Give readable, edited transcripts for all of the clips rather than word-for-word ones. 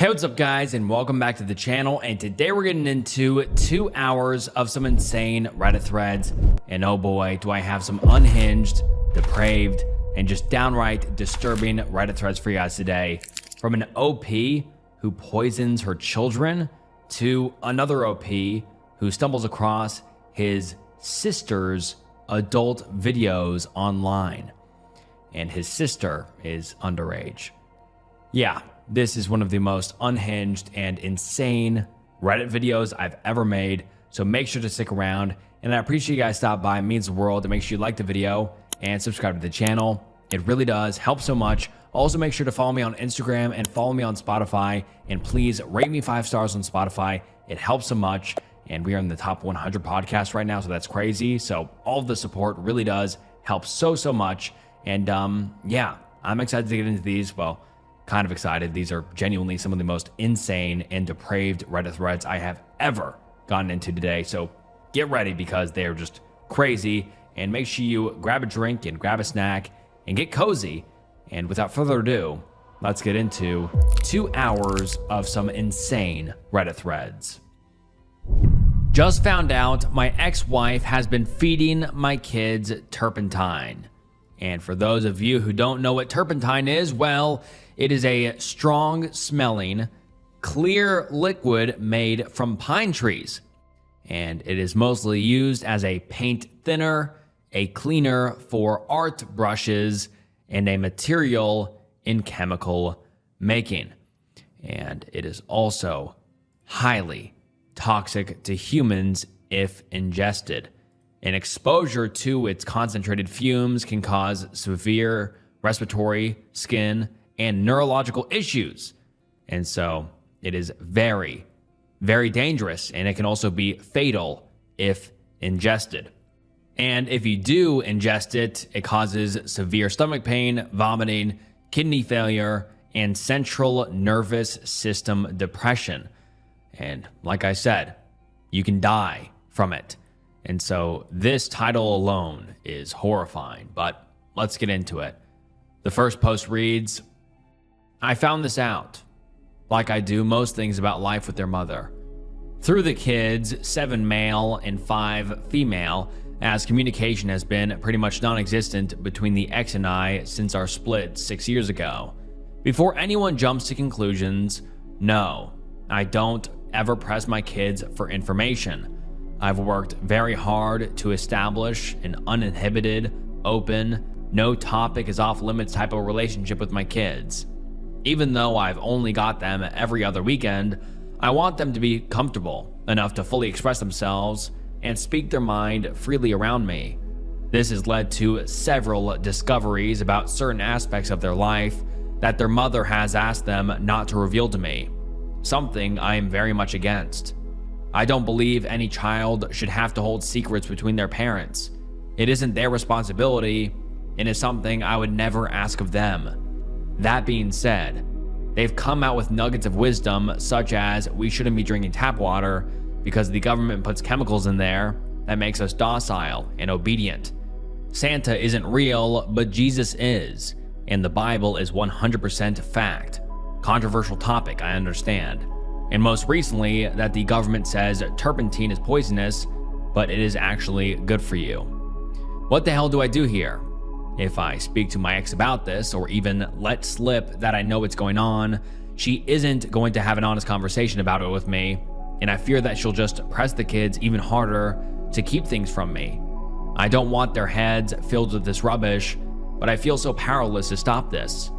Hey, what's up guys, and welcome back to the channel. And today we're getting into 2 hours of some insane Reddit threads. And oh boy, do I have some unhinged, depraved, and just downright disturbing Reddit threads for you guys today. From an OP who poisons her children to another OP who stumbles across his sister's adult videos online. And his sister is underage. Yeah. This is one of the most unhinged and insane Reddit videos I've ever made, so make sure to stick around. And I appreciate you guys stopping by. It means the world. And make sure you like the video and subscribe to the channel. It really does help so much. Also, make sure to follow me on Instagram and follow me on Spotify. And please rate me 5 stars on Spotify. It helps so much. And we are in the top 100 podcasts right now, so that's crazy. So all of the support really does help so much. And yeah, I'm excited to get into these. Well, kind of excited. These are genuinely some of the most insane and depraved Reddit threads I have ever gotten into today. So get ready because they're just crazy. And make sure you grab a drink and grab a snack and get cozy. And without further ado, let's get into 2 hours of some insane Reddit threads. Just found out my ex-wife has been feeding my kids turpentine. And for those of you who don't know what turpentine is, well, it is a strong smelling, clear liquid made from pine trees. And it is mostly used as a paint thinner, a cleaner for art brushes, and a material in chemical making. And it is also highly toxic to humans if ingested. And exposure to its concentrated fumes can cause severe respiratory, skin, and neurological issues. And so it is very, very dangerous, and it can also be fatal if ingested. And if you do ingest it, it causes severe stomach pain, vomiting, kidney failure, and central nervous system depression. And like I said, you can die from it. And so this title alone is horrifying, but let's get into it. The first post reads, I found this out, like I do most things about life with their mother. Through the kids, 7 male and 5 female, as communication has been pretty much non-existent between the ex and I since our split 6 years ago. Before anyone jumps to conclusions, no, I don't ever press my kids for information. I've worked very hard to establish an uninhibited, open, no topic is off limits type of relationship with my kids. Even though I've only got them every other weekend, I want them to be comfortable enough to fully express themselves and speak their mind freely around me. This has led to several discoveries about certain aspects of their life that their mother has asked them not to reveal to me, something I am very much against. I don't believe any child should have to hold secrets between their parents. It isn't their responsibility, and is something I would never ask of them. That being said, they've come out with nuggets of wisdom such as we shouldn't be drinking tap water because the government puts chemicals in there that makes us docile and obedient. Santa isn't real, but Jesus is, and the Bible is 100% fact. Controversial topic, I understand. And most recently, that the government says turpentine is poisonous, but it is actually good for you. What the hell do I do here? If I speak to my ex about this, or even let slip that I know what's going on, she isn't going to have an honest conversation about it with me, and I fear that she'll just press the kids even harder to keep things from me. I don't want their heads filled with this rubbish, but I feel so powerless to stop this.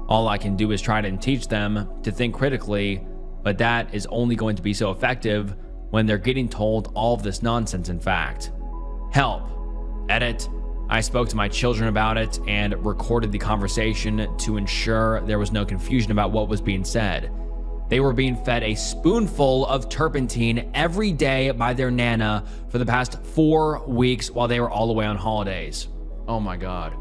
All I can do is try to teach them to think critically, but that is only going to be so effective when they're getting told all of this nonsense in fact. Help. Edit. I spoke to my children about it and recorded the conversation to ensure there was no confusion about what was being said. They were being fed a spoonful of turpentine every day by their Nana for the past 4 weeks while they were all away on holidays. Oh my God.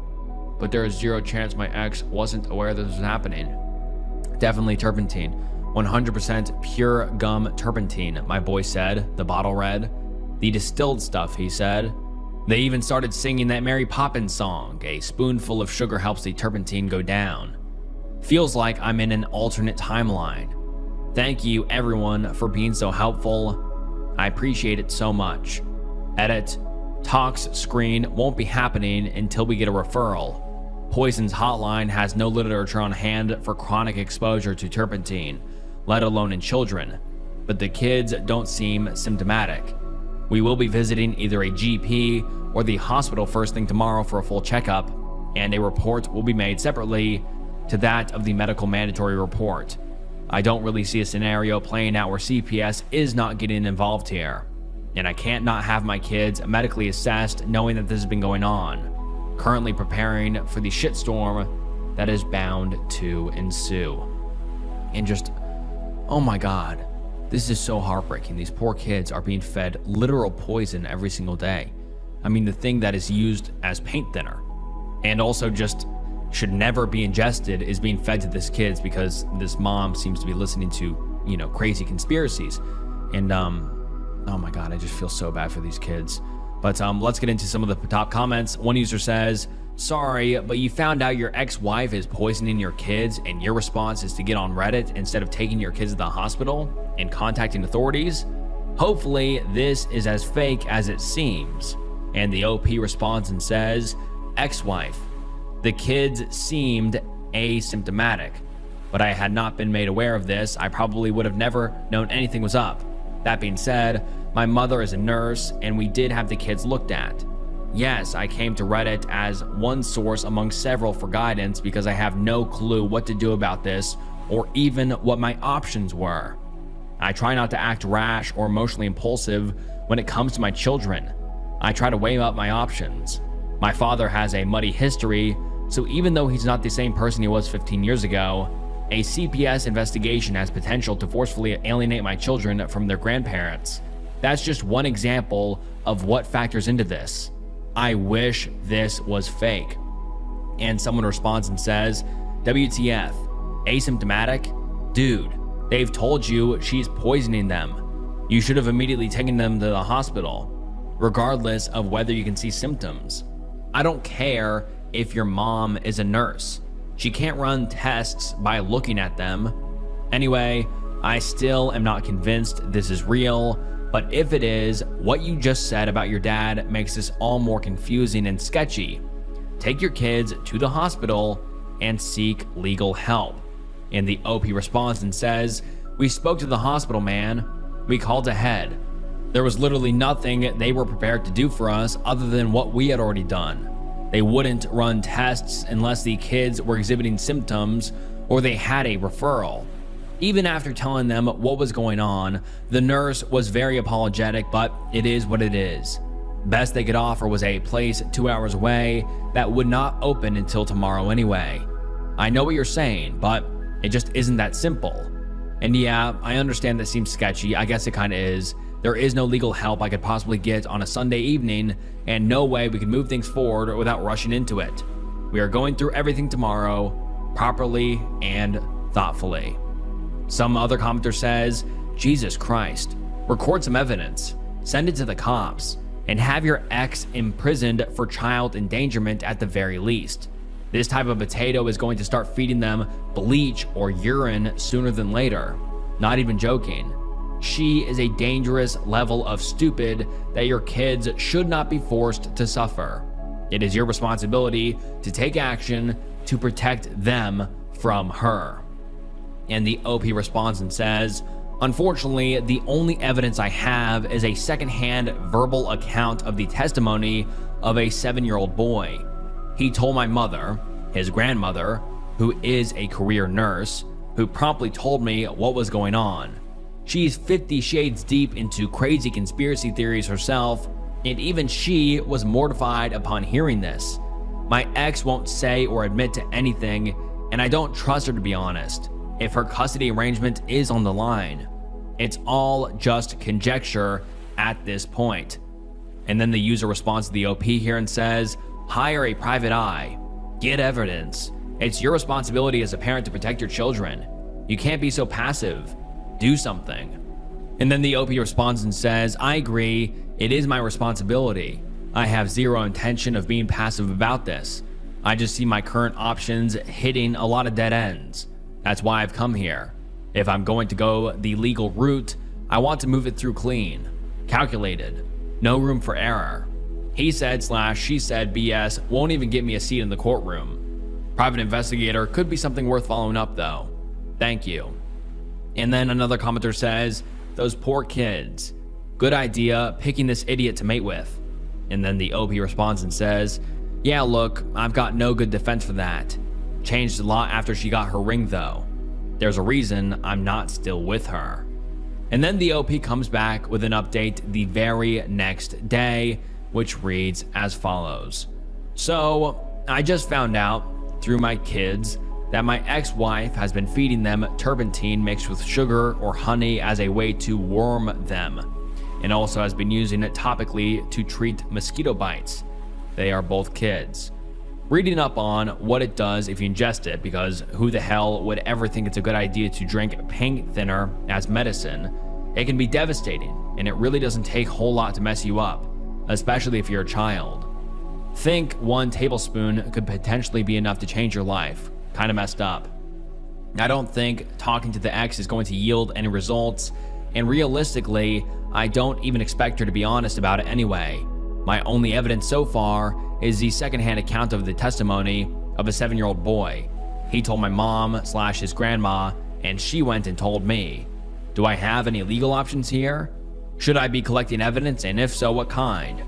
But there is zero chance my ex wasn't aware this was happening. Definitely turpentine. 100% pure gum turpentine, my boy said, the bottle read. The distilled stuff, he said. They even started singing that Mary Poppins song, a spoonful of sugar helps the turpentine go down. Feels like I'm in an alternate timeline. Thank you everyone for being so helpful. I appreciate it so much. Edit. Talks screen won't be happening until we get a referral. Poison's hotline has no literature on hand for chronic exposure to turpentine, let alone in children, but the kids don't seem symptomatic. We will be visiting either a GP or the hospital first thing tomorrow for a full checkup, and a report will be made separately to that of the medical mandatory report. I don't really see a scenario playing out where CPS is not getting involved here, and I can't not have my kids medically assessed knowing that this has been going on. Currently preparing for the shitstorm that is bound to ensue. And just, oh my God, this is so heartbreaking. These poor kids are being fed literal poison every single day. I mean, the thing that is used as paint thinner and also just should never be ingested is being fed to this kids because this mom seems to be listening to, you know, crazy conspiracies. And oh my God, I just feel so bad for these kids. But let's get into some of the top comments. One user says, sorry, but you found out your ex-wife is poisoning your kids and your response is to get on Reddit instead of taking your kids to the hospital and contacting authorities? Hopefully this is as fake as it seems. And the OP responds and says, ex-wife, the kids seemed asymptomatic, but I had not been made aware of this. I probably would have never known anything was up. That being said, my mother is a nurse and we did have the kids looked at. Yes, I came to Reddit as one source among several for guidance because I have no clue what to do about this or even what my options were. I try not to act rash or emotionally impulsive when it comes to my children. I try to weigh up my options. My father has a muddy history, so even though he's not the same person he was 15 years ago, a CPS investigation has potential to forcefully alienate my children from their grandparents. That's just one example of what factors into this. I wish this was fake. And someone responds and says, WTF, asymptomatic? Dude, they've told you she's poisoning them. You should have immediately taken them to the hospital, regardless of whether you can see symptoms. I don't care if your mom is a nurse. She can't run tests by looking at them. Anyway, I still am not convinced this is real. But if it is, what you just said about your dad makes this all more confusing and sketchy. Take your kids to the hospital and seek legal help. And the OP responds and says, we spoke to the hospital, man. We called ahead. There was literally nothing they were prepared to do for us other than what we had already done. They wouldn't run tests unless the kids were exhibiting symptoms or they had a referral. Even after telling them what was going on, the nurse was very apologetic, but it is what it is. Best they could offer was a place 2 hours away that would not open until tomorrow anyway. I know what you're saying, but it just isn't that simple. And yeah, I understand that seems sketchy. I guess it kind of is. There is no legal help I could possibly get on a Sunday evening, and no way we could move things forward without rushing into it. We are going through everything tomorrow, properly and thoughtfully. Some other commenter says, Jesus Christ, record some evidence, send it to the cops, and have your ex imprisoned for child endangerment at the very least. This type of potato is going to start feeding them bleach or urine sooner than later. Not even joking. She is a dangerous level of stupid that your kids should not be forced to suffer. It is your responsibility to take action to protect them from her. And the OP responds and says, unfortunately, the only evidence I have is a secondhand verbal account of the testimony of a 7-year-old boy. He told my mother, his grandmother, who is a career nurse, who promptly told me what was going on. She's 50 shades deep into crazy conspiracy theories herself, and even she was mortified upon hearing this. My ex won't say or admit to anything, and I don't trust her to be honest. If her custody arrangement is on the line, it's all just conjecture at this point. And then the user responds to the OP here and says, hire a private eye, get evidence. It's your responsibility as a parent to protect your children. You can't be so passive. Do something. And then the OP responds and says, I agree, it is my responsibility. I have zero intention of being passive about this. I just see my current options hitting a lot of dead ends. That's why I've come here. If I'm going to go the legal route, I want to move it through clean, calculated, no room for error. He said / she said BS won't even get me a seat in the courtroom. Private investigator could be something worth following up though. Thank you. And then another commenter says, those poor kids. Good idea picking this idiot to mate with. And then the OP responds and says, yeah, look, I've got no good defense for that. Changed a lot after she got her ring though. There's a reason I'm not still with her. And then the OP comes back with an update the very next day, which reads as follows. So, I just found out through my kids that my ex-wife has been feeding them turpentine mixed with sugar or honey as a way to warm them, and also has been using it topically to treat mosquito bites. They are both kids. Reading up on what it does if you ingest it, because who the hell would ever think it's a good idea to drink paint thinner as medicine? It can be devastating, and it really doesn't take a whole lot to mess you up, especially if you're a child. Think 1 tablespoon could potentially be enough to change your life. Kind of messed up. I don't think talking to the ex is going to yield any results, and realistically, I don't even expect her to be honest about it anyway. My only evidence so far is the secondhand account of the testimony of a 7-year-old boy. He told my mom / his grandma, and she went and told me. Do I have any legal options here? Should I be collecting evidence, and if so, what kind?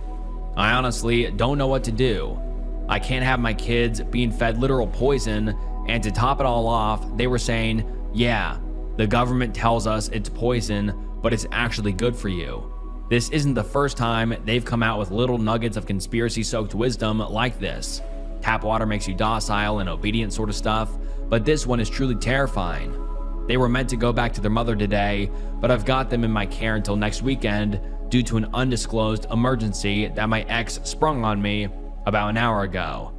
I honestly don't know what to do. I can't have my kids being fed literal poison, and to top it all off, they were saying, yeah, the government tells us it's poison, but it's actually good for you. This isn't the first time they've come out with little nuggets of conspiracy-soaked wisdom like this. Tap water makes you docile and obedient sort of stuff, but this one is truly terrifying. They were meant to go back to their mother today, but I've got them in my care until next weekend due to an undisclosed emergency that my ex sprung on me about an hour ago.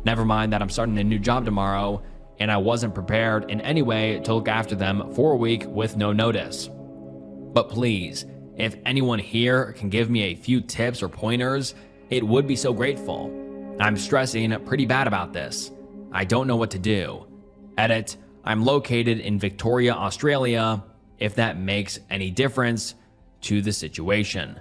Never mind that I'm starting a new job tomorrow, and I wasn't prepared in any way to look after them for a week with no notice. But please, if anyone here can give me a few tips or pointers, it would be so grateful. I'm stressing pretty bad about this. I don't know what to do. Edit, I'm located in Victoria, Australia, if that makes any difference to the situation.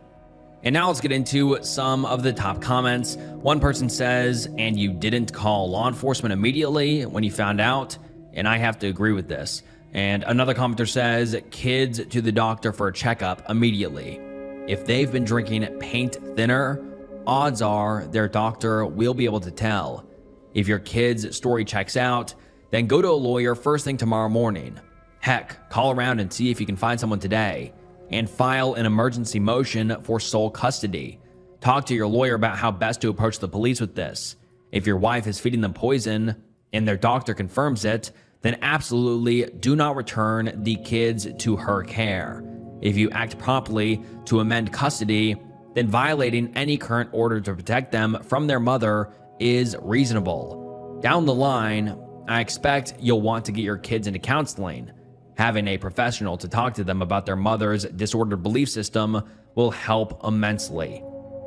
And now let's get into some of the top comments. One person says, and you didn't call law enforcement immediately when you found out? And I have to agree with this. And another commenter says, kids to the doctor for a checkup immediately. If they've been drinking paint thinner, odds are their doctor will be able to tell. If your kid's story checks out, then go to a lawyer first thing tomorrow morning. Heck, call around and see if you can find someone today, and file an emergency motion for sole custody. Talk to your lawyer about how best to approach the police with this. If your wife is feeding them poison and their doctor confirms it, then absolutely do not return the kids to her care. If you act promptly to amend custody, then violating any current order to protect them from their mother is reasonable. Down the line, I expect you'll want to get your kids into counseling. Having a professional to talk to them about their mother's disordered belief system will help immensely.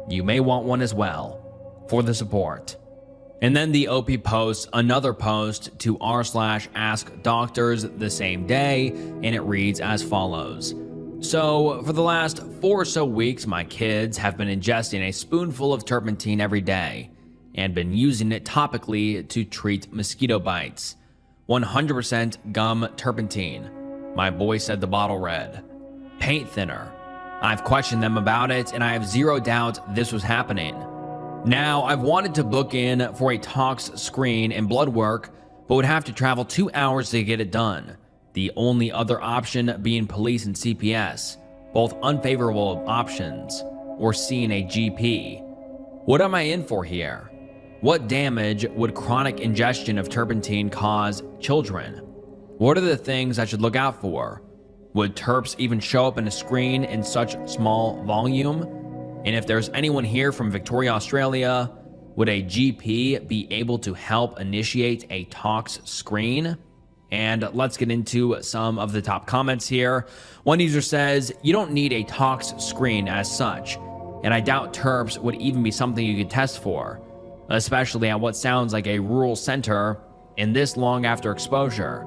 You may want one as well, for the support. And then the OP posts another post to r/ask doctors the same day, and it reads as follows. So, for the last 4 or so weeks, my kids have been ingesting a spoonful of turpentine every day and been using it topically to treat mosquito bites. 100% gum turpentine. My boy said the bottle read. Paint thinner. I've questioned them about it, and I have zero doubt this was happening. Now, I've wanted to book in for a tox screen and blood work, but would have to travel 2 hours to get it done. The only other option being police and CPS, both unfavorable options, or seeing a GP. What am I in for here? What damage would chronic ingestion of turpentine cause children? What are the things I should look out for? Would terps even show up in a screen in such small volume? And if there's anyone here from Victoria, Australia, would a GP be able to help initiate a tox screen? And let's get into some of the top comments here. One user says, you don't need a tox screen as such, and I doubt terps would even be something you could test for, especially at what sounds like a rural center and this long after exposure.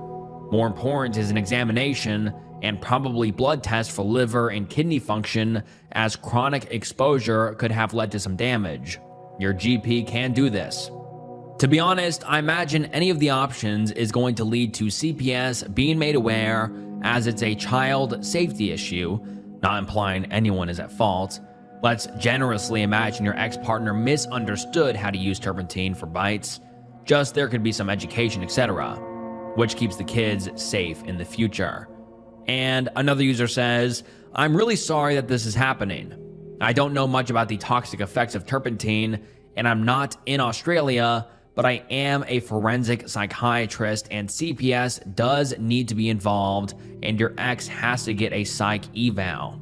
More important is an examination and probably blood test for liver and kidney function, as chronic exposure could have led to some damage. Your GP can do this. To be honest, I imagine any of the options is going to lead to CPS being made aware, as it's a child safety issue, not implying anyone is at fault. Let's generously imagine your ex-partner misunderstood how to use turpentine for bites. Just there could be some education, etc., which keeps the kids safe in the future. And another user says, I'm really sorry that this is happening. I don't know much about the toxic effects of turpentine, and I'm not in Australia, but I am a forensic psychiatrist, and CPS does need to be involved, and your ex has to get a psych eval.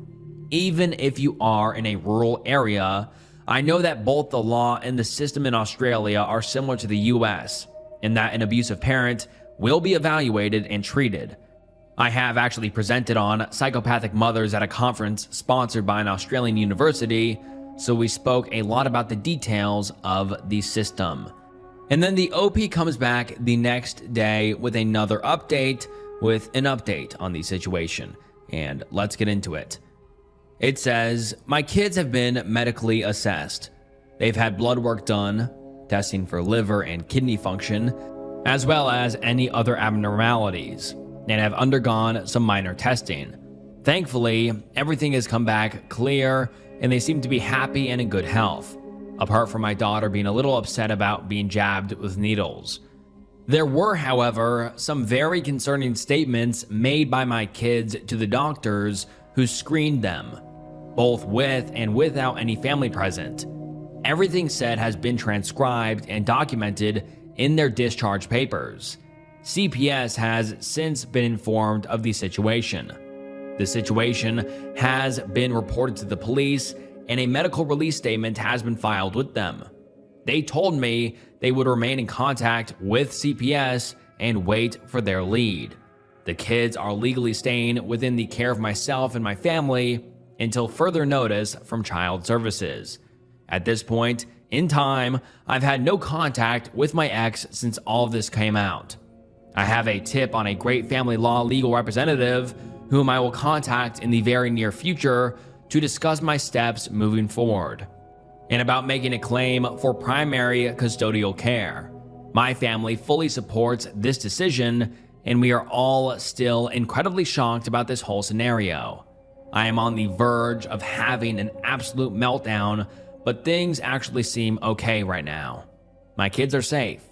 Even if you are in a rural area, I know that both the law and the system in Australia are similar to the US, in that an abusive parent will be evaluated and treated. I have actually presented on psychopathic mothers at a conference sponsored by an Australian university, so we spoke a lot about the details of the system. And then the OP comes back the next day with another update, with an update on the situation. And let's get into it. It says, my kids have been medically assessed. They've had blood work done, testing for liver and kidney function, as well as any other abnormalities, and have undergone some minor testing. Thankfully, everything has come back clear, and they seem to be happy and in good health, apart from my daughter being a little upset about being jabbed with needles. There were, however, some very concerning statements made by my kids to the doctors who screened them, both with and without any family present. Everything said has been transcribed and documented in their discharge papers. CPS has since been informed of the situation. The situation has been reported to the police, and a medical release statement has been filed with them. They told me they would remain in contact with CPS and wait for their lead. The kids are legally staying within the care of myself and my family until further notice from Child Services. At this point in time, I've had no contact with my ex since all of this came out. I have a tip on a great family law legal representative whom I will contact in the very near future to discuss my steps moving forward. And about making a claim for primary custodial care. My family fully supports this decision, and we are all still incredibly shocked about this whole scenario. I am on the verge of having an absolute meltdown, but things actually seem okay right now. My kids are safe.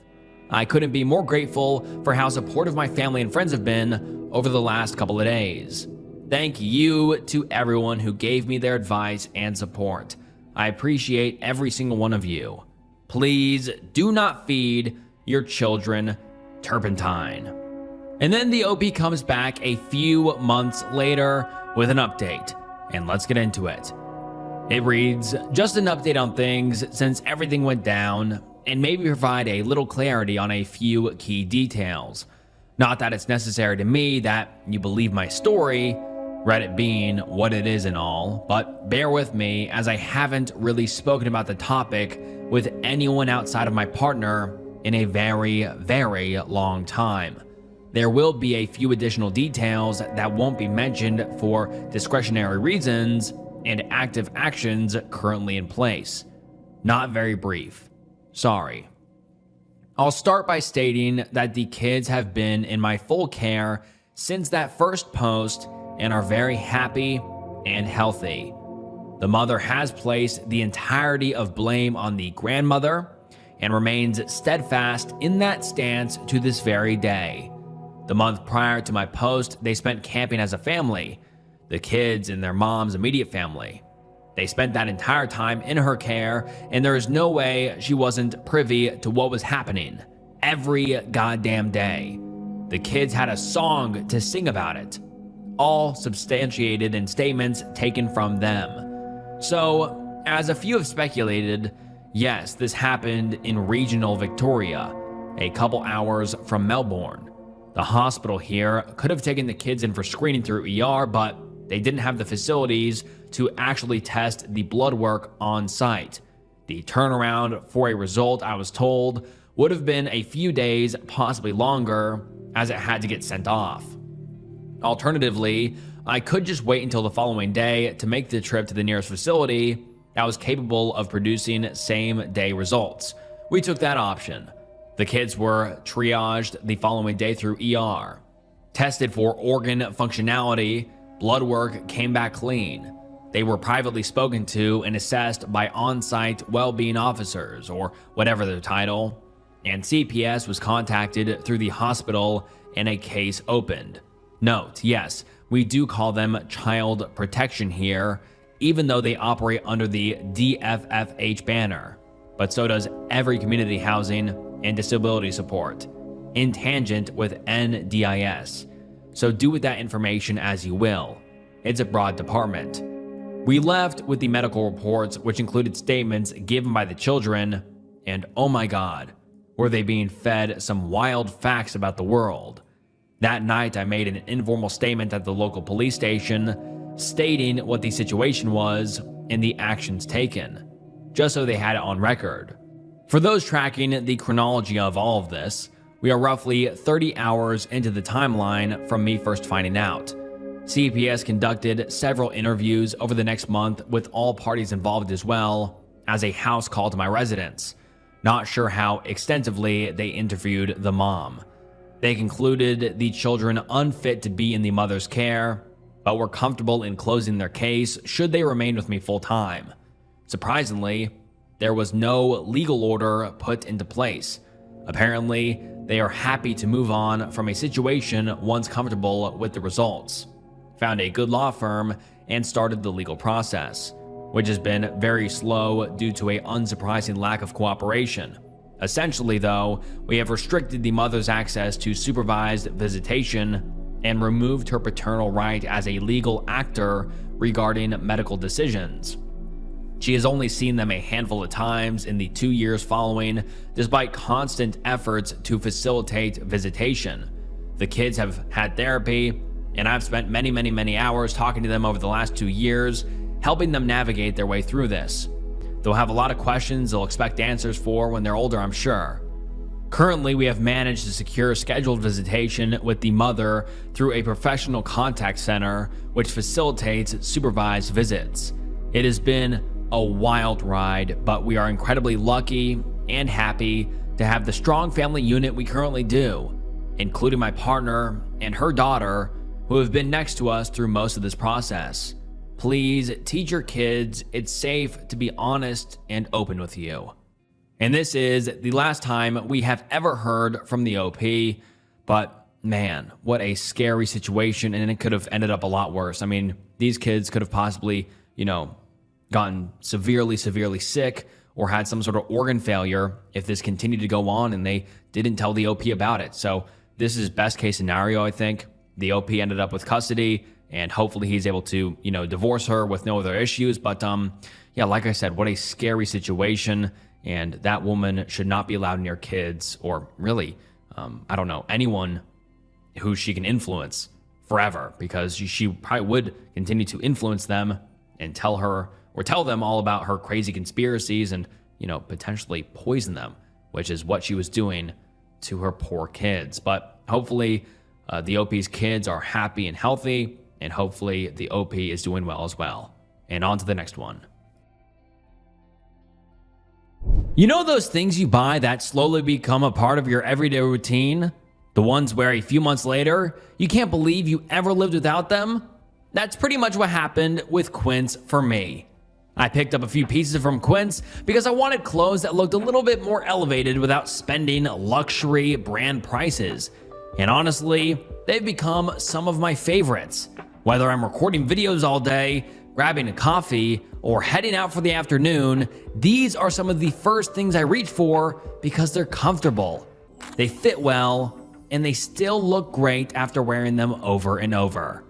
I couldn't be more grateful for how supportive my family and friends have been over the last couple of days. Thank you to everyone who gave me their advice and support. I appreciate every single one of you. Please do not feed your children turpentine. And then the OP comes back a few months later with an update, and let's get into it. It reads, just an update on things since everything went down, and maybe provide a little clarity on a few key details. Not that it's necessary to me that you believe my story, Reddit being what it is and all, but bear with me as I haven't really spoken about the topic with anyone outside of my partner in a very, very long time. There will be a few additional details that won't be mentioned for discretionary reasons and active actions currently in place. Not very brief. Sorry. I'll start by stating that the kids have been in my full care since that first post and are very happy and healthy. The mother has placed the entirety of blame on the grandmother and remains steadfast in that stance to this very day. The month prior to my post, they spent camping as a family, the kids and their mom's immediate family. They spent that entire time in her care, and there is no way she wasn't privy to what was happening every goddamn day. The kids had a song to sing about it, all substantiated in statements taken from them. So, as a few have speculated, yes, this happened in regional Victoria, a couple hours from Melbourne. The hospital here could have taken the kids in for screening through ER, but they didn't have the facilities to actually test the blood work on site. The turnaround for a result, I was told, would have been a few days, possibly longer, as it had to get sent off. Alternatively, I could just wait until the following day to make the trip to the nearest facility that was capable of producing same-day results. We took that option. The kids were triaged the following day through ER, tested for organ functionality, blood work came back clean. They were privately spoken to and assessed by on-site well-being officers, or whatever their title, and CPS was contacted through the hospital and a case opened. Note, yes, we do call them child protection here, even though they operate under the DFFH banner, but so does every community housing and disability support, in tangent with NDIS. So do with that information as you will. It's a broad department. We left with the medical reports, which included statements given by the children, and oh my God, were they being fed some wild facts about the world. That night, I made an informal statement at the local police station, stating what the situation was and the actions taken, just so they had it on record. For those tracking the chronology of all of this, we are roughly 30 hours into the timeline from me first finding out. CPS conducted several interviews over the next month with all parties involved, as well as a house call to my residence. Not sure how extensively they interviewed the mom. They concluded the children unfit to be in the mother's care, but were comfortable in closing their case should they remain with me full time. Surprisingly, there was no legal order put into place. Apparently, they are happy to move on from a situation once comfortable with the results. Found a good law firm and started the legal process, which has been very slow due to an unsurprising lack of cooperation. Essentially, though, we have restricted the mother's access to supervised visitation and removed her paternal right as a legal actor regarding medical decisions. She has only seen them a handful of times in the 2 years following, despite constant efforts to facilitate visitation. The kids have had therapy, and I've spent many hours talking to them over the last 2 years, helping them navigate their way through this. They'll have a lot of questions they'll expect answers for when they're older, I'm sure. Currently, we have managed to secure scheduled visitation with the mother through a professional contact center, which facilitates supervised visits. It has been a wild ride, but we are incredibly lucky and happy to have the strong family unit we currently do, including my partner and her daughter, who have been next to us through most of this process. Please teach your kids it's safe to be honest and open with you. And this is the last time we have ever heard from the OP, but man, what a scary situation, and it could have ended up a lot worse. I mean, these kids could have possibly, gotten severely sick or had some sort of organ failure if this continued to go on and they didn't tell the OP about it. So this is best case scenario, I think. The OP ended up with custody, and hopefully he's able to, divorce her with no other issues. But yeah, like I said, what a scary situation. And that woman should not be allowed near kids, or really, I don't know, anyone who she can influence forever, because she probably would continue to influence them and tell them all about her crazy conspiracies and, potentially poison them, which is what she was doing to her poor kids. But hopefully the OP's kids are happy and healthy, and hopefully the OP is doing well as well. And on to the next one. You know those things you buy that slowly become a part of your everyday routine? The ones where a few months later, you can't believe you ever lived without them? That's pretty much what happened with Quince for me. I picked up a few pieces from Quince because I wanted clothes that looked a little bit more elevated without spending luxury brand prices. And honestly, they've become some of my favorites. Whether I'm recording videos all day, grabbing a coffee, or heading out for the afternoon, these are some of the first things I reach for because they're comfortable. They fit well, and they still look great after wearing them over and over.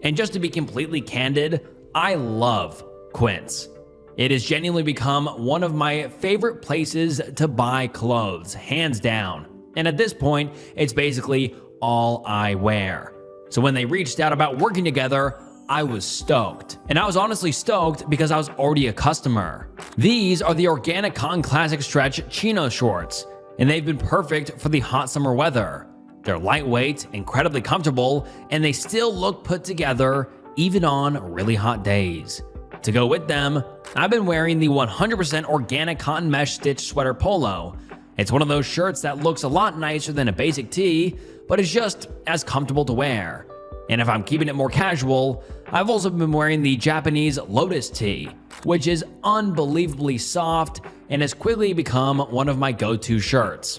And just to be completely candid, I love Quince. It has genuinely become one of my favorite places to buy clothes, hands down. And at this point, it's basically all I wear. So when they reached out about working together, I was stoked. And I was honestly stoked because I was already a customer. These are the organic cotton classic stretch chino shorts, and they've been perfect for the hot summer weather. They're lightweight, incredibly comfortable, and they still look put together even on really hot days. To go with them, I've been wearing the 100% organic cotton mesh stitch sweater polo. It's one of those shirts that looks a lot nicer than a basic tee, but is just as comfortable to wear. And if I'm keeping it more casual, I've also been wearing the Japanese lotus tee, which is unbelievably soft and has quickly become one of my go-to shirts.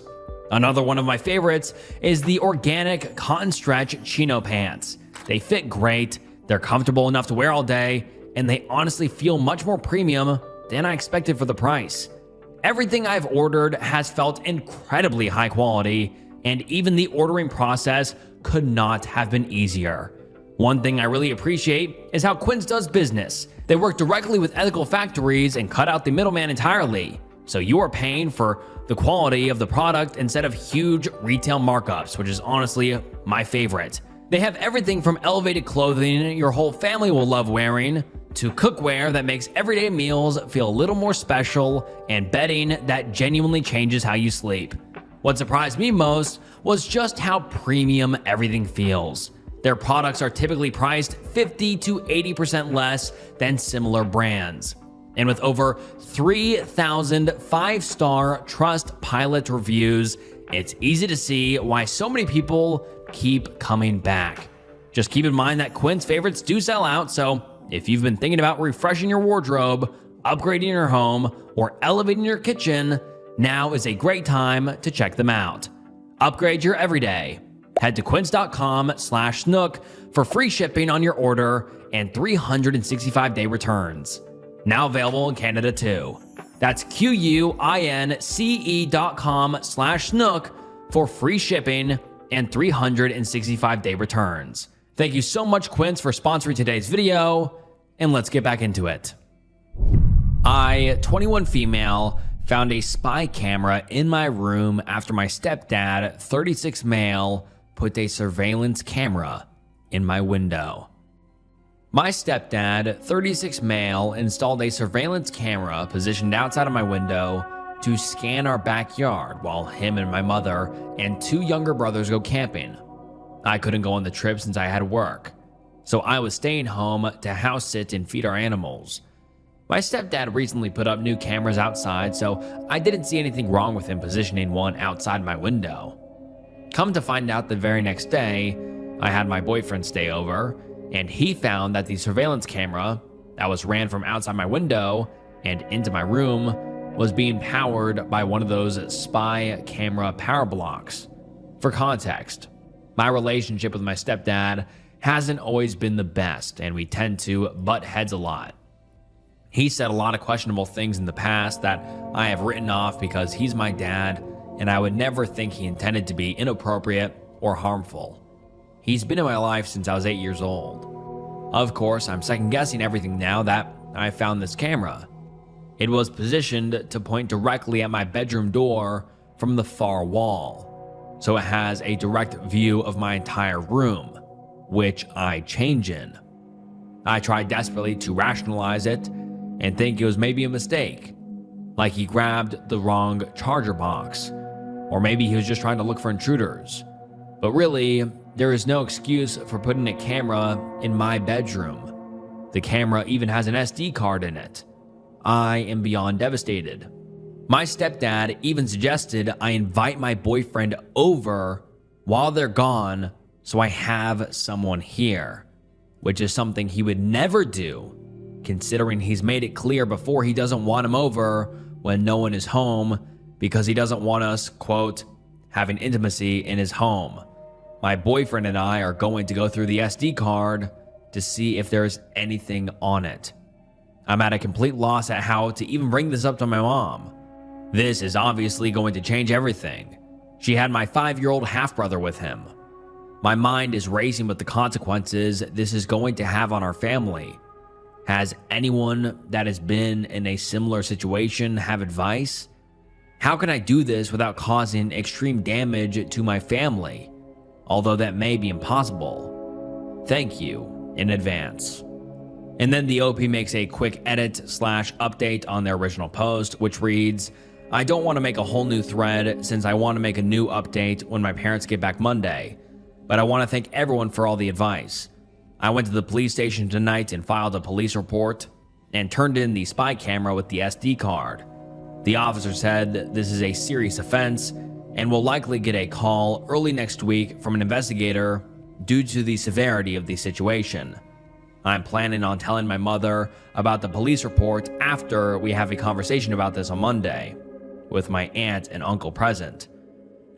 Another one of my favorites is the organic cotton stretch chino pants. They fit great, they're comfortable enough to wear all day, and they honestly feel much more premium than I expected for the price. Everything I've ordered has felt incredibly high quality, and even the ordering process could not have been easier. One thing I really appreciate is how Quince does business. They work directly with ethical factories and cut out the middleman entirely, so you are paying for the quality of the product instead of huge retail markups, which is honestly my favorite. They have everything from elevated clothing your whole family will love wearing, to cookware that makes everyday meals feel a little more special, and bedding that genuinely changes how you sleep. What surprised me most was just how premium everything feels. Their products are typically priced 50 to 80% less than similar brands. And with over 3,000 5-star Trustpilot reviews, it's easy to see why so many people keep coming back. Just keep in mind that Quince favorites do sell out, so if you've been thinking about refreshing your wardrobe, upgrading your home, or elevating your kitchen, now is a great time to check them out. Upgrade your everyday. Head to quince.com/snook for free shipping on your order and 365-day returns. Now available in Canada too. That's QUINCE.com/snook for free shipping and 365-day returns. Thank you so much, Quince, for sponsoring today's video, and let's get back into it. I, 21 female, found a spy camera in my room after my stepdad, 36 male, put a surveillance camera in my window. My stepdad, 36 male, installed a surveillance camera positioned outside of my window to scan our backyard while him and my mother and 2 younger brothers go camping. I couldn't go on the trip since I had work, so I was staying home to house sit and feed our animals. My stepdad recently put up new cameras outside, so I didn't see anything wrong with him positioning one outside my window. Come to find out the very next day, I had my boyfriend stay over, and he found that the surveillance camera that was ran from outside my window and into my room was being powered by one of those spy camera power blocks. For context, my relationship with my stepdad hasn't always been the best, and we tend to butt heads a lot. He said a lot of questionable things in the past that I have written off because he's my dad, and I would never think he intended to be inappropriate or harmful. He's been in my life since I was 8 years old. Of course, I'm second guessing everything now that I found this camera. It was positioned to point directly at my bedroom door from the far wall, so it has a direct view of my entire room, which I change in. I tried desperately to rationalize it and think it was maybe a mistake, like he grabbed the wrong charger box, or maybe he was just trying to look for intruders. But really, there is no excuse for putting a camera in my bedroom. The camera even has an SD card in it. I am beyond devastated. My stepdad even suggested I invite my boyfriend over while they're gone so I have someone here, which is something he would never do, considering he's made it clear before he doesn't want him over when no one is home because he doesn't want us, quote, having intimacy in his home. My boyfriend and I are going to go through the SD card to see if there's anything on it. I'm at a complete loss at how to even bring this up to my mom. This is obviously going to change everything. She had my 5-year-old half-brother with him. My mind is racing with the consequences this is going to have on our family. Has anyone that has been in a similar situation have advice? How can I do this without causing extreme damage to my family? Although that may be impossible. Thank you in advance. And then the OP makes a quick edit/update on their original post, which reads, I don't want to make a whole new thread since I want to make a new update when my parents get back Monday, but I want to thank everyone for all the advice. I went to the police station tonight and filed a police report and turned in the spy camera with the SD card. The officer said this is a serious offense and will likely get a call early next week from an investigator due to the severity of the situation. I'm planning on telling my mother about the police report after we have a conversation about this on Monday, with my aunt and uncle present.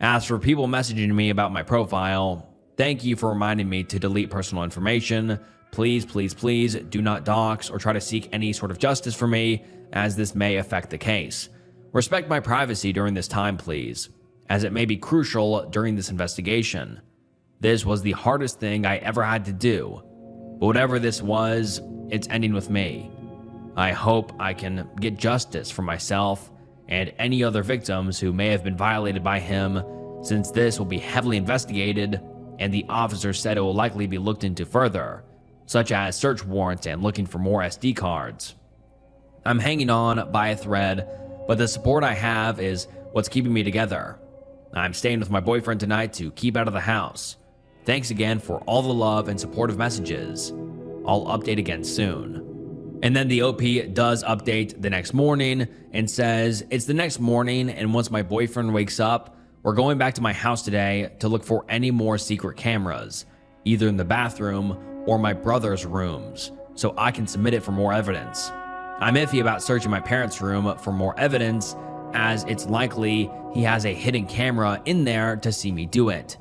As for people messaging me about my profile, thank you for reminding me to delete personal information. Please, please, please do not dox or try to seek any sort of justice for me, as this may affect the case. Respect my privacy during this time, please, as it may be crucial during this investigation. This was the hardest thing I ever had to do, but whatever this was, it's ending with me. I hope I can get justice for myself and any other victims who may have been violated by him, since this will be heavily investigated and the officer said it will likely be looked into further, such as search warrants and looking for more SD cards. I'm hanging on by a thread, but the support I have is what's keeping me together. I'm staying with my boyfriend tonight to keep out of the house. Thanks again for all the love and supportive messages. I'll update again soon. And then the OP does update the next morning and says, it's the next morning, and once my boyfriend wakes up, we're going back to my house today to look for any more secret cameras, either in the bathroom or my brother's rooms, so I can submit it for more evidence. I'm iffy about searching my parents' room for more evidence, as it's likely he has a hidden camera in there to see me do it.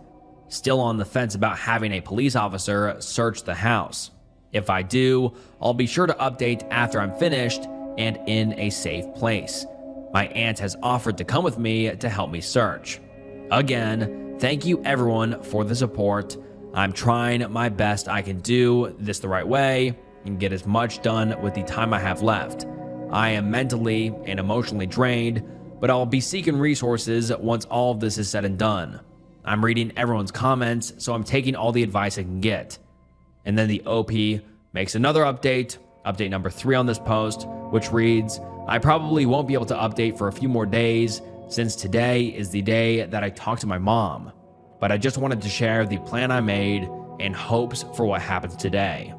Still on the fence about having a police officer search the house. If I do, I'll be sure to update after I'm finished and in a safe place. My aunt has offered to come with me to help me search. Again, thank you everyone for the support. I'm trying my best I can do this the right way and get as much done with the time I have left. I am mentally and emotionally drained, but I'll be seeking resources once all of this is said and done. I'm reading everyone's comments, so I'm taking all the advice I can get. And then the OP makes another update number 3 on this post, which reads, I probably won't be able to update for a few more days since today is the day that I talked to my mom, but I just wanted to share the plan I made and hopes for what happens today.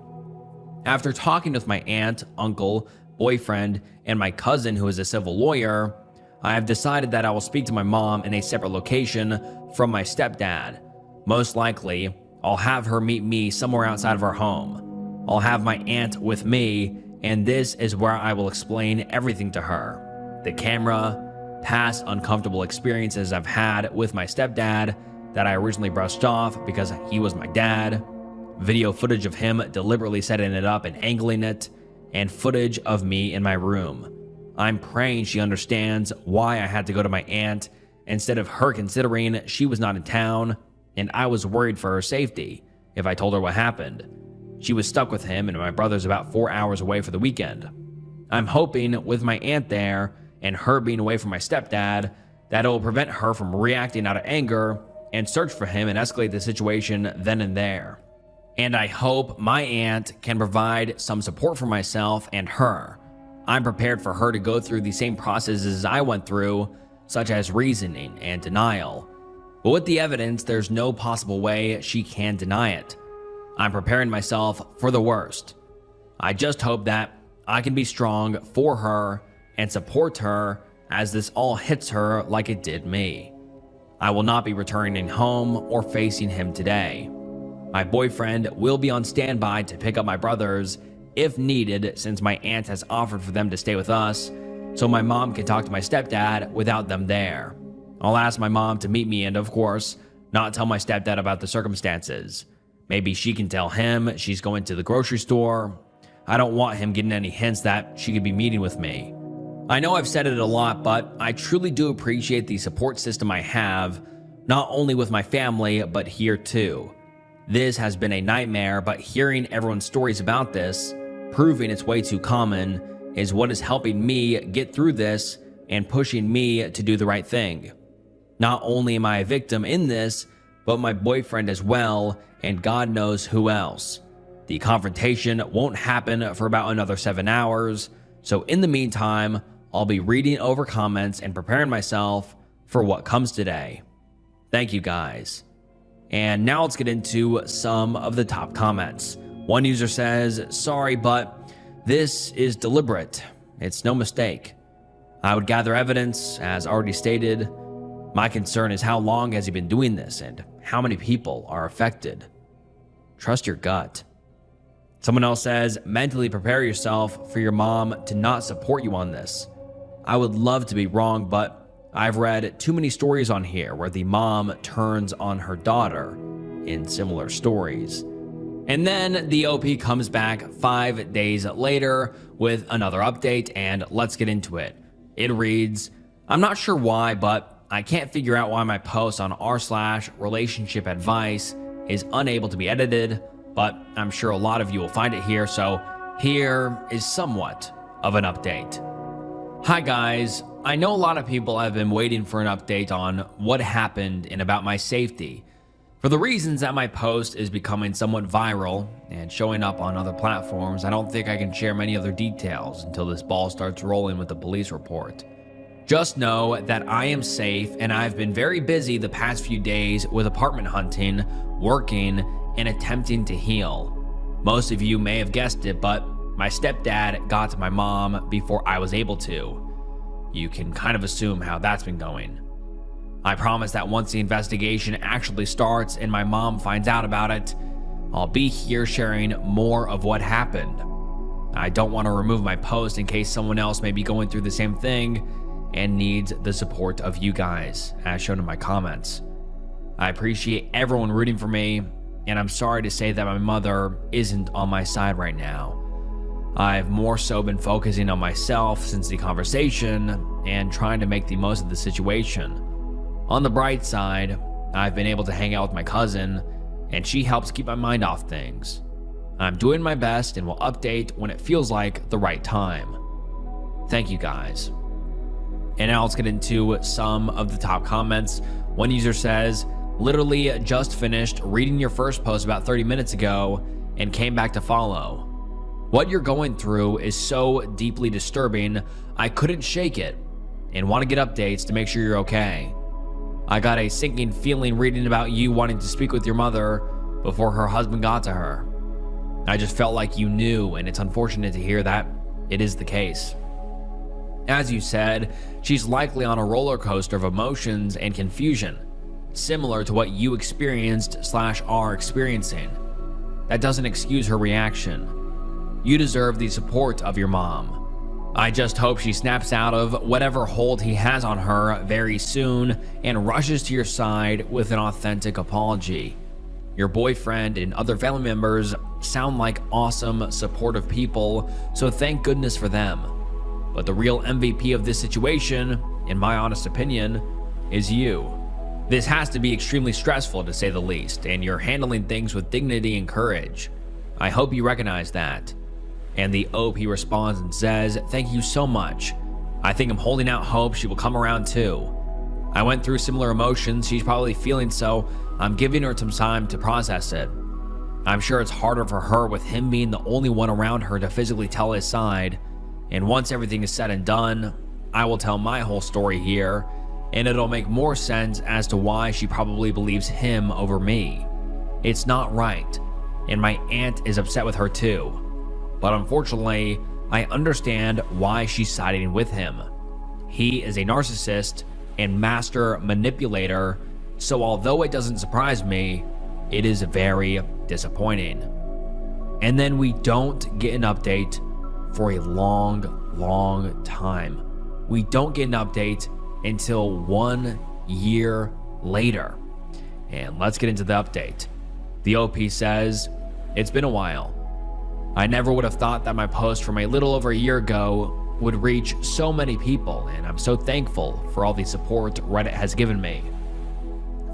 After talking with my aunt, uncle, boyfriend, and my cousin who is a civil lawyer, I have decided that I will speak to my mom in a separate location from my stepdad. Most likely, I'll have her meet me somewhere outside of our home. I'll have my aunt with me, and this is where I will explain everything to her. The camera, past uncomfortable experiences I've had with my stepdad that I originally brushed off because he was my dad, video footage of him deliberately setting it up and angling it, and footage of me in my room. I'm praying she understands why I had to go to my aunt instead of her considering she was not in town and I was worried for her safety if I told her what happened. She was stuck with him and my brother's about 4 hours away for the weekend. I'm hoping with my aunt there and her being away from my stepdad that it will prevent her from reacting out of anger and search for him and escalate the situation then and there. And I hope my aunt can provide some support for myself and her. I'm prepared for her to go through the same processes I went through, such as reasoning and denial. But with the evidence, there's no possible way she can deny it. I'm preparing myself for the worst. I just hope that I can be strong for her and support her as this all hits her like it did me. I will not be returning home or facing him today. My boyfriend will be on standby to pick up my brothers if needed, since my aunt has offered for them to stay with us, so my mom can talk to my stepdad without them there. I'll ask my mom to meet me and, of course, not tell my stepdad about the circumstances. Maybe she can tell him she's going to the grocery store. I don't want him getting any hints that she could be meeting with me. I know I've said it a lot, but I truly do appreciate the support system I have, not only with my family, but here too. This has been a nightmare, but hearing everyone's stories about this, proving it's way too common, is what is helping me get through this and pushing me to do the right thing. Not only am I a victim in this, but my boyfriend as well, and God knows who else. The confrontation won't happen for about another 7 hours, so in the meantime, I'll be reading over comments and preparing myself for what comes today. Thank you guys. And now let's get into some of the top comments. One user says, "Sorry, but this is deliberate. It's no mistake. I would gather evidence, as already stated. My concern is how long has he been doing this and how many people are affected. Trust your gut." Someone else says, "Mentally prepare yourself for your mom to not support you on this. I would love to be wrong, but I've read too many stories on here where the mom turns on her daughter in similar stories." And then the OP comes back 5 days later with another update, and let's get into it. It reads, "I'm not sure why, but I can't figure out why my post on r/relationship advice is unable to be edited, but I'm sure a lot of you will find it here, so here is somewhat of an update. Hi guys, I know a lot of people have been waiting for an update on what happened and about my safety. For the reasons that my post is becoming somewhat viral and showing up on other platforms, I don't think I can share many other details until this ball starts rolling with the police report. Just know that I am safe and I've been very busy the past few days with apartment hunting, working, and attempting to heal. Most of you may have guessed it, but my stepdad got to my mom before I was able to. You can kind of assume how that's been going. I promise that once the investigation actually starts and my mom finds out about it, I'll be here sharing more of what happened. I don't want to remove my post in case someone else may be going through the same thing and needs the support of you guys, as shown in my comments. I appreciate everyone rooting for me, and I'm sorry to say that my mother isn't on my side right now. I've more so been focusing on myself since the conversation and trying to make the most of the situation. On the bright side, I've been able to hang out with my cousin, and she helps keep my mind off things. I'm doing my best and will update when it feels like the right time. Thank you guys." And now let's get into some of the top comments. One user says, "Literally just finished reading your first post about 30 minutes ago and came back to follow. What you're going through is so deeply disturbing, I couldn't shake it and want to get updates to make sure you're okay. I got a sinking feeling reading about you wanting to speak with your mother before her husband got to her. I just felt like you knew, and it's unfortunate to hear that it is the case. As you said, she's likely on a roller coaster of emotions and confusion, similar to what you experienced/are experiencing. That doesn't excuse her reaction. You deserve the support of your mom. I just hope she snaps out of whatever hold he has on her very soon and rushes to your side with an authentic apology. Your boyfriend and other family members sound like awesome, supportive people, so thank goodness for them. But the real MVP of this situation, in my honest opinion, is you. This has to be extremely stressful to say the least, and you're handling things with dignity and courage. I hope you recognize that." And the OP responds and says, "Thank you so much. I think I'm holding out hope she will come around too. I went through similar emotions she's probably feeling, so I'm giving her some time to process it. I'm sure it's harder for her with him being the only one around her to physically tell his side, and once everything is said and done, I will tell my whole story here, and it'll make more sense as to why she probably believes him over me. It's not right, and my aunt is upset with her too. But unfortunately, I understand why she's siding with him. He is a narcissist and master manipulator, so although it doesn't surprise me, it is very disappointing." And then we don't get an update for a long time. We don't get an update until 1 year later. And let's get into the update. The OP says, "It's been a while. I never would have thought that my post from a little over a year ago would reach so many people, and I'm so thankful for all the support Reddit has given me.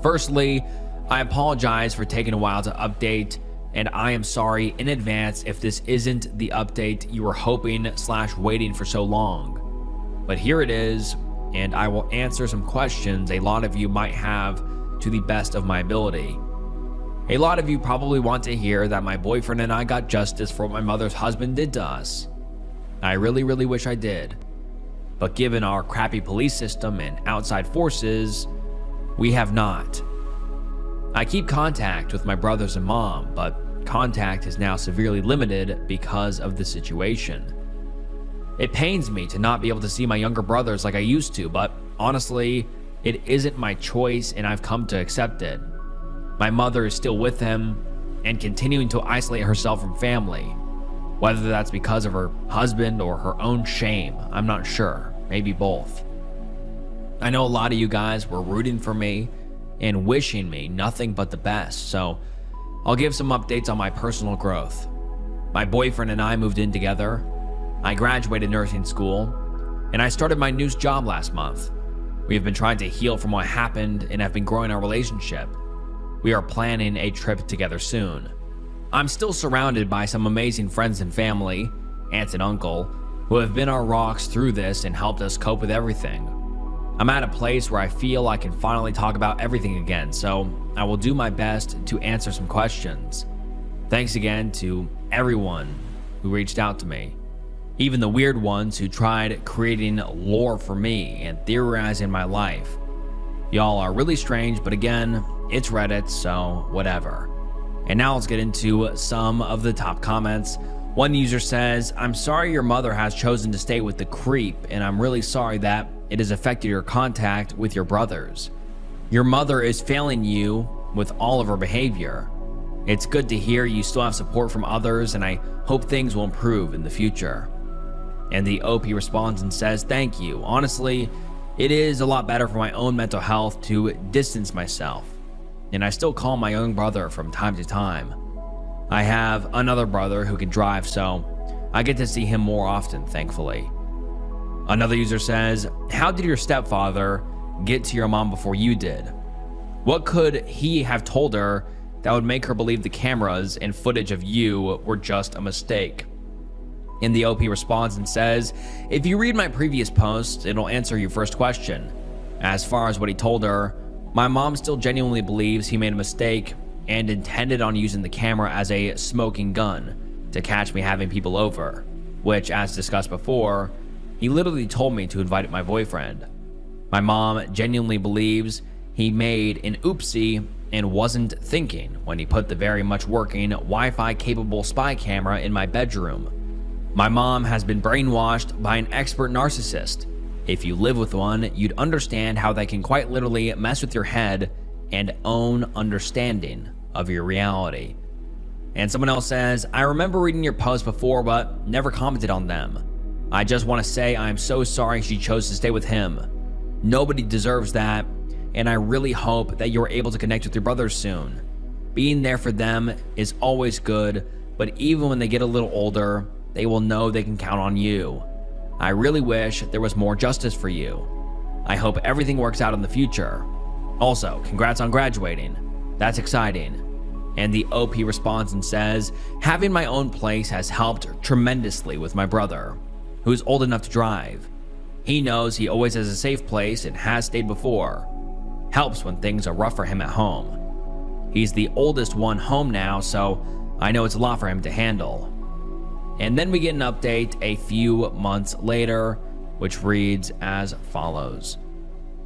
Firstly, I apologize for taking a while to update, and I am sorry in advance if this isn't the update you were hoping/waiting for so long. But here it is, and I will answer some questions a lot of you might have to the best of my ability. A lot of you probably want to hear that my boyfriend and I got justice for what my mother's husband did to us. I really wish I did. but given our crappy police system and outside forces, we have not. I keep contact with my brothers and mom, but contact is now severely limited because of the situation. It pains me to not be able to see my younger brothers like I used to, but honestly, it isn't my choice and I've come to accept it. My mother is still with him and continuing to isolate herself from family. Whether that's because of her husband or her own shame, I'm not sure. Maybe both. I know a lot of you guys were rooting for me and wishing me nothing but the best, so I'll give some updates on my personal growth. My boyfriend and I moved in together. I graduated nursing school, and I started my new job last month. We have been trying to heal from what happened and have been growing our relationship. We are planning a trip together soon. I'm still surrounded by some amazing friends and family, aunts and uncle, who have been our rocks through this and helped us cope with everything. I'm at a place where I feel I can finally talk about everything again, so I will do my best to answer some questions. Thanks again to everyone who reached out to me, even the weird ones who tried creating lore for me and theorizing my life. Y'all are really strange, but again, it's Reddit, so whatever. And now let's get into some of the top comments. One user says, "I'm sorry your mother has chosen to stay with the creep, and I'm really sorry that it has affected your contact with your brothers. Your mother is failing you with all of her behavior. It's good to hear you still have support from others, and I hope things will improve in the future." And the OP responds and says, "Thank you. Honestly, it is a lot better for my own mental health to distance myself, and I still call my young brother from time to time. I have another brother who can drive, so I get to see him more often, thankfully." Another user says, "How did your stepfather get to your mom before you did? What could he have told her that would make her believe the cameras and footage of you were just a mistake?" And the OP responds and says, "If you read my previous post, it'll answer your first question. As far as what he told her, my mom still genuinely believes he made a mistake and intended on using the camera as a smoking gun to catch me having people over, which, as discussed before, he literally told me to invite my boyfriend. My mom genuinely believes he made an oopsie and wasn't thinking when he put the very much working Wi-Fi capable spy camera in my bedroom. My mom has been brainwashed by an expert narcissist. If you live with one, you'd understand how they can quite literally mess with your head and own understanding of your reality." And someone else says, "I remember reading your posts before, but never commented on them. I just want to say I'm so sorry she chose to stay with him. Nobody deserves that, and I really hope that you're able to connect with your brothers soon. Being there for them is always good, but even when they get a little older, they will know they can count on you. I really wish there was more justice for you. I hope everything works out in the future. Also, congrats on graduating. That's exciting." And the OP responds and says, "Having my own place has helped tremendously with my brother, who's old enough to drive. He knows he always has a safe place and has stayed before. Helps when things are rough for him at home. He's the oldest one home now, so I know it's a lot for him to handle." And then we get an update a few months later, which reads as follows.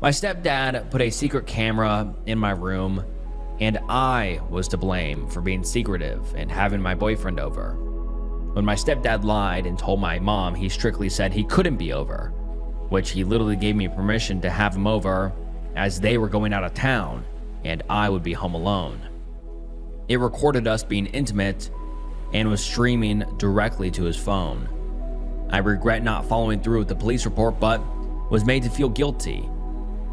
"My stepdad put a secret camera in my room, and I was to blame for being secretive and having my boyfriend over. When my stepdad lied and told my mom he strictly said he couldn't be over, which he literally gave me permission to have him over as they were going out of town and I would be home alone. It recorded us being intimate and was streaming directly to his phone. I regret not following through with the police report, but was made to feel guilty.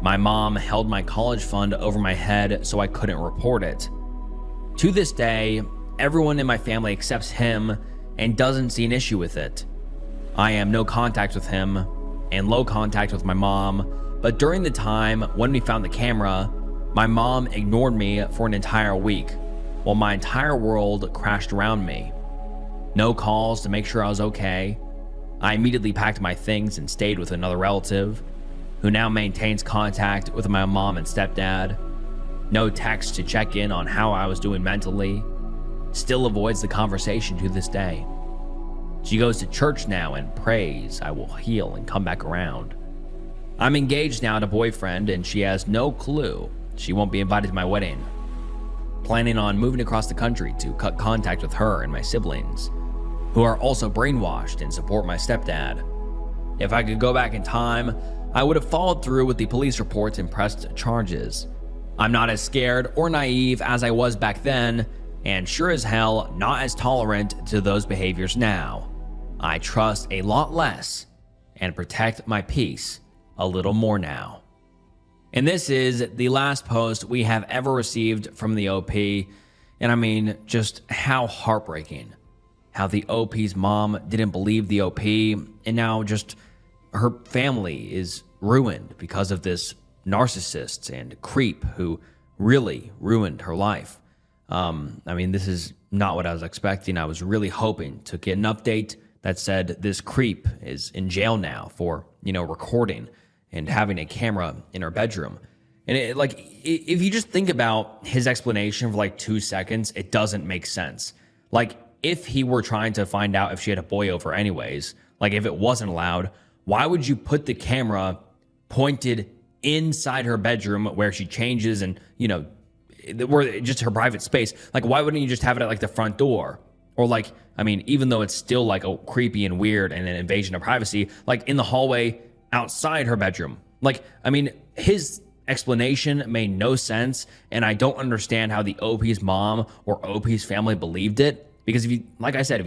My mom held my college fund over my head so I couldn't report it. To this day, everyone in my family accepts him and doesn't see an issue with it. I am no contact with him and low contact with my mom, but during the time when we found the camera, my mom ignored me for an entire week while my entire world crashed around me. No calls to make sure I was okay. I immediately packed my things and stayed with another relative, who now maintains contact with my mom and stepdad. No text to check in on how I was doing mentally. Still avoids the conversation to this day. She goes to church now and prays I will heal and come back around. I'm engaged now to a boyfriend, and she has no clue she won't be invited to my wedding. Planning on moving across the country to cut contact with her and my siblings, who are also brainwashed and support my stepdad. If I could go back in time, I would have followed through with the police reports and pressed charges. I'm not as scared or naive as I was back then, and sure as hell not as tolerant to those behaviors now. I trust a lot less and protect my peace a little more now. And this is the last post we have ever received from the OP. And I mean, just how heartbreaking. How the OP's mom didn't believe the OP, and now just her family is ruined because of this narcissist and creep who really ruined her life. I mean, this is not what I was expecting. I was really hoping to get an update that said this creep is in jail now for, recording and having a camera in her bedroom. And if you just think about his explanation for 2 seconds, it doesn't make sense. If he were trying to find out if she had a boy over anyways, if it wasn't allowed, why would you put the camera pointed inside her bedroom where she changes and, where just her private space? Why wouldn't you just have it at the front door? Or even though it's still a creepy and weird and an invasion of privacy, in the hallway outside her bedroom. His explanation made no sense, and I don't understand how the OP's mom or OP's family believed it. Because if you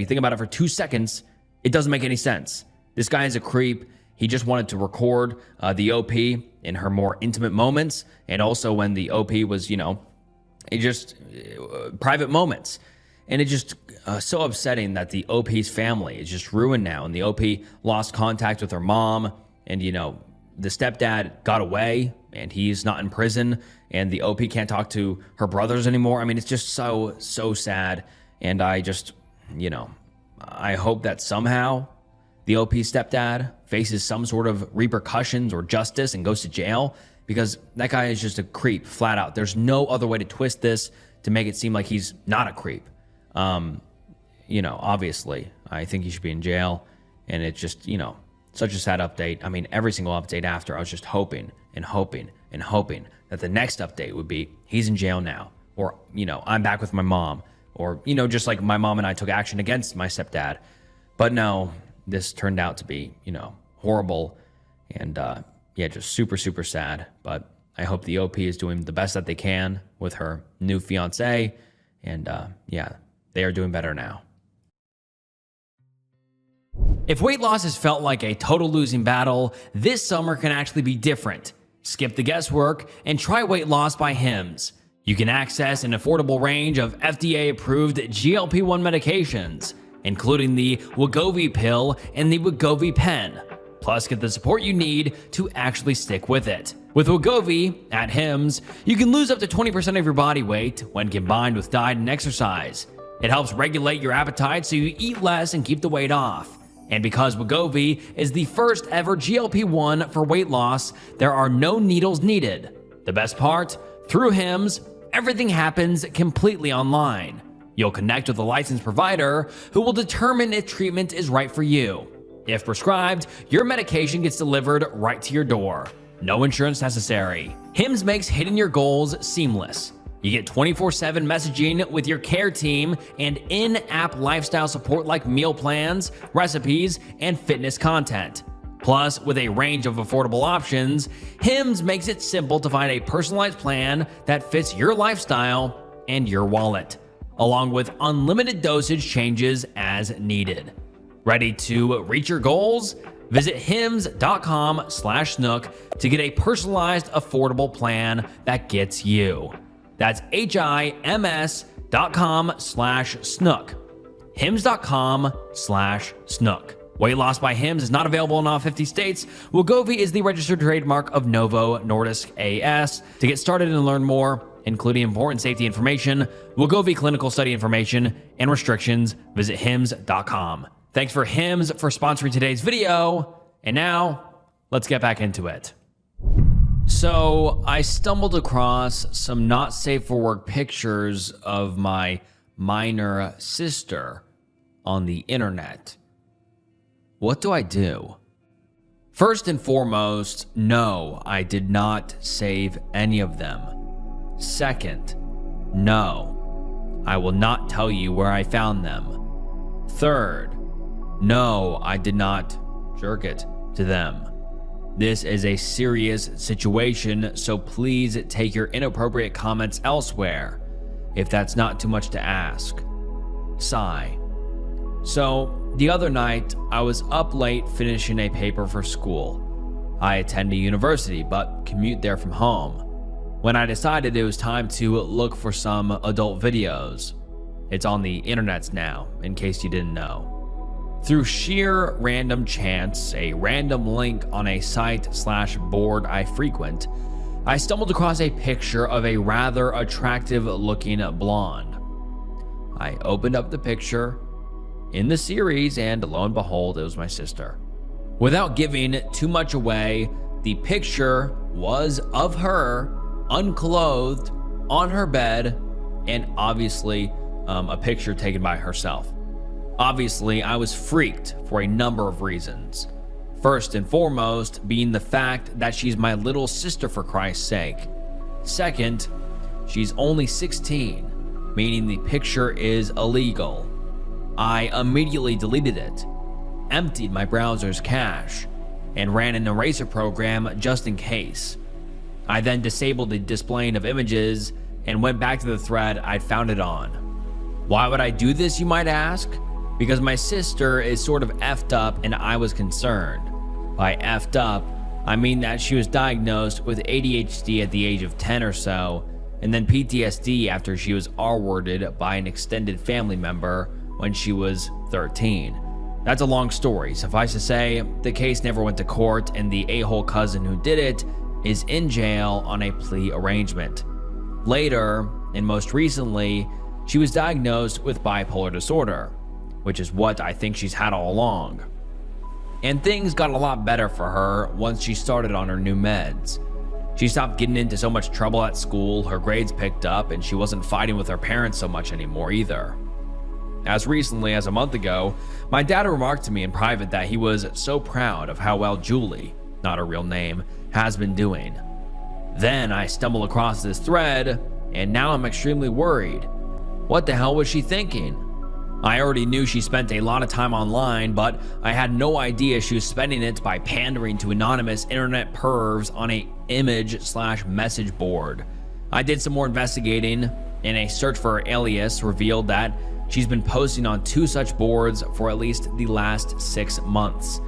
think about it for 2 seconds, it doesn't make any sense. This guy is a creep. He just wanted to record the OP in her more intimate moments, and also when the OP was, private moments. And it's just so upsetting that the OP's family is just ruined now, and the OP lost contact with her mom, and the stepdad got away, and he's not in prison, and the OP can't talk to her brothers anymore. It's just so sad. And I just, I hope that somehow the OP stepdad faces some sort of repercussions or justice and goes to jail, because that guy is just a creep, flat out. There's no other way to twist this to make it seem like he's not a creep. Obviously, I think he should be in jail, and it's just, such a sad update. Every single update after, I was just hoping and hoping and hoping that the next update would be he's in jail now, or, I'm back with my mom. Or, just like my mom and I took action against my stepdad. But no, this turned out to be, horrible. And just super, super sad. But I hope the OP is doing the best that they can with her new fiance. And they are doing better now. If weight loss has felt like a total losing battle, this summer can actually be different. Skip the guesswork and try weight loss by Hims. You can access an affordable range of FDA-approved GLP-1 medications, including the Wegovy pill and the Wegovy pen. Plus, get the support you need to actually stick with it. With Wegovy at Hims, you can lose up to 20% of your body weight when combined with diet and exercise. It helps regulate your appetite so you eat less and keep the weight off. And because Wegovy is the first ever GLP-1 for weight loss, there are no needles needed. The best part? Through Hims, everything happens completely online. You'll connect with a licensed provider who will determine if treatment is right for you. If prescribed, your medication gets delivered right to your door. No insurance necessary. Hims makes hitting your goals seamless. You get 24/7 messaging with your care team and in-app lifestyle support like meal plans, recipes, and fitness content. Plus, with a range of affordable options, Hims makes it simple to find a personalized plan that fits your lifestyle and your wallet, along with unlimited dosage changes as needed. Ready to reach your goals? Visit hims.com/snook to get a personalized, affordable plan that gets you. That's HIMS.com/snook. hims.com/snook. Weight loss by Hims is not available in all 50 states. Wegovy is the registered trademark of Novo Nordisk AS. To get started and learn more, including important safety information, Wegovy clinical study information, and restrictions, visit hims.com. Thanks for Hims for sponsoring today's video. And now, let's get back into it. So I stumbled across some not safe for work pictures of my minor sister on the internet. What do I do? First and foremost, no, I did not save any of them. Second, no, I will not tell you where I found them. Third, no, I did not jerk it to them. This is a serious situation, so please take your inappropriate comments elsewhere, if that's not too much to ask. Sigh. So, the other night, I was up late finishing a paper for school. I attend a university, but commute there from home, when I decided it was time to look for some adult videos. It's on the internets now, in case you didn't know. Through sheer random chance, a random link on a site/board I frequent, I stumbled across a picture of a rather attractive looking blonde. I opened up the picture in the series, and lo and behold, it was my sister. Without giving too much away, the picture was of her, unclothed, on her bed, and obviously a picture taken by herself. Obviously, I was freaked for a number of reasons. First and foremost, being the fact that she's my little sister, for Christ's sake. Second, she's only 16, meaning the picture is illegal. I immediately deleted it, emptied my browser's cache, and ran an eraser program just in case. I then disabled the displaying of images and went back to the thread I'd found it on. Why would I do this, you might ask? Because my sister is sort of effed up and I was concerned. By effed up, I mean that she was diagnosed with ADHD at the age of 10 or so, and then PTSD after she was R-worded by an extended family member when she was 13. That's a long story. Suffice to say, the case never went to court, and the a-hole cousin who did it is in jail on a plea arrangement. Later, and most recently, she was diagnosed with bipolar disorder, which is what I think she's had all along. And things got a lot better for her once she started on her new meds. She stopped getting into so much trouble at school, her grades picked up, and she wasn't fighting with her parents so much anymore either. As recently as a month ago, my dad remarked to me in private that he was so proud of how well Julie, not her real name, has been doing. Then I stumbled across this thread, and now I'm extremely worried. What the hell was she thinking? I already knew she spent a lot of time online, but I had no idea she was spending it by pandering to anonymous internet pervs on a image/message board. I did some more investigating, and a search for her alias revealed that she's been posting on 2 such boards for at least the last 6 months.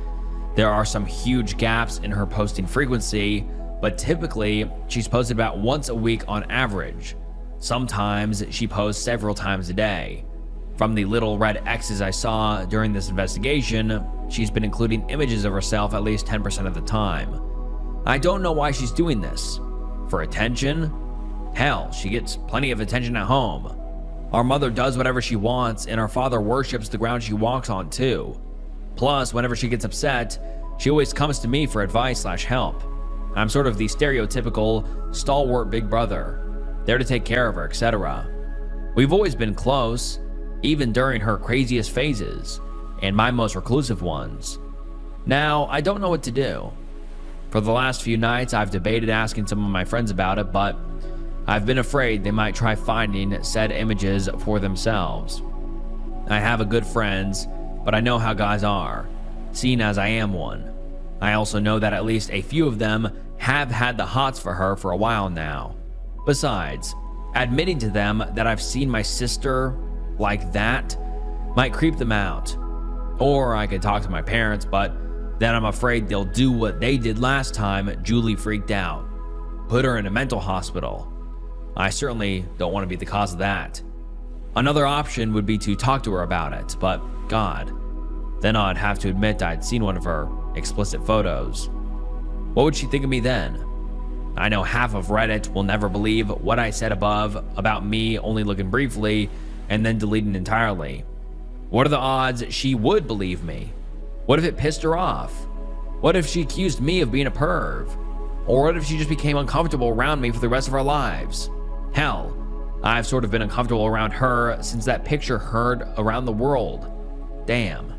There are some huge gaps in her posting frequency, but typically she's posted about once a week on average. Sometimes she posts several times a day. From the little red X's I saw during this investigation, she's been including images of herself at least 10% of the time. I don't know why she's doing this. For attention? Hell, she gets plenty of attention at home. Our mother does whatever she wants, and our father worships the ground she walks on too. Plus, whenever she gets upset, she always comes to me for advice/help. I'm sort of the stereotypical stalwart big brother, there to take care of her, etc. We've always been close, even during her craziest phases, and my most reclusive ones. Now, I don't know what to do. For the last few nights, I've debated asking some of my friends about it, but I've been afraid they might try finding said images for themselves. I have a good friends, but I know how guys are, seeing as I am one. I also know that at least a few of them have had the hots for her for a while now. Besides, admitting to them that I've seen my sister like that might creep them out. Or I could talk to my parents, but then I'm afraid they'll do what they did last time Julie freaked out. Put her in a mental hospital. I certainly don't want to be the cause of that. Another option would be to talk to her about it, but God, then I'd have to admit I'd seen one of her explicit photos. What would she think of me then? I know half of Reddit will never believe what I said above about me only looking briefly and then deleting entirely. What are the odds she would believe me? What if it pissed her off? What if she accused me of being a perv? Or what if she just became uncomfortable around me for the rest of our lives? Hell, I've sort of been uncomfortable around her since that picture heard around the world. Damn.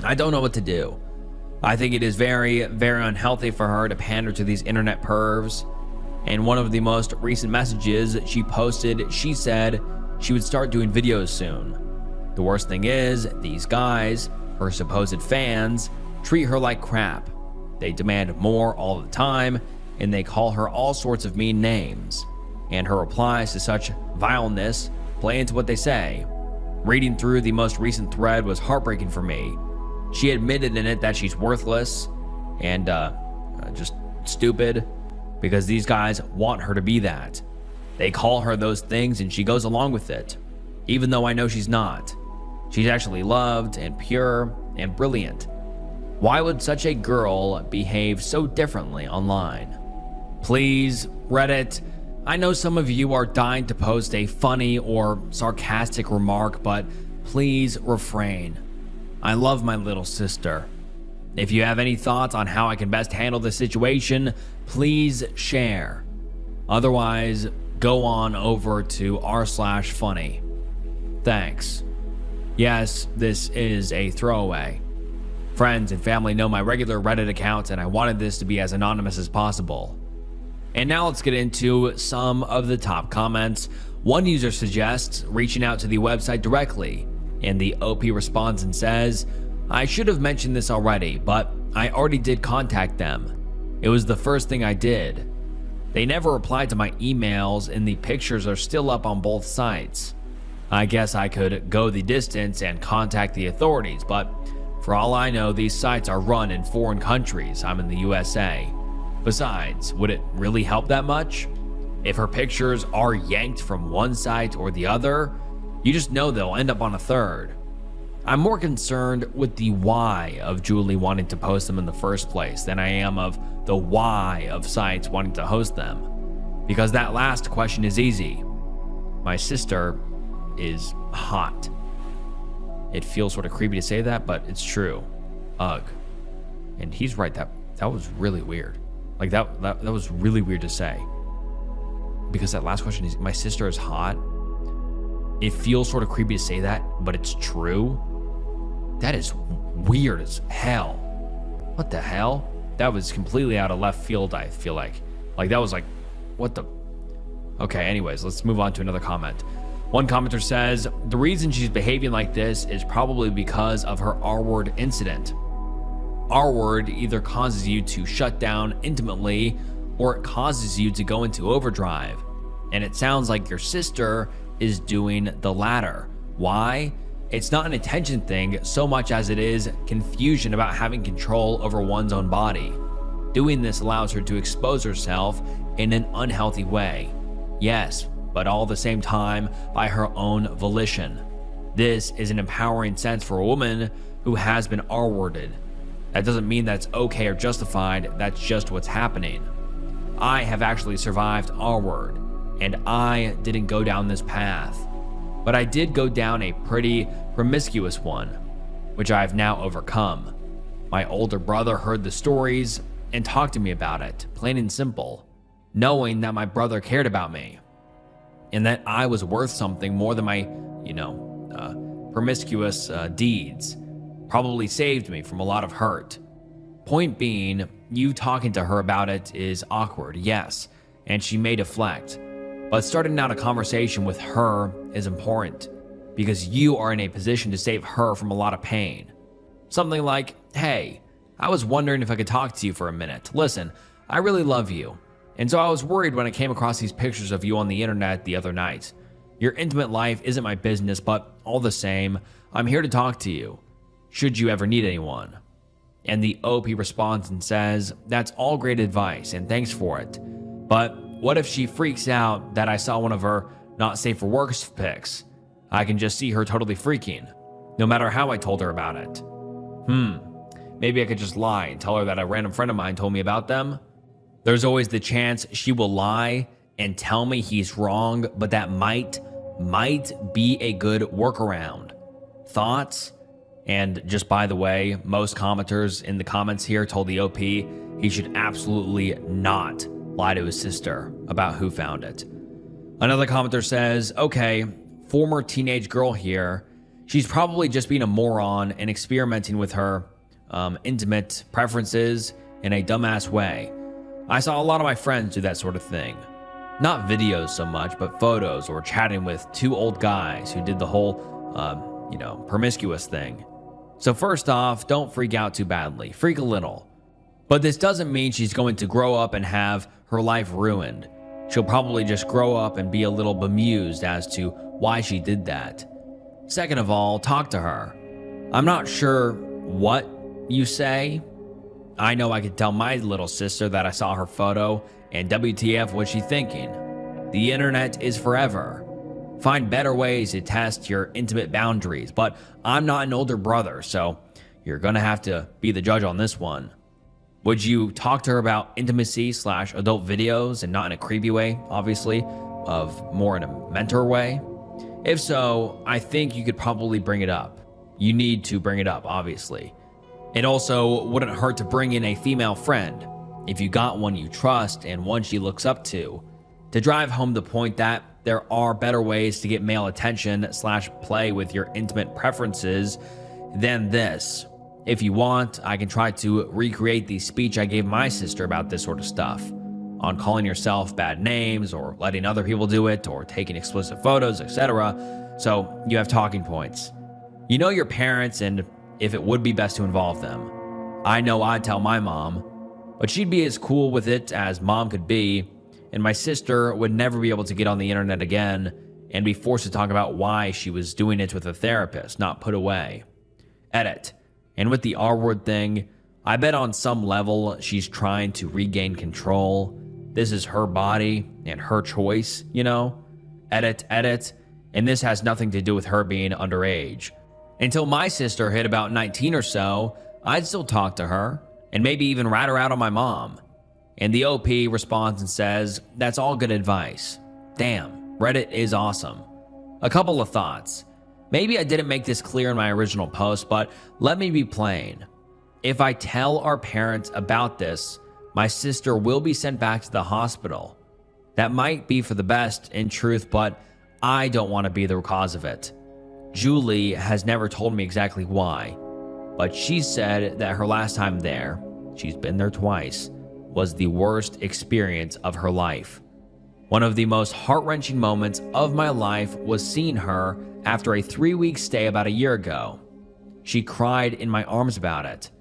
I don't know what to do. I think it is very, very unhealthy for her to pander to these internet pervs. And one of the most recent messages she posted, she said she would start doing videos soon. The worst thing is, these guys, her supposed fans, treat her like crap. They demand more all the time, and they call her all sorts of mean names. And her replies to such vileness play into what they say. Reading through the most recent thread was heartbreaking for me. She admitted in it that she's worthless and just stupid because these guys want her to be that. They call her those things and she goes along with it, even though I know she's not. She's actually loved and pure and brilliant. Why would such a girl behave so differently online? Please, Reddit, I know some of you are dying to post a funny or sarcastic remark, but please refrain. I love my little sister. If you have any thoughts on how I can best handle the situation, please share. Otherwise, go on over to r/funny. Thanks. Yes, this is a throwaway. Friends and family know my regular Reddit account, and I wanted this to be as anonymous as possible. And now let's get into some of the top comments. One user suggests reaching out to the website directly, and the OP responds and says, I should have mentioned this already, but I already did contact them. It was the first thing I did. They never replied to my emails, and the pictures are still up on both sites. I guess I could go the distance and contact the authorities, but for all I know, these sites are run in foreign countries. I'm in the USA. Besides, would it really help that much? If her pictures are yanked from one site or the other, you just know they'll end up on a third. I'm more concerned with the why of Julie wanting to post them in the first place than I am of the why of sites wanting to host them. Because that last question is easy. My sister is hot. It feels sort of creepy to say that, but it's true. Ugh. And he's right, that was really weird. Like that was really weird to say. Because that last question is, my sister is hot. It feels sort of creepy to say that, but it's true. That is weird as hell. What the hell? That was completely out of left field, I feel like. Like that was like, what the? Okay, anyways, let's move on to another comment. One commenter says, the reason she's behaving like this is probably because of her R-word incident. R-word either causes you to shut down intimately or it causes you to go into overdrive. And it sounds like your sister is doing the latter. Why? It's not an attention thing so much as it is confusion about having control over one's own body. Doing this allows her to expose herself in an unhealthy way. Yes, but all at the same time by her own volition. This is an empowering sense for a woman who has been R-worded. That doesn't mean that's okay or justified, that's just what's happening. I have actually survived R-word, and I didn't go down this path. But I did go down a pretty promiscuous one, which I have now overcome. My older brother heard the stories and talked to me about it, plain and simple, knowing that my brother cared about me, and that I was worth something more than my, promiscuous deeds. Probably saved me from a lot of hurt. Point being, you talking to her about it is awkward, yes, and she may deflect. But starting out a conversation with her is important because you are in a position to save her from a lot of pain. Something like, hey, I was wondering if I could talk to you for a minute. Listen, I really love you. And so I was worried when I came across these pictures of you on the internet the other night. Your intimate life isn't my business, but all the same, I'm here to talk to you, should you ever need anyone. And the OP responds and says, that's all great advice and thanks for it. But what if she freaks out that I saw one of her not safe for work pics? I can just see her totally freaking, no matter how I told her about it. Maybe I could just lie and tell her that a random friend of mine told me about them. There's always the chance she will lie and tell me he's wrong, but that might be a good workaround. Thoughts? And just by the way, most commenters in the comments here told the OP he should absolutely not lie to his sister about who found it. Another commenter says, okay, former teenage girl here. She's probably just being a moron and experimenting with her intimate preferences in a dumbass way. I saw a lot of my friends do that sort of thing. Not videos so much, but photos or chatting with two old guys who did the whole, promiscuous thing. So first off, don't freak out too badly. Freak a little. But this doesn't mean she's going to grow up and have her life ruined. She'll probably just grow up and be a little bemused as to why she did that. Second of all, talk to her. I'm not sure what you say. I know I could tell my little sister that I saw her photo, and WTF was she thinking? The internet is forever. Find better ways to test your intimate boundaries, but I'm not an older brother, so you're gonna have to be the judge on this one. Would you talk to her about intimacy/adult videos and not in a creepy way, obviously, of more in a mentor way? If so, I think you could probably bring it up. You need to bring it up, obviously. It also wouldn't hurt to bring in a female friend, if you got one you trust and one she looks up to drive home the point that there are better ways to get male attention/play with your intimate preferences than this. If you want, I can try to recreate the speech I gave my sister about this sort of stuff, on calling yourself bad names or letting other people do it or taking explicit photos, etc. So you have talking points. You know your parents and if it would be best to involve them. I know I'd tell my mom, but she'd be as cool with it as mom could be, and my sister would never be able to get on the internet again and be forced to talk about why she was doing it with a therapist, not put away. Edit. And with the R-word thing, I bet on some level she's trying to regain control. This is her body and her choice, you know? Edit. And this has nothing to do with her being underage. Until my sister hit about 19 or so, I'd still talk to her and maybe even rat her out on my mom. And the OP responds and says, that's all good advice. Damn, Reddit is awesome. A couple of thoughts. Maybe I didn't make this clear in my original post, but let me be plain. If I tell our parents about this, my sister will be sent back to the hospital. That might be for the best in truth, but I don't want to be the cause of it. Julie has never told me exactly why, but she said that her last time there, she's been there twice, was the worst experience of her life. One of the most heart-wrenching moments of my life was seeing her after a 3-week stay about a year ago. She cried in my arms about it.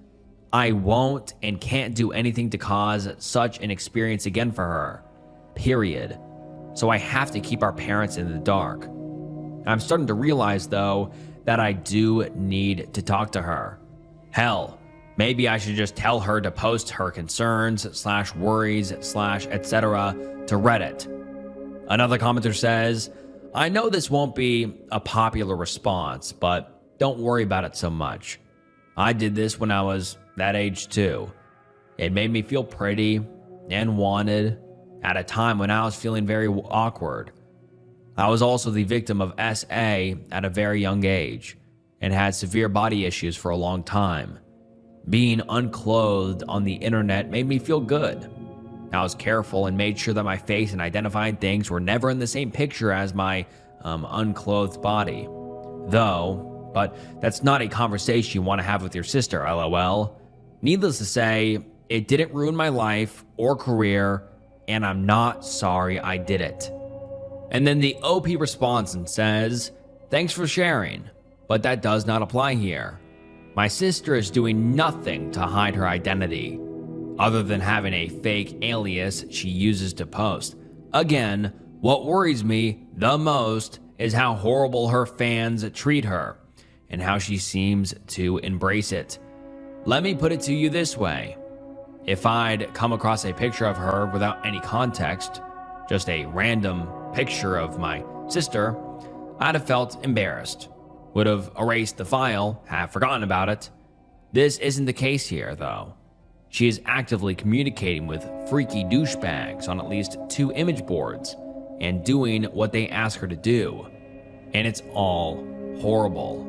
I won't and can't do anything to cause such an experience again for her. Period. So I have to keep our parents in the dark. I'm starting to realize, though, that I do need to talk to her. Hell, maybe I should just tell her to post her concerns/worries/etc. to Reddit. Another commenter says, I know this won't be a popular response, but don't worry about it so much. I did this when I was that age too. It made me feel pretty and wanted at a time when I was feeling very awkward. I was also the victim of SA at a very young age and had severe body issues for a long time. Being unclothed on the internet made me feel good. I was careful and made sure that my face and identifying things were never in the same picture as my unclothed body. But that's not a conversation you want to have with your sister, lol. Needless to say, it didn't ruin my life or career, and I'm not sorry I did it. And then the OP responds and says, thanks for sharing, but that does not apply here. My sister is doing nothing to hide her identity, other than having a fake alias she uses to post. Again, what worries me the most is how horrible her fans treat her, and how she seems to embrace it. Let me put it to you this way. If I'd come across a picture of her without any context, just a random picture of my sister, I'd have felt embarrassed, would have erased the file, have forgotten about it. This isn't the case here, though. She is actively communicating with freaky douchebags on at least 2 image boards and doing what they ask her to do. And it's all horrible.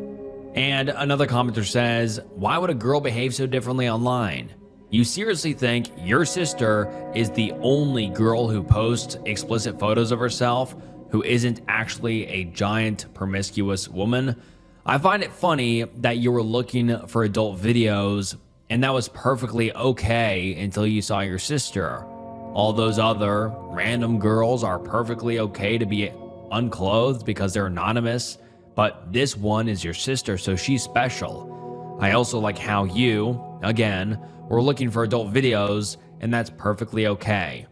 And another commenter says, why would a girl behave so differently online? You seriously think your sister is the only girl who posts explicit photos of herself who isn't actually a giant promiscuous woman? I find it funny that you were looking for adult videos and that was perfectly okay until you saw your sister. All those other random girls are perfectly okay to be unclothed because they're anonymous, but this one is your sister, so she's special. I also like how you, again, were looking for adult videos and that's perfectly okay.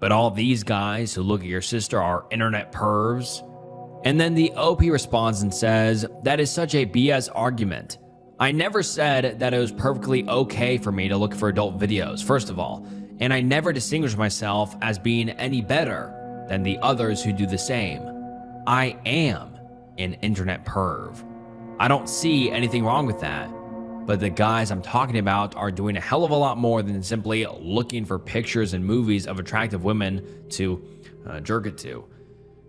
But all these guys who look at your sister are internet pervs. And then the OP responds and says, that is such a BS argument. I never said that it was perfectly okay for me to look for adult videos, first of all, and I never distinguished myself as being any better than the others who do the same. I am an internet perv. I don't see anything wrong with that. But the guys I'm talking about are doing a hell of a lot more than simply looking for pictures and movies of attractive women to jerk it to.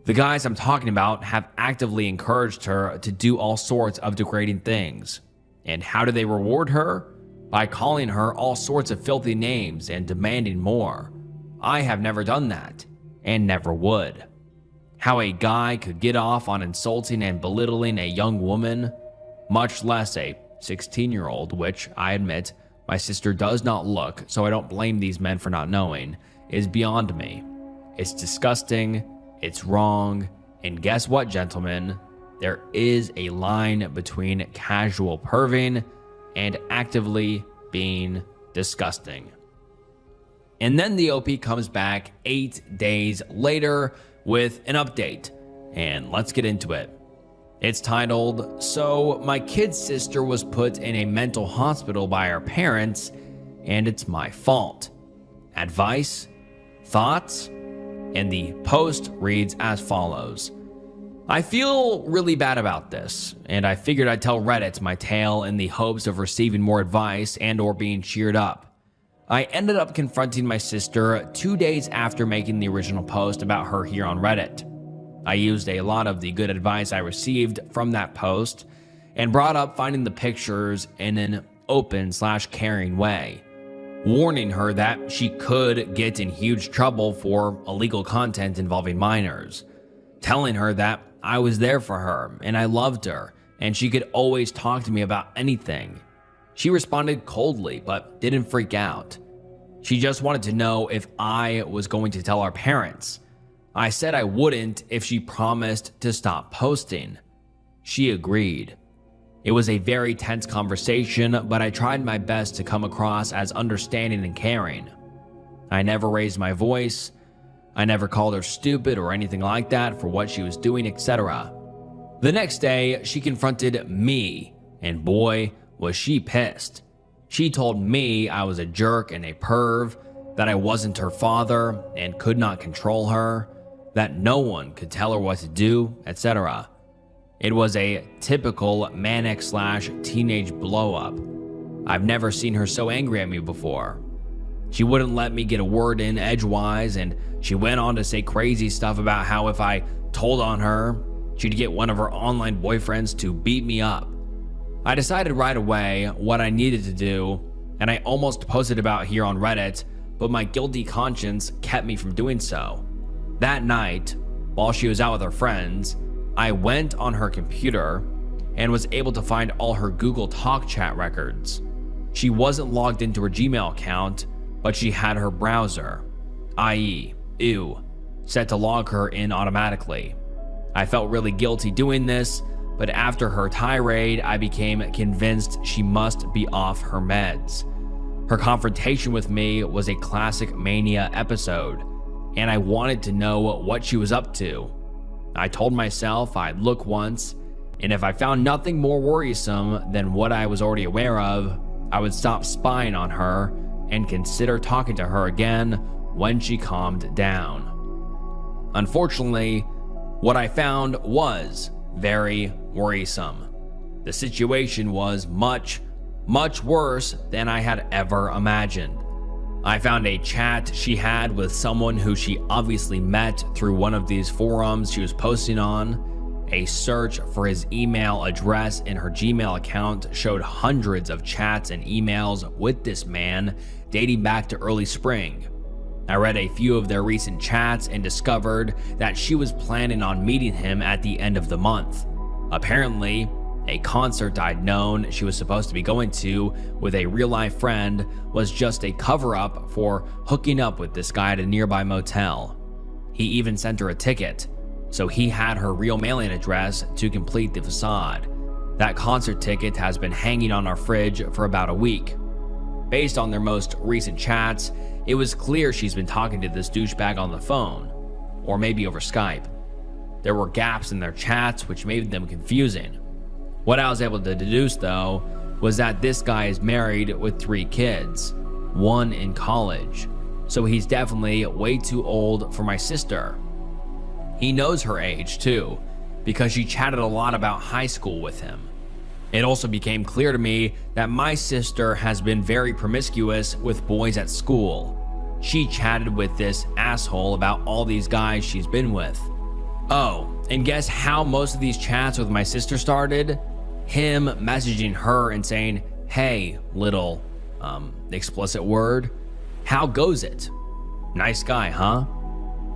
The guys I'm talking about have actively encouraged her to do all sorts of degrading things. And how do they reward her? By calling her all sorts of filthy names and demanding more. I have never done that, and never would. How a guy could get off on insulting and belittling a young woman, much less a 16-year-old, which I admit my sister does not look, so I don't blame these men for not knowing, is beyond me. It's disgusting, it's wrong, and guess what, gentlemen? There is a line between casual perving and actively being disgusting. And then the OP comes back 8 days later with an update, and let's get into it. It's titled, So My kid's sister was put in a mental hospital by her parents, and it's my fault. Advice? Thoughts? And the post reads as follows. I feel really bad about this, and I figured I'd tell Reddit my tale in the hopes of receiving more advice and or being cheered up. I ended up confronting my sister 2 days after making the original post about her here on Reddit. I used a lot of the good advice I received from that post and brought up finding the pictures in an open/caring way, warning her that she could get in huge trouble for illegal content involving minors, telling her that I was there for her and I loved her and she could always talk to me about anything. She responded coldly but didn't freak out. She just wanted to know if I was going to tell our parents. I said I wouldn't if she promised to stop posting. She agreed. It was a very tense conversation, but I tried my best to come across as understanding and caring. I never raised my voice. I never called her stupid or anything like that for what she was doing, etc. The next day, she confronted me, and boy, was she pissed. She told me I was a jerk and a perv, that I wasn't her father and could not control her, that no one could tell her what to do, etc. It was a typical manic/teenage blow-up. I've never seen her so angry at me before. She wouldn't let me get a word in edgewise, and she went on to say crazy stuff about how if I told on her, she'd get one of her online boyfriends to beat me up. I decided right away what I needed to do, and I almost posted about here on Reddit, but my guilty conscience kept me from doing so. That night, while she was out with her friends, I went on her computer and was able to find all her Google Talk chat records. She wasn't logged into her Gmail account, but she had her browser, i.e., set to log her in automatically. I felt really guilty doing this, but after her tirade, I became convinced she must be off her meds. Her confrontation with me was a classic mania episode, and I wanted to know what she was up to. I told myself I'd look once, and if I found nothing more worrisome than what I was already aware of, I would stop spying on her and consider talking to her again when she calmed down. Unfortunately, what I found was very worrisome. The situation was much, much worse than I had ever imagined. I found a chat she had with someone who she obviously met through one of these forums she was posting on. A search for his email address in her Gmail account showed hundreds of chats and emails with this man dating back to early spring. I read a few of their recent chats and discovered that she was planning on meeting him at the end of the month. Apparently, A concert I'd known she was supposed to be going to with a real-life friend was just a cover-up for hooking up with this guy at a nearby motel. He even sent her a ticket, so he had her real mailing address to complete the facade. That concert ticket has been hanging on our fridge for about a week. Based on their most recent chats, it was clear she's been talking to this douchebag on the phone, or maybe over Skype. There were gaps in their chats which made them confusing. What I was able to deduce, though, was that this guy is married with 3 kids, 1 in college, so he's definitely way too old for my sister. He knows her age, too, because she chatted a lot about high school with him. It also became clear to me that my sister has been very promiscuous with boys at school. She chatted with this asshole about all these guys she's been with. Oh, and guess how most of these chats with my sister started? Him messaging her and saying, "Hey, little, explicit word, how goes it? Nice guy, huh?"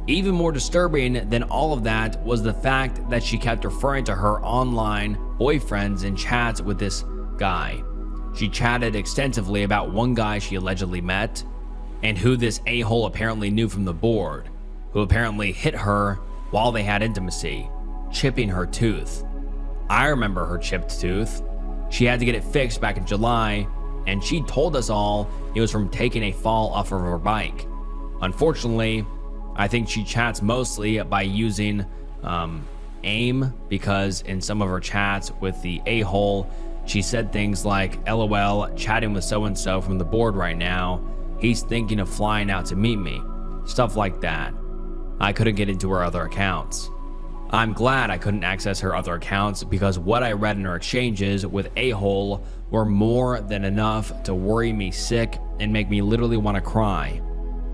Even more disturbing than all of that was the fact that she kept referring to her online boyfriends in chats with this guy. She chatted extensively about one guy she allegedly met, and who this a-hole apparently knew from the board, who apparently hit her while they had intimacy, chipping her tooth. I remember her chipped tooth. She had to get it fixed back in July, and she told us all it was from taking a fall off of her bike. Unfortunately, I think she chats mostly by using AIM, because in some of her chats with the a-hole, she said things like, "LOL, chatting with so-and-so from the board right now. He's thinking of flying out to meet me." Stuff like that. I couldn't get into her other accounts. I'm glad I couldn't access her other accounts, because what I read in her exchanges with a-hole were more than enough to worry me sick and make me literally want to cry.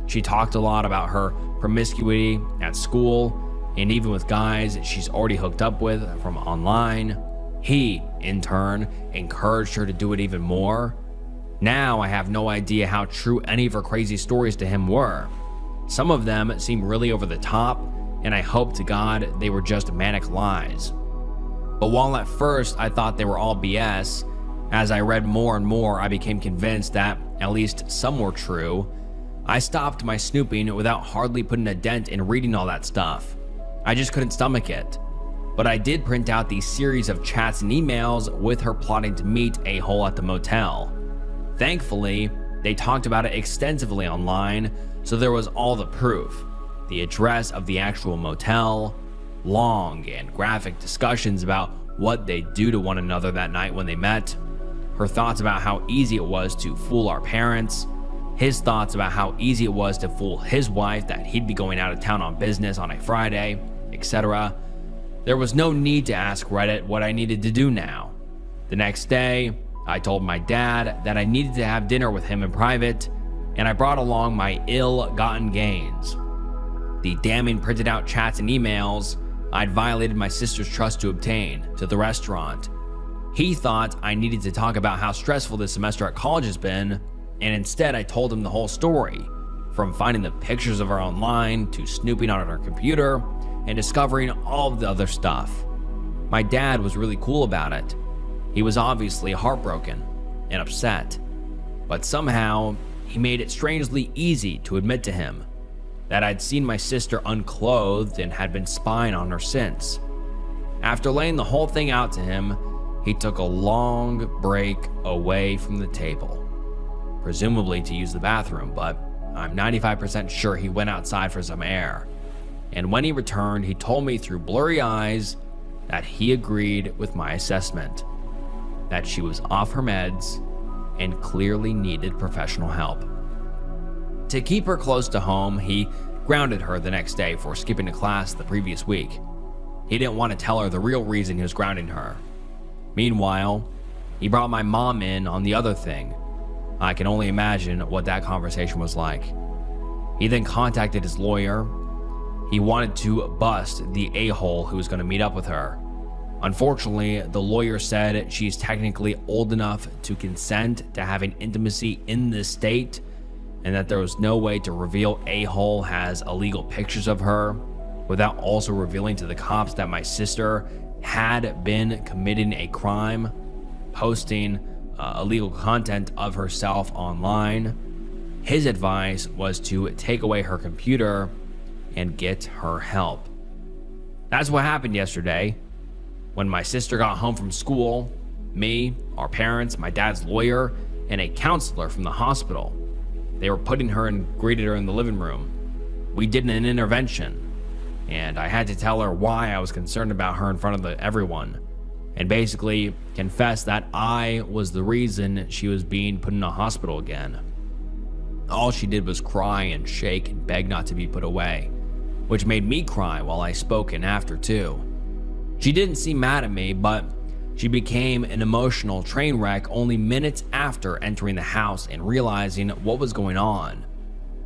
She talked a lot about her promiscuity at school, and even with guys she's already hooked up with from online. He, in turn, encouraged her to do it even more. Now I have no idea how true any of her crazy stories to him were. Some of them seem really over the top, and I hope to God they were just manic lies. But while at first I thought they were all BS, as I read more and more I became convinced that at least some were true. I stopped my snooping without hardly putting a dent in reading all that stuff. I just couldn't stomach it. But I did print out these series of chats and emails with her plotting to meet a-hole at the motel. Thankfully, they talked about it extensively online, so there was all the proof. The address of the actual motel, long and graphic discussions about what they'd do to one another that night when they met, her thoughts about how easy it was to fool our parents, his thoughts about how easy it was to fool his wife that he'd be going out of town on business on a Friday, etc. There was no need to ask Reddit what I needed to do now. The next day, I told my dad that I needed to have dinner with him in private, and I brought along my ill-gotten gains. The damning printed out chats and emails I'd violated my sister's trust to obtain to the restaurant. He thought I needed to talk about how stressful this semester at college has been, and instead I told him the whole story, from finding the pictures of her online to snooping on her computer and discovering all of the other stuff. My dad was really cool about it. He was obviously heartbroken and upset, but somehow he made it strangely easy to admit to him that I'd seen my sister unclothed and had been spying on her since. After laying the whole thing out to him, he took a long break away from the table, presumably to use the bathroom, but I'm 95% sure he went outside for some air. And when he returned, he told me through blurry eyes that he agreed with my assessment, that she was off her meds and clearly needed professional help. To keep her close to home, he grounded her the next day for skipping a class the previous week. He didn't want to tell her the real reason he was grounding her. Meanwhile, he brought my mom in on the other thing. I can only imagine what that conversation was like. He then contacted his lawyer. He wanted to bust the a-hole who was going to meet up with her. Unfortunately, the lawyer said she's technically old enough to consent to having intimacy in this state, and that there was no way to reveal a-hole has illegal pictures of her without also revealing to the cops that my sister had been committing a crime, posting illegal content of herself online. His advice was to take away her computer and get her help. That's what happened yesterday. When my sister got home from school, me, our parents, my dad's lawyer, and a counselor from the hospital, they were putting her and greeted her in the living room. We did an intervention, and I had to tell her why I was concerned about her in front of everyone, and basically confess that I was the reason she was being put in a hospital again. All she did was cry and shake and beg not to be put away, which made me cry while I spoke in after too. She didn't seem mad at me, but she became an emotional train wreck only minutes after entering the house and realizing what was going on.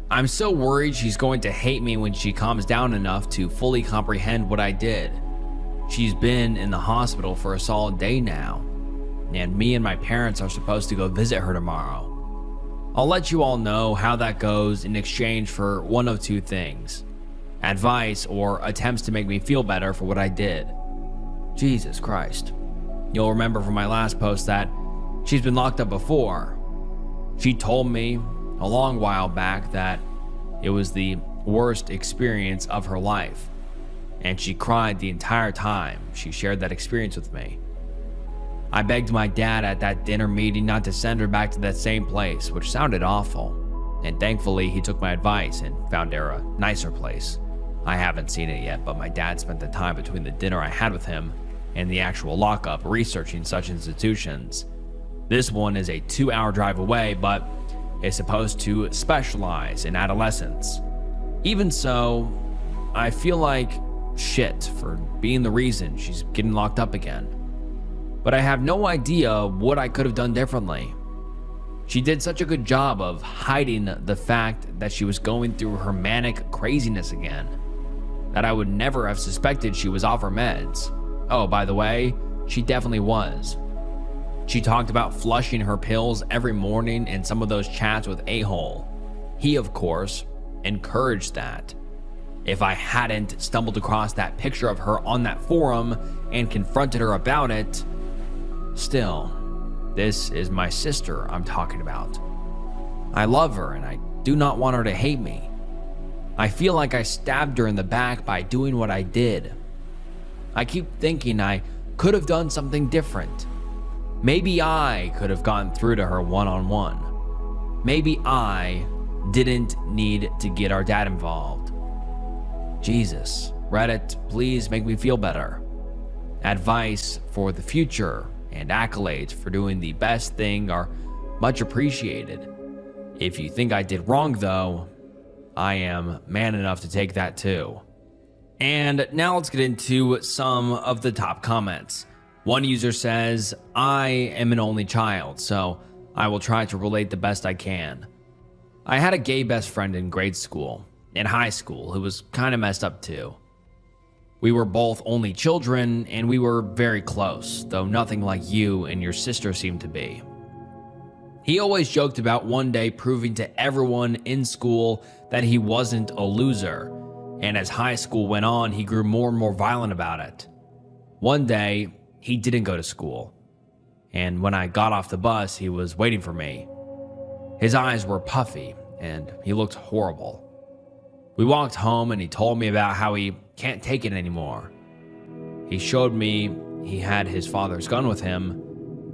I'm so worried she's going to hate me when she calms down enough to fully comprehend what I did. She's been in the hospital for a solid day now, and me and my parents are supposed to go visit her tomorrow. I'll let you all know how that goes in exchange for one of two things: advice or attempts to make me feel better for what I did. Jesus Christ. You'll remember from my last post that she's been locked up before. She told me a long while back that it was the worst experience of her life, and she cried the entire time she shared that experience with me. I begged my dad at that dinner meeting not to send her back to that same place, which sounded awful, and thankfully he took my advice and found her a nicer place. I haven't seen it yet, but my dad spent the time between the dinner I had with him and the actual lockup researching such institutions. This one is a 2-hour drive away, but is supposed to specialize in adolescents. Even so, I feel like shit for being the reason she's getting locked up again. But I have no idea what I could have done differently. She did such a good job of hiding the fact that she was going through her manic craziness again, that I would never have suspected she was off her meds. Oh, by the way, she definitely was. She talked about flushing her pills every morning in some of those chats with A-hole. He, of course, encouraged that. If I hadn't stumbled across that picture of her on that forum and confronted her about it, still, this is my sister I'm talking about. I love her and I do not want her to hate me. I feel like I stabbed her in the back by doing what I did. I keep thinking I could have done something different. Maybe I could have gotten through to her one-on-one. Maybe I didn't need to get our dad involved. Jesus, Reddit, please make me feel better. Advice for the future and accolades for doing the best thing are much appreciated. If you think I did wrong though, I am man enough to take that too. And now let's get into some of the top comments. One user says, I am an only child, so I will try to relate the best I can. I had a gay best friend in grade school, in high school, who was kind of messed up too. We were both only children, and we were very close, though nothing like you and your sister seemed to be. He always joked about one day proving to everyone in school that he wasn't a loser, and as high school went on, he grew more and more violent about it. One day, he didn't go to school, and when I got off the bus, he was waiting for me. His eyes were puffy, and he looked horrible. We walked home, and he told me about how he can't take it anymore. He showed me he had his father's gun with him,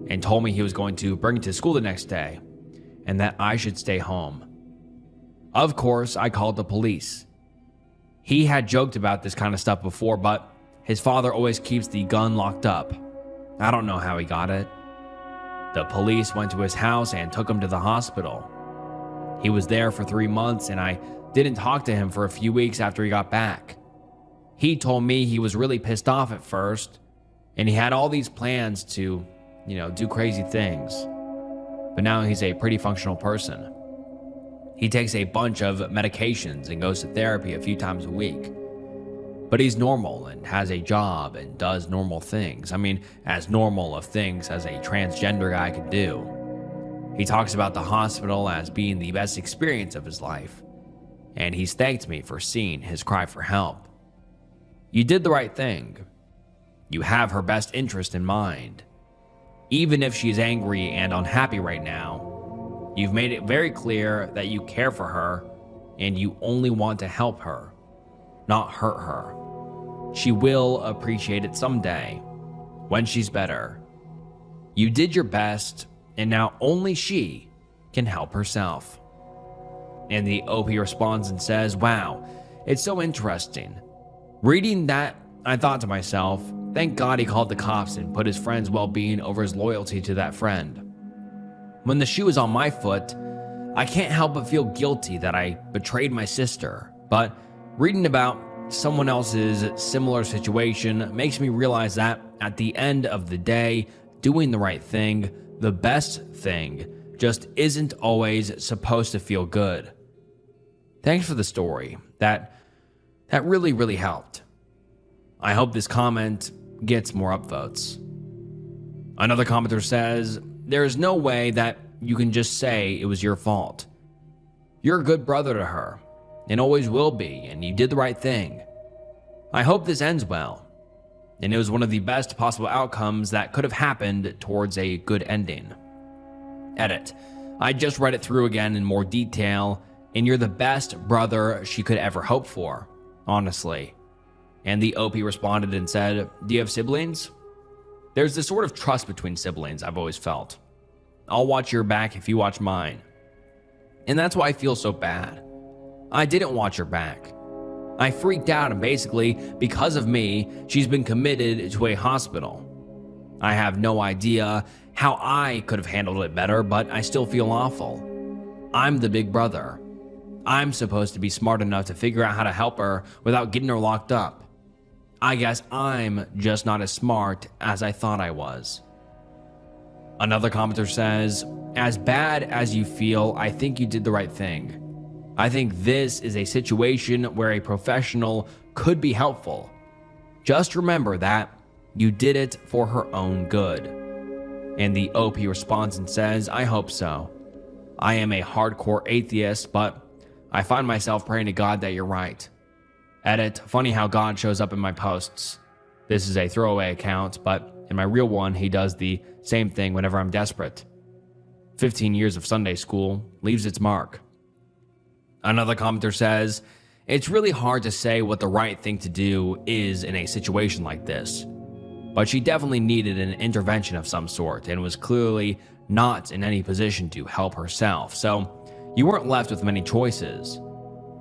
and told me he was going to bring it to school the next day, and that I should stay home. Of course, I called the police. He had joked about this kind of stuff before, but his father always keeps the gun locked up. I don't know how he got it. The police went to his house and took him to the hospital. He was there for 3 months, and I didn't talk to him for a few weeks after he got back. He told me he was really pissed off at first, and he had all these plans to, do crazy things. But now he's a pretty functional person. He takes a bunch of medications and goes to therapy a few times a week. But he's normal and has a job and does normal things. I mean, as normal of things as a transgender guy could do. He talks about the hospital as being the best experience of his life, and he's thanked me for seeing his cry for help. You did the right thing. You have her best interest in mind. Even if she's angry and unhappy right now, you've made it very clear that you care for her and you only want to help her, not hurt her. She will appreciate it someday, when she's better. You did your best, and now only she can help herself. And the OP responds and says, wow, it's so interesting. Reading that, I thought to myself, thank God he called the cops and put his friend's well-being over his loyalty to that friend. When the shoe is on my foot, I can't help but feel guilty that I betrayed my sister. But reading about someone else's similar situation makes me realize that at the end of the day, doing the right thing, the best thing, just isn't always supposed to feel good. Thanks for the story. That really helped. I hope this comment gets more upvotes. Another commenter says, there is no way that you can just say it was your fault. You're a good brother to her, and always will be, and you did the right thing. I hope this ends well, and it was one of the best possible outcomes that could have happened towards a good ending. Edit. I just read it through again in more detail, and you're the best brother she could ever hope for, honestly. And the OP responded and said, do you have siblings? There's this sort of trust between siblings I've always felt. I'll watch your back if you watch mine. And that's why I feel so bad. I didn't watch her back. I freaked out, and basically, because of me, she's been committed to a hospital. I have no idea how I could have handled it better, but I still feel awful. I'm the big brother. I'm supposed to be smart enough to figure out how to help her without getting her locked up. I guess I'm just not as smart as I thought I was. Another commenter says, as bad as you feel, I think you did the right thing. I think this is a situation where a professional could be helpful. Just remember that you did it for her own good. And the OP responds and says, I hope so. I am a hardcore atheist, but I find myself praying to God that you're right. Edit, funny how God shows up in my posts. This is a throwaway account, but in my real one, he does the same thing whenever I'm desperate. 15 years of Sunday school leaves its mark. Another commenter says, it's really hard to say what the right thing to do is in a situation like this. But she definitely needed an intervention of some sort and was clearly not in any position to help herself. So you weren't left with many choices.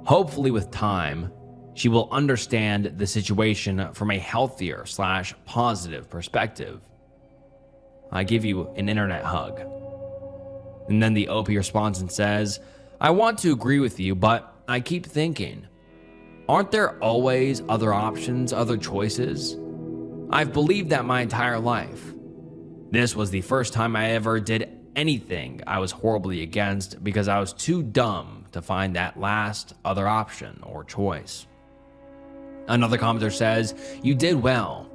Hopefully with time, she will understand the situation from a healthier/positive perspective. I give you an internet hug. And then the OP responds and says, I want to agree with you, but I keep thinking, aren't there always other options, other choices? I've believed that my entire life. This was the first time I ever did anything I was horribly against because I was too dumb to find that last other option or choice. Another commenter says, you did well.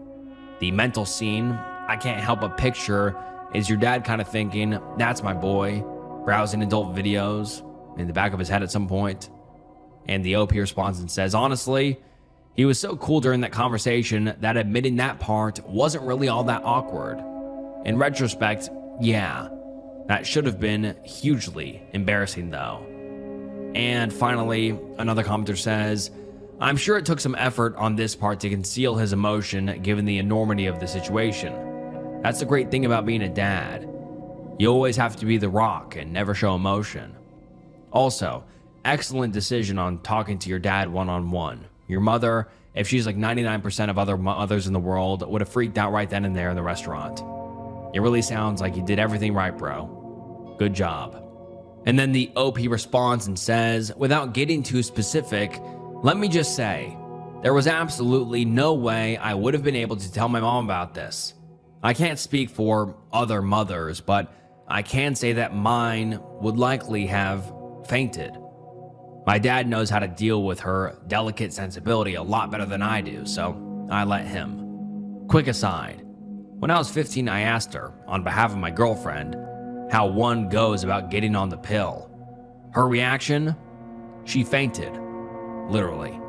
The mental scene I can't help but picture is your dad kind of thinking, that's my boy, browsing adult videos in the back of his head at some point. And the OP responds and says, honestly, he was so cool during that conversation that admitting that part wasn't really all that awkward. In retrospect, yeah, that should have been hugely embarrassing though. And finally, another commenter says, I'm sure it took some effort on this part to conceal his emotion given the enormity of the situation. That's the great thing about being a dad. You always have to be the rock and never show emotion. Also, excellent decision on talking to your dad one-on-one. Your mother, if she's like 99% of other mothers in the world, would have freaked out right then and there in the restaurant. It really sounds like you did everything right, bro. Good job. And then the OP responds and says, without getting too specific, let me just say, there was absolutely no way I would have been able to tell my mom about this. I can't speak for other mothers, but I can say that mine would likely have fainted. My dad knows how to deal with her delicate sensibility a lot better than I do, so I let him. Quick aside, when I was 15, I asked her, on behalf of my girlfriend, how one goes about getting on the pill. Her reaction? She fainted. Literally.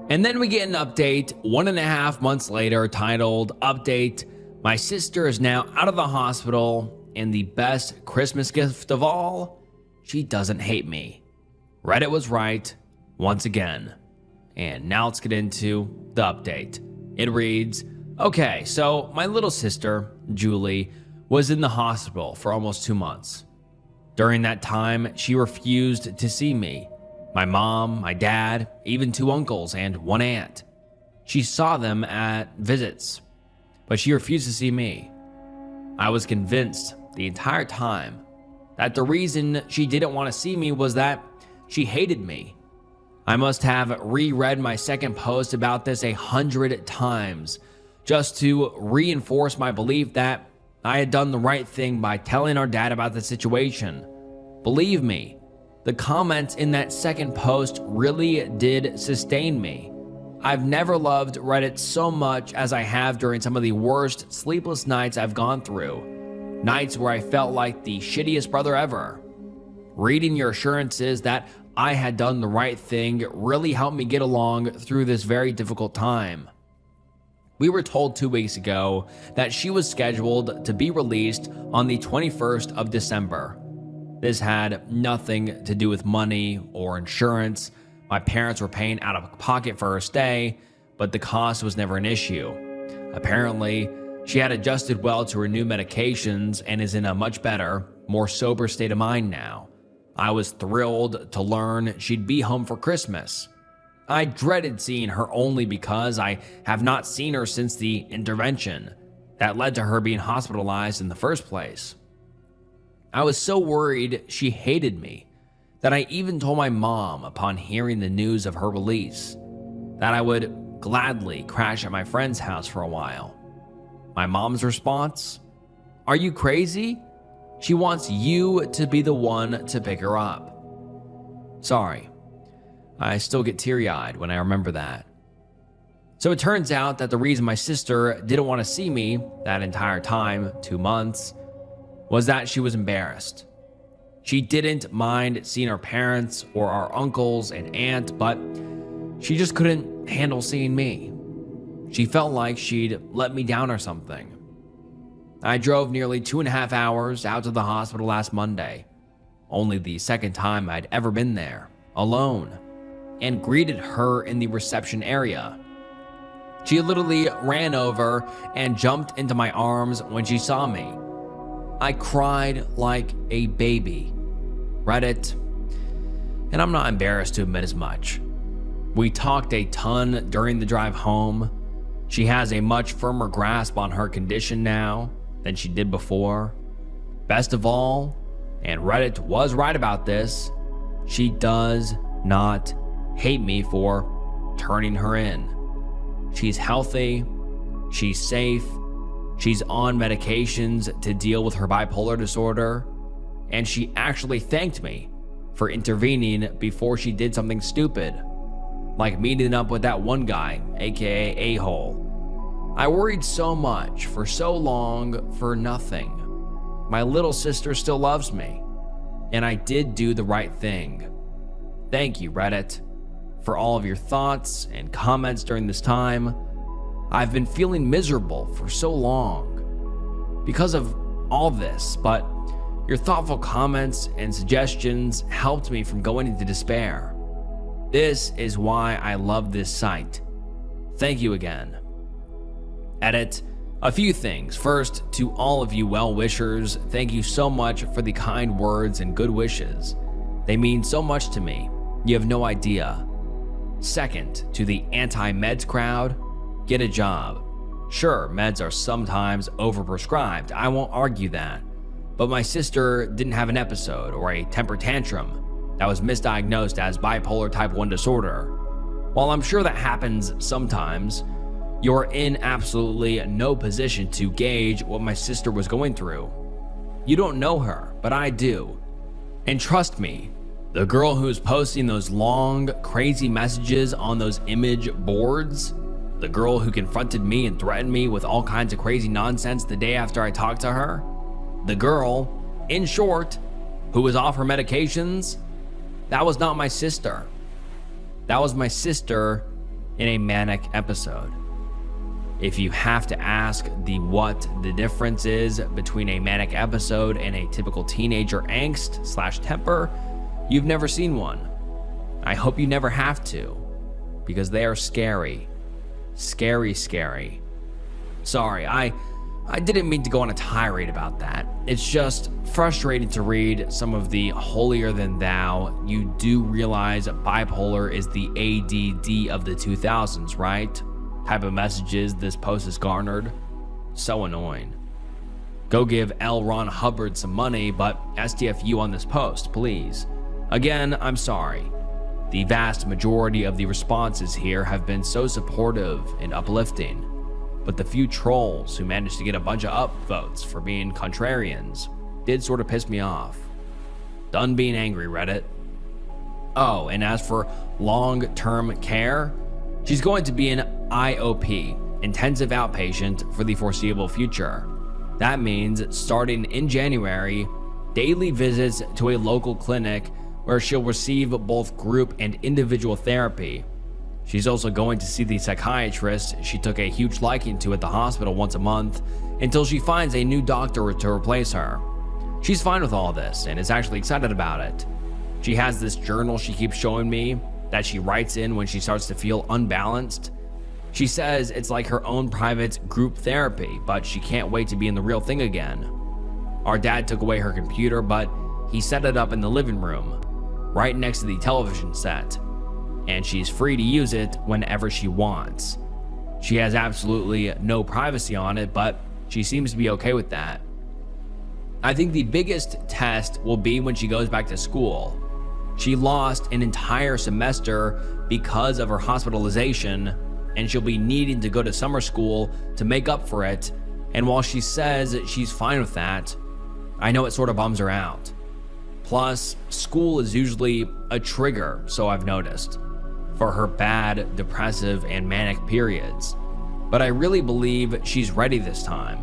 And then we get an update 1.5 months later titled, "Update, my sister is now out of the hospital, and the best Christmas gift of all, she doesn't hate me." Reddit was right once again. And now let's get into the update. It reads, "Okay, so my little sister, Julie, was in the hospital for almost 2 months. During that time, she refused to see me, my mom, my dad, even 2 uncles and 1 aunt. She saw them at visits, but she refused to see me. I was convinced the entire time that the reason she didn't want to see me was that she hated me. I must have reread my second post about this 100 times just to reinforce my belief that I had done the right thing by telling our dad about the situation. Believe me, the comments in that second post really did sustain me. I've never loved Reddit so much as I have during some of the worst sleepless nights I've gone through. Nights where I felt like the shittiest brother ever. Reading your assurances that I had done the right thing really helped me get along through this very difficult time. We were told 2 weeks ago that she was scheduled to be released on the 21st of December. This had nothing to do with money or insurance. My parents were paying out of pocket for her stay, but the cost was never an issue. Apparently, she had adjusted well to her new medications and is in a much better, more sober state of mind now. I was thrilled to learn she'd be home for Christmas. I dreaded seeing her only because I have not seen her since the intervention that led to her being hospitalized in the first place. I was so worried she hated me that I even told my mom upon hearing the news of her release that I would gladly crash at my friend's house for a while. My mom's response? "Are you crazy? She wants you to be the one to pick her up." Sorry. I still get teary-eyed when I remember that. So it turns out that the reason my sister didn't want to see me that entire time, 2 months, was that she was embarrassed. She didn't mind seeing our parents or our uncles and aunt, but she just couldn't handle seeing me. She felt like she'd let me down or something. I drove nearly 2.5 hours out to the hospital last Monday, only the second time I'd ever been there, alone, and greeted her in the reception area. She literally ran over and jumped into my arms when she saw me. I cried like a baby. Reddit, and I'm not embarrassed to admit as much. We talked a ton during the drive home. She has a much firmer grasp on her condition now than she did before. Best of all, and Reddit was right about this, she does not hate me for turning her in. She's healthy, she's safe, she's on medications to deal with her bipolar disorder, and she actually thanked me for intervening before she did something stupid, like meeting up with that one guy, aka a-hole. I worried so much for so long for nothing. My little sister still loves me, and I did do the right thing. Thank you, Reddit, for all of your thoughts and comments during this time. I've been feeling miserable for so long because of all this, but your thoughtful comments and suggestions helped me from going into despair. This is why I love this site. Thank you again. Edit. A few things. First, to all of you well-wishers, thank you so much for the kind words and good wishes. They mean so much to me. You have no idea. Second, to the anti-meds crowd, get a job. Sure, meds are sometimes overprescribed. I won't argue that. But my sister didn't have an episode or a temper tantrum that was misdiagnosed as bipolar type 1 disorder. While I'm sure that happens sometimes, you're in absolutely no position to gauge what my sister was going through. You don't know her, but I do. And trust me, the girl who's posting those long, crazy messages on those image boards, the girl who confronted me and threatened me with all kinds of crazy nonsense the day after I talked to her, the girl, in short, who was off her medications, that was not my sister. That was my sister in a manic episode. If you have to ask what the difference is between a manic episode and a typical teenager angst/temper, you've never seen one. I hope you never have to, because they are scary. Scary, scary. Sorry, I didn't mean to go on a tirade about that. It's just frustrating to read some of the holier than thou. You do realize bipolar is the ADD of the 2000s, right? Type of messages this post has garnered. So annoying. Go give L. Ron Hubbard some money, but STFU on this post, please. Again, I'm sorry. The vast majority of the responses here have been so supportive and uplifting, but the few trolls who managed to get a bunch of upvotes for being contrarians did sort of piss me off. Done being angry, Reddit. Oh, and as for long-term care, she's going to be an IOP, intensive outpatient, for the foreseeable future. That means starting in January, daily visits to a local clinic where she'll receive both group and individual therapy. She's also going to see the psychiatrist she took a huge liking to at the hospital once a month until she finds a new doctor to replace her. She's fine with all this and is actually excited about it. She has this journal she keeps showing me that she writes in when she starts to feel unbalanced. She says it's like her own private group therapy, but she can't wait to be in the real thing again. Our dad took away her computer, but he set it up in the living room, right next to the television set, and she's free to use it whenever she wants. She has absolutely no privacy on it, but she seems to be okay with that. I think the biggest test will be when she goes back to school. She lost an entire semester because of her hospitalization, and she'll be needing to go to summer school to make up for it. And while she says she's fine with that, I know it sort of bums her out. Plus, school is usually a trigger, so I've noticed, for her bad, depressive, and manic periods. But I really believe she's ready this time.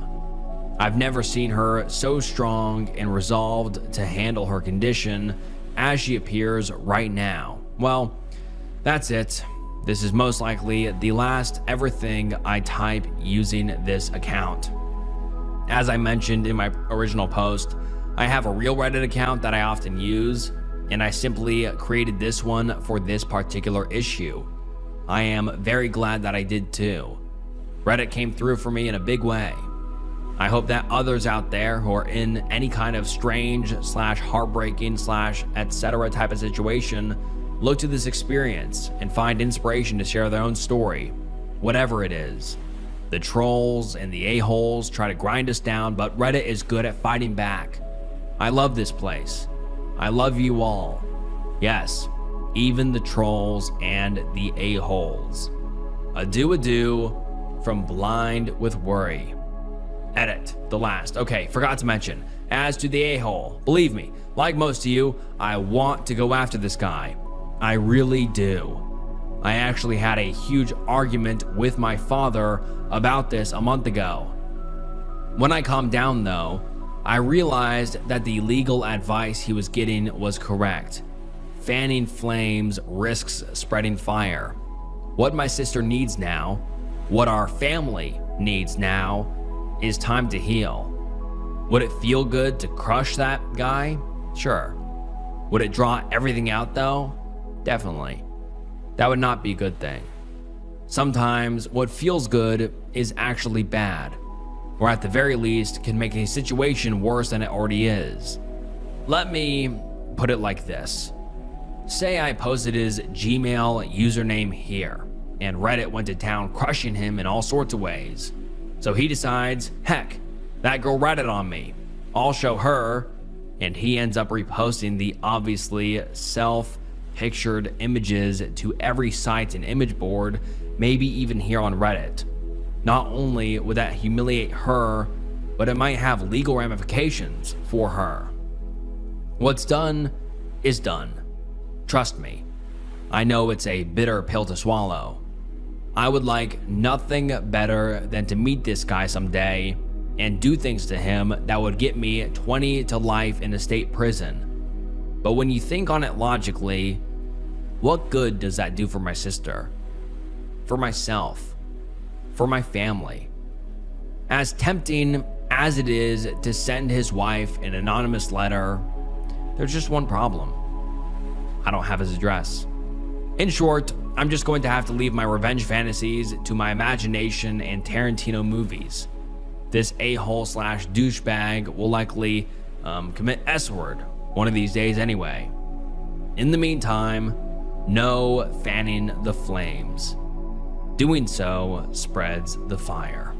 I've never seen her so strong and resolved to handle her condition as she appears right now. Well, that's it. This is most likely the last ever thing I type using this account. As I mentioned in my original post, I have a real Reddit account that I often use, and I simply created this one for this particular issue. I am very glad that I did too. Reddit came through for me in a big way. I hope that others out there who are in any kind of strange/heartbreaking/etc. type of situation look to this experience and find inspiration to share their own story, whatever it is. The trolls and the a-holes try to grind us down, but Reddit is good at fighting back. I love this place. I love you all. Yes, even the trolls and the a-holes. Adieu from Blind with Worry. Edit, the last. Okay, forgot to mention, as to the a-hole, believe me, like most of you, I want to go after this guy. I really do. I actually had a huge argument with my father about this a month ago. When I calmed down though, I realized that the legal advice he was getting was correct. Fanning flames risks spreading fire. What my sister needs now, what our family needs now, is time to heal. Would it feel good to crush that guy? Sure. Would it draw everything out though? Definitely. That would not be a good thing. Sometimes what feels good is actually bad, or at the very least can make a situation worse than it already is. Let me put it like this. Say I posted his Gmail username here, and Reddit went to town crushing him in all sorts of ways. So he decides, heck, that girl ratted on me. I'll show her, and he ends up reposting the obviously self-pictured images to every site and image board, maybe even here on Reddit. Not only would that humiliate her, but it might have legal ramifications for her. What's done is done. Trust me. I know it's a bitter pill to swallow. I would like nothing better than to meet this guy someday and do things to him that would get me 20 to life in a state prison. But when you think on it logically, what good does that do for my sister? for myself, for my family. As tempting as it is to send his wife an anonymous letter, there's just one problem. I don't have his address. In short, I'm just going to have to leave my revenge fantasies to my imagination and Tarantino movies. This a-hole / douchebag will likely commit S-word one of these days anyway. In the meantime, no fanning the flames. Doing so spreads the fire.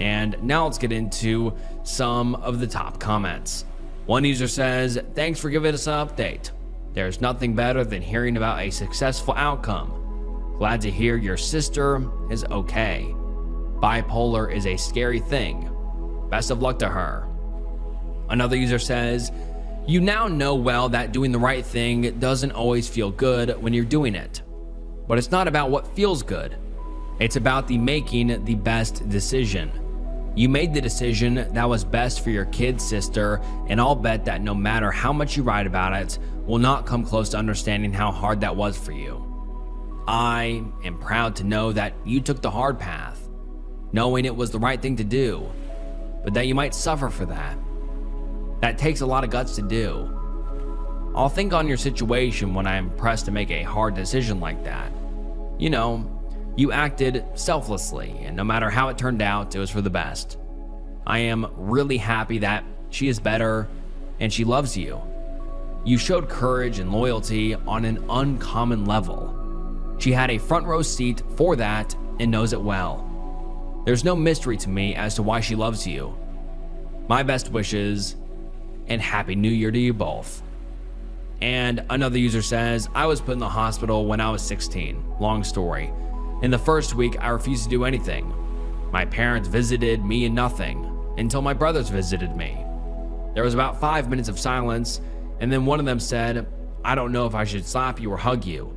And now let's get into some of the top comments. One user says, "Thanks for giving us an update. There's nothing better than hearing about a successful outcome. Glad to hear your sister is okay. Bipolar is a scary thing. Best of luck to her." Another user says, "You now know well that doing the right thing doesn't always feel good when you're doing it. But it's not about what feels good. It's about making the best decision. You made the decision that was best for your kid's sister, and I'll bet that no matter how much you write about it, will not come close to understanding how hard that was for you. I am proud to know that you took the hard path, knowing it was the right thing to do, but that you might suffer for that. That takes a lot of guts to do. I'll think on your situation when I am pressed to make a hard decision like that. You know, you acted selflessly, and no matter how it turned out, it was for the best. I am really happy that she is better and she loves you. You showed courage and loyalty on an uncommon level. She had a front row seat for that and knows it well. There's no mystery to me as to why she loves you. My best wishes and Happy New Year to you both." And another user says, "I was put in the hospital when I was 16. Long story. In the first week, I refused to do anything. My parents visited me and nothing until my brothers visited me. There was about 5 minutes of silence, and then one of them said, 'I don't know if I should slap you or hug you.'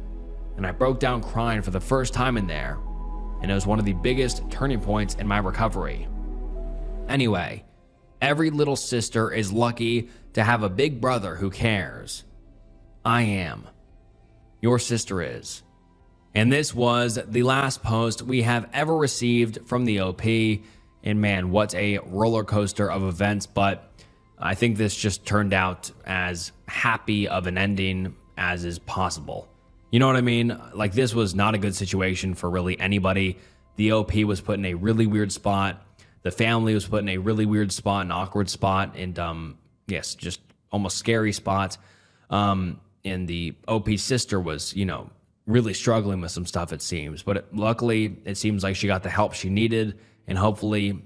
And I broke down crying for the first time in there, and it was one of the biggest turning points in my recovery. Anyway, every little sister is lucky to have a big brother who cares. I am. Your sister is." And this was the last post we have ever received from the OP. And man, what a roller coaster of events. But I think this just turned out as happy of an ending as is possible. You know what I mean? Like, this was not a good situation for really anybody. The OP was put in a really weird spot. The family was put in a really weird spot, an awkward spot, and yes, just almost scary spot. And the OP's sister was, really struggling with some stuff, it seems. But luckily, it seems like she got the help she needed, and hopefully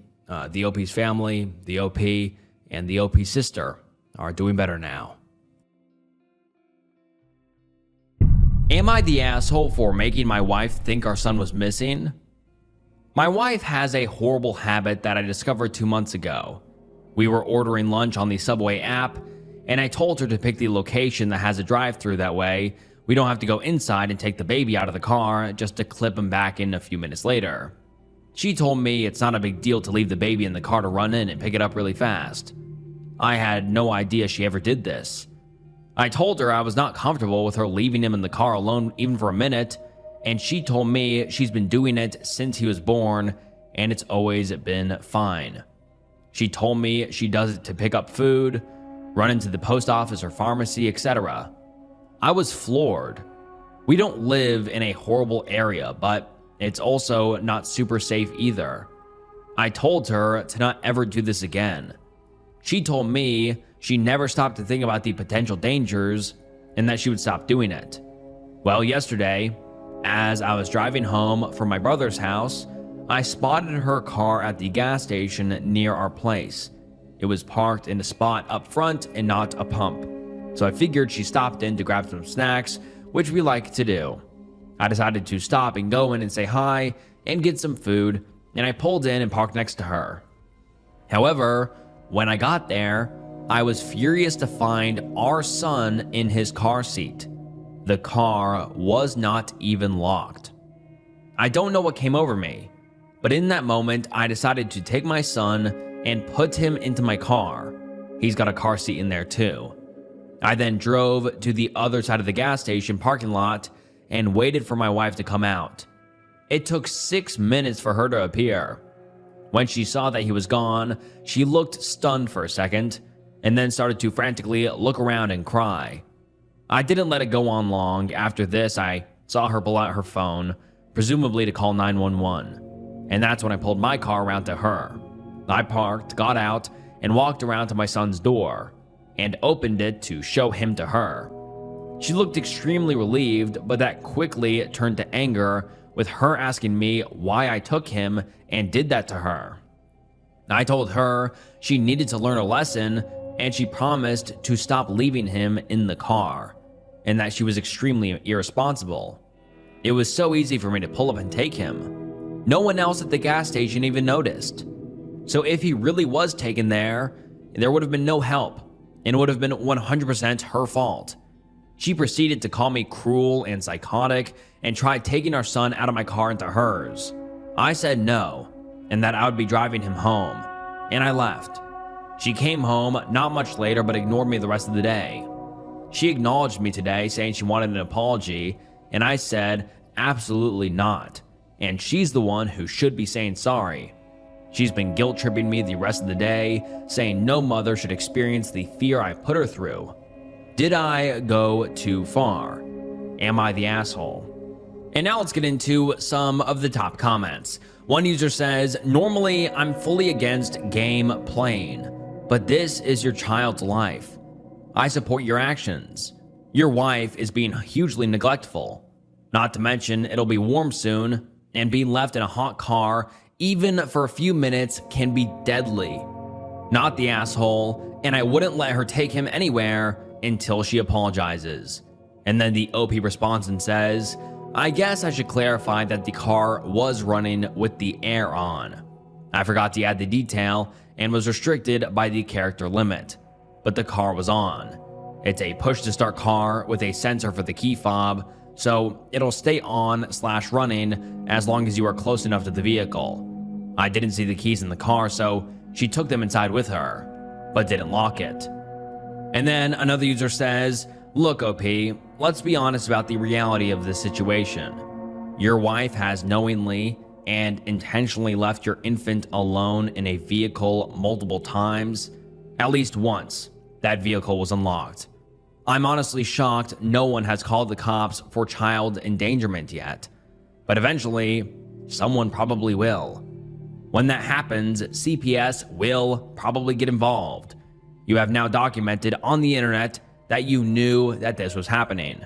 the OP's family, the OP, and the OP's sister are doing better now. Am I the asshole for making my wife think our son was missing? My wife has a horrible habit that I discovered 2 months ago. We were ordering lunch on the Subway app, and I told her to pick the location that has a drive-thru. That way, we don't have to go inside and take the baby out of the car just to clip him back in a few minutes later. She told me it's not a big deal to leave the baby in the car to run in and pick it up really fast. I had no idea she ever did this. I told her I was not comfortable with her leaving him in the car alone even for a minute, and she told me she's been doing it since he was born, and it's always been fine. She told me she does it to pick up food, run into the post office or pharmacy, etc. I was floored. We don't live in a horrible area, but it's also not super safe either. I told her to not ever do this again. She told me she never stopped to think about the potential dangers and that she would stop doing it. Well, yesterday, as I was driving home from my brother's house, I spotted her car at the gas station near our place. It was parked in a spot up front and not a pump. So I figured she stopped in to grab some snacks, which we like to do. I decided to stop and go in and say hi and get some food, and I pulled in and parked next to her. However, when I got there, I was furious to find our son in his car seat. The car was not even locked. I don't know what came over me, but in that moment, I decided to take my son and put him into my car. He's got a car seat in there too. I then drove to the other side of the gas station parking lot and waited for my wife to come out. It took 6 minutes for her to appear. When she saw that he was gone, she looked stunned for a second, and then started to frantically look around and cry. I didn't let it go on long. After this, I saw her pull out her phone, presumably to call 911, and that's when I pulled my car around to her. I parked, got out, and walked around to my son's door, and opened it to show him to her. She looked extremely relieved, but that quickly turned to anger, with her asking me why I took him and did that to her. I told her she needed to learn a lesson, and she promised to stop leaving him in the car, and that she was extremely irresponsible. It was so easy for me to pull up and take him. No one else at the gas station even noticed. So if he really was taken there would have been no help, and it would have been 100% her fault. She proceeded to call me cruel and psychotic and tried taking our son out of my car into hers. I said no, and that I would be driving him home, and I left. She came home not much later but ignored me the rest of the day. She acknowledged me today, saying she wanted an apology, and I said absolutely not, and she's the one who should be saying sorry. She's been guilt-tripping me the rest of the day, saying no mother should experience the fear I put her through. Did I go too far? Am I the asshole? And now let's get into some of the top comments. One user says, normally I'm fully against game playing, but this is your child's life. I support your actions. Your wife is being hugely neglectful. Not to mention, it'll be warm soon, and being left in a hot car, even for a few minutes, can be deadly. Not the asshole, and I wouldn't let her take him anywhere until she apologizes. And then the OP responds and says, I guess I should clarify that the car was running with the air on. I forgot to add the detail and was restricted by the character limit, but the car was on. It's a push to start car with a sensor for the key fob, so it'll stay on/running as long as you are close enough to the vehicle. I didn't see the keys in the car, so she took them inside with her, but didn't lock it. And then another user says, look OP, let's be honest about the reality of this situation. Your wife has knowingly and intentionally left your infant alone in a vehicle multiple times. At least once, that vehicle was unlocked. I'm honestly shocked no one has called the cops for child endangerment yet, but eventually, someone probably will. When that happens, CPS will probably get involved. You have now documented on the internet that you knew that this was happening.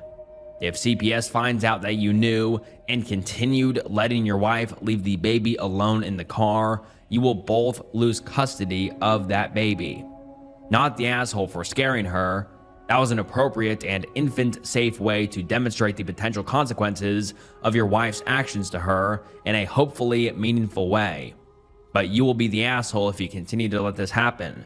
If CPS finds out that you knew and continued letting your wife leave the baby alone in the car, you will both lose custody of that baby. Not the asshole for scaring her. That was an appropriate and infant-safe way to demonstrate the potential consequences of your wife's actions to her in a hopefully meaningful way. But you will be the asshole if you continue to let this happen.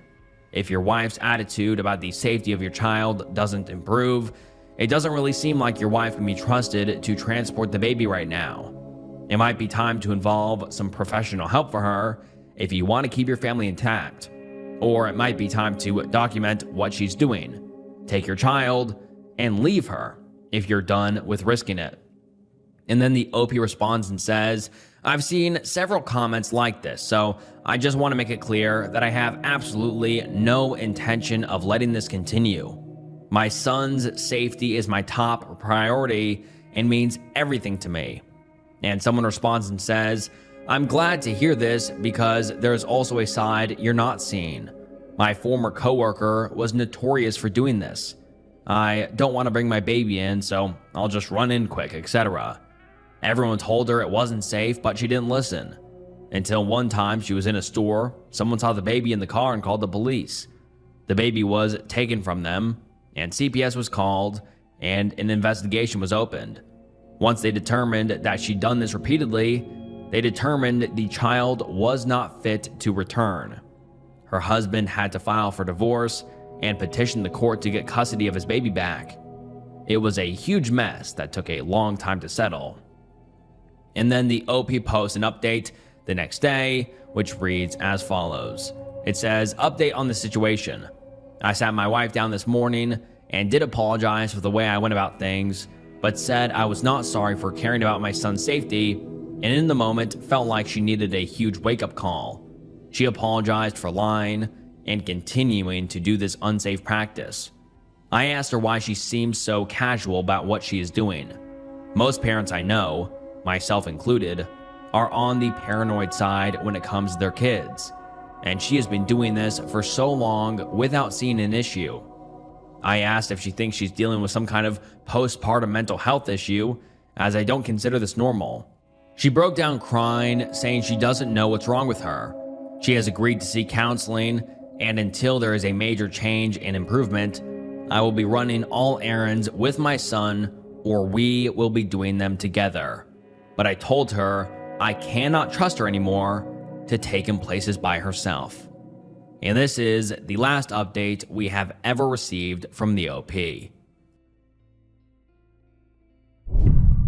If your wife's attitude about the safety of your child doesn't improve, it doesn't really seem like your wife can be trusted to transport the baby right now. It might be time to involve some professional help for her if you want to keep your family intact. Or it might be time to document what she's doing. Take your child and leave her if you're done with risking it. And then the OP responds and says, I've seen several comments like this, so I just want to make it clear that I have absolutely no intention of letting this continue. My son's safety is my top priority and means everything to me. And someone responds and says, I'm glad to hear this because there's also a side you're not seeing. My former coworker was notorious for doing this. I don't want to bring my baby in, so I'll just run in quick, etc. Everyone told her it wasn't safe, but she didn't listen. Until one time she was in a store, someone saw the baby in the car and called the police. The baby was taken from them, and CPS was called, and an investigation was opened. Once they determined that she'd done this repeatedly, they determined the child was not fit to return. Her husband had to file for divorce and petition the court to get custody of his baby back. It was a huge mess that took a long time to settle. And then the OP posts an update the next day, which reads as follows. It says, update on the situation. I sat my wife down this morning and did apologize for the way I went about things, but said I was not sorry for caring about my son's safety and in the moment felt like she needed a huge wake-up call. She apologized for lying and continuing to do this unsafe practice. I asked her why she seems so casual about what she is doing. Most parents I know, myself included, are on the paranoid side when it comes to their kids, and she has been doing this for so long without seeing an issue. I asked if she thinks she's dealing with some kind of postpartum mental health issue, as I don't consider this normal. She broke down crying, saying she doesn't know what's wrong with her. She has agreed to seek counseling, and until there is a major change and improvement, I will be running all errands with my son, or we will be doing them together. But I told her I cannot trust her anymore to take him places by herself. And this is the last update we have ever received from the OP.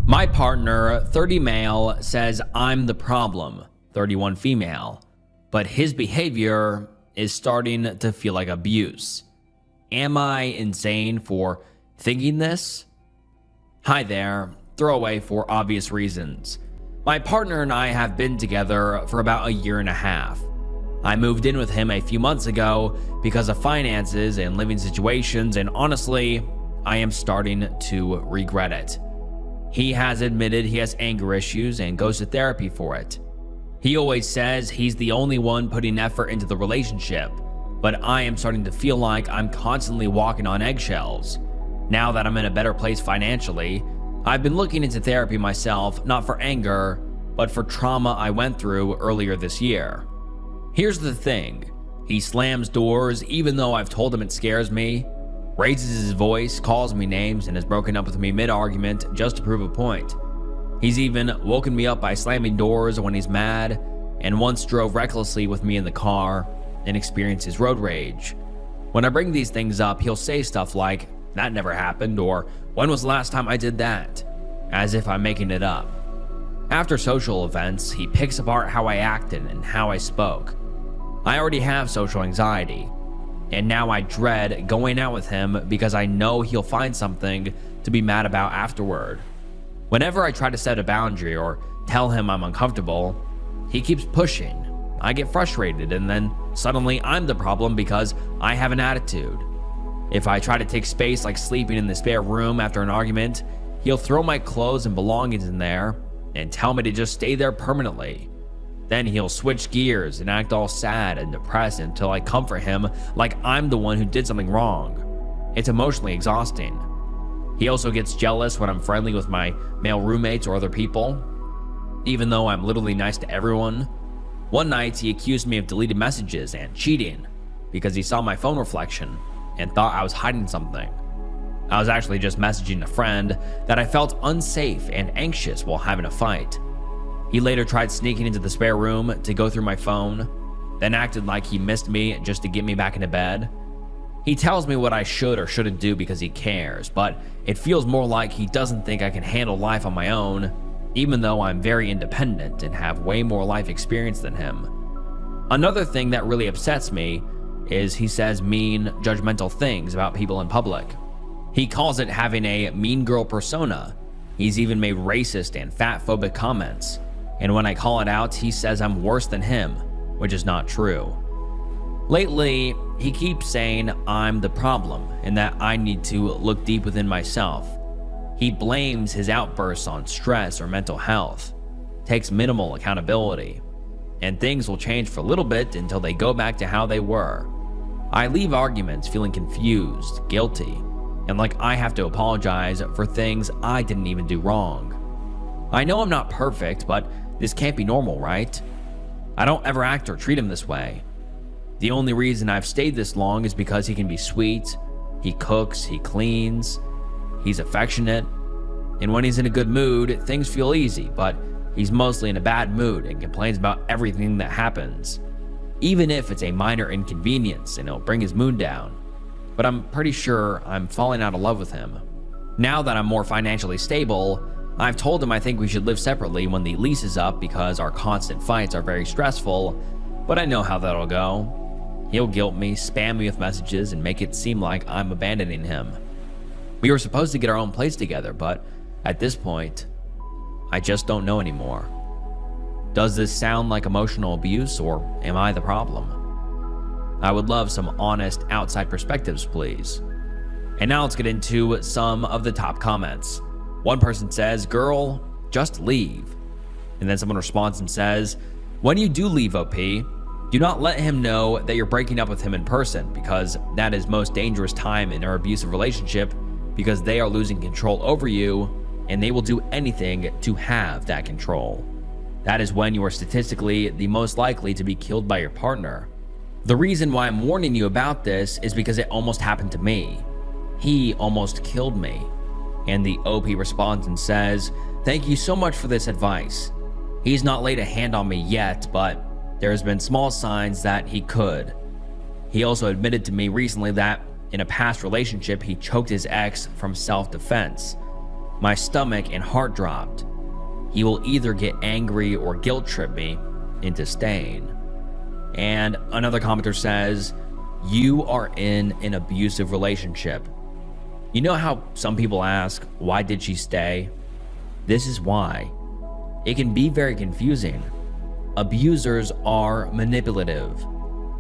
My partner, 30 male, says I'm the problem, 31 female, but his behavior is starting to feel like abuse. Am I insane for thinking this? Hi there, throwaway for obvious reasons. My partner and I have been together for about a year and a half. I moved in with him a few months ago because of finances and living situations, and honestly, I am starting to regret it. He has admitted he has anger issues and goes to therapy for it. He always says he's the only one putting effort into the relationship, but I am starting to feel like I'm constantly walking on eggshells. Now that I'm in a better place financially, I've been looking into therapy myself, not for anger, but for trauma I went through earlier this year. Here's the thing, he slams doors even though I've told him it scares me, raises his voice, calls me names, and has broken up with me mid-argument just to prove a point. He's even woken me up by slamming doors when he's mad, and once drove recklessly with me in the car and experiences road rage. When I bring these things up, he'll say stuff like, "That never happened," or "When was the last time I did that?" as if I'm making it up. After social events, he picks apart how I acted and how I spoke. I already have social anxiety, and now I dread going out with him because I know he'll find something to be mad about afterward. Whenever I try to set a boundary or tell him I'm uncomfortable, he keeps pushing. I get frustrated, and then suddenly I'm the problem because I have an attitude. If I try to take space, like sleeping in the spare room after an argument, he'll throw my clothes and belongings in there and tell me to just stay there permanently. Then he'll switch gears and act all sad and depressed until I comfort him like I'm the one who did something wrong. It's emotionally exhausting. He also gets jealous when I'm friendly with my male roommates or other people, even though I'm literally nice to everyone. One night, he accused me of deleted messages and cheating because he saw my phone reflection and thought I was hiding something. I was actually just messaging a friend that I felt unsafe and anxious while having a fight. He later tried sneaking into the spare room to go through my phone, then acted like he missed me just to get me back into bed. He tells me what I should or shouldn't do because he cares, but it feels more like he doesn't think I can handle life on my own, even though I'm very independent and have way more life experience than him. Another thing that really upsets me is he says mean, judgmental things about people in public. He calls it having a mean girl persona. He's even made racist and fat-phobic comments. And when I call it out, he says I'm worse than him, which is not true. Lately, he keeps saying I'm the problem and that I need to look deep within myself. He blames his outbursts on stress or mental health, takes minimal accountability, and things will change for a little bit until they go back to how they were. I leave arguments feeling confused, guilty, and like I have to apologize for things I didn't even do wrong. I know I'm not perfect, but this can't be normal, right? I don't ever act or treat him this way. The only reason I've stayed this long is because he can be sweet, he cooks, he cleans, he's affectionate, and when he's in a good mood, things feel easy, but he's mostly in a bad mood and complains about everything that happens, even if it's a minor inconvenience and it'll bring his mood down. But I'm pretty sure I'm falling out of love with him. Now that I'm more financially stable, I've told him I think we should live separately when the lease is up because our constant fights are very stressful, but I know how that'll go. He'll guilt me, spam me with messages, and make it seem like I'm abandoning him. We were supposed to get our own place together, but at this point, I just don't know anymore. Does this sound like emotional abuse, or am I the problem? I would love some honest outside perspectives, please. And now let's get into some of the top comments. One person says, "Girl, just leave." And then someone responds and says, "When you do leave, OP, do not let him know that you're breaking up with him in person, because that is most dangerous time in our abusive relationship, because they are losing control over you and they will do anything to have that control. That is when you are statistically the most likely to be killed by your partner. The reason why I'm warning you about this is because it almost happened to me. He almost killed me." And the OP responds and says, "Thank you so much for this advice. He's not laid a hand on me yet, but there has been small signs that he could. He also admitted to me recently that in a past relationship, he choked his ex from self-defense. My stomach and heart dropped. He will either get angry or guilt trip me into staying." And another commenter says, "You are in an abusive relationship. You know how some people ask, why did she stay? This is why. It can be very confusing. Abusers are manipulative.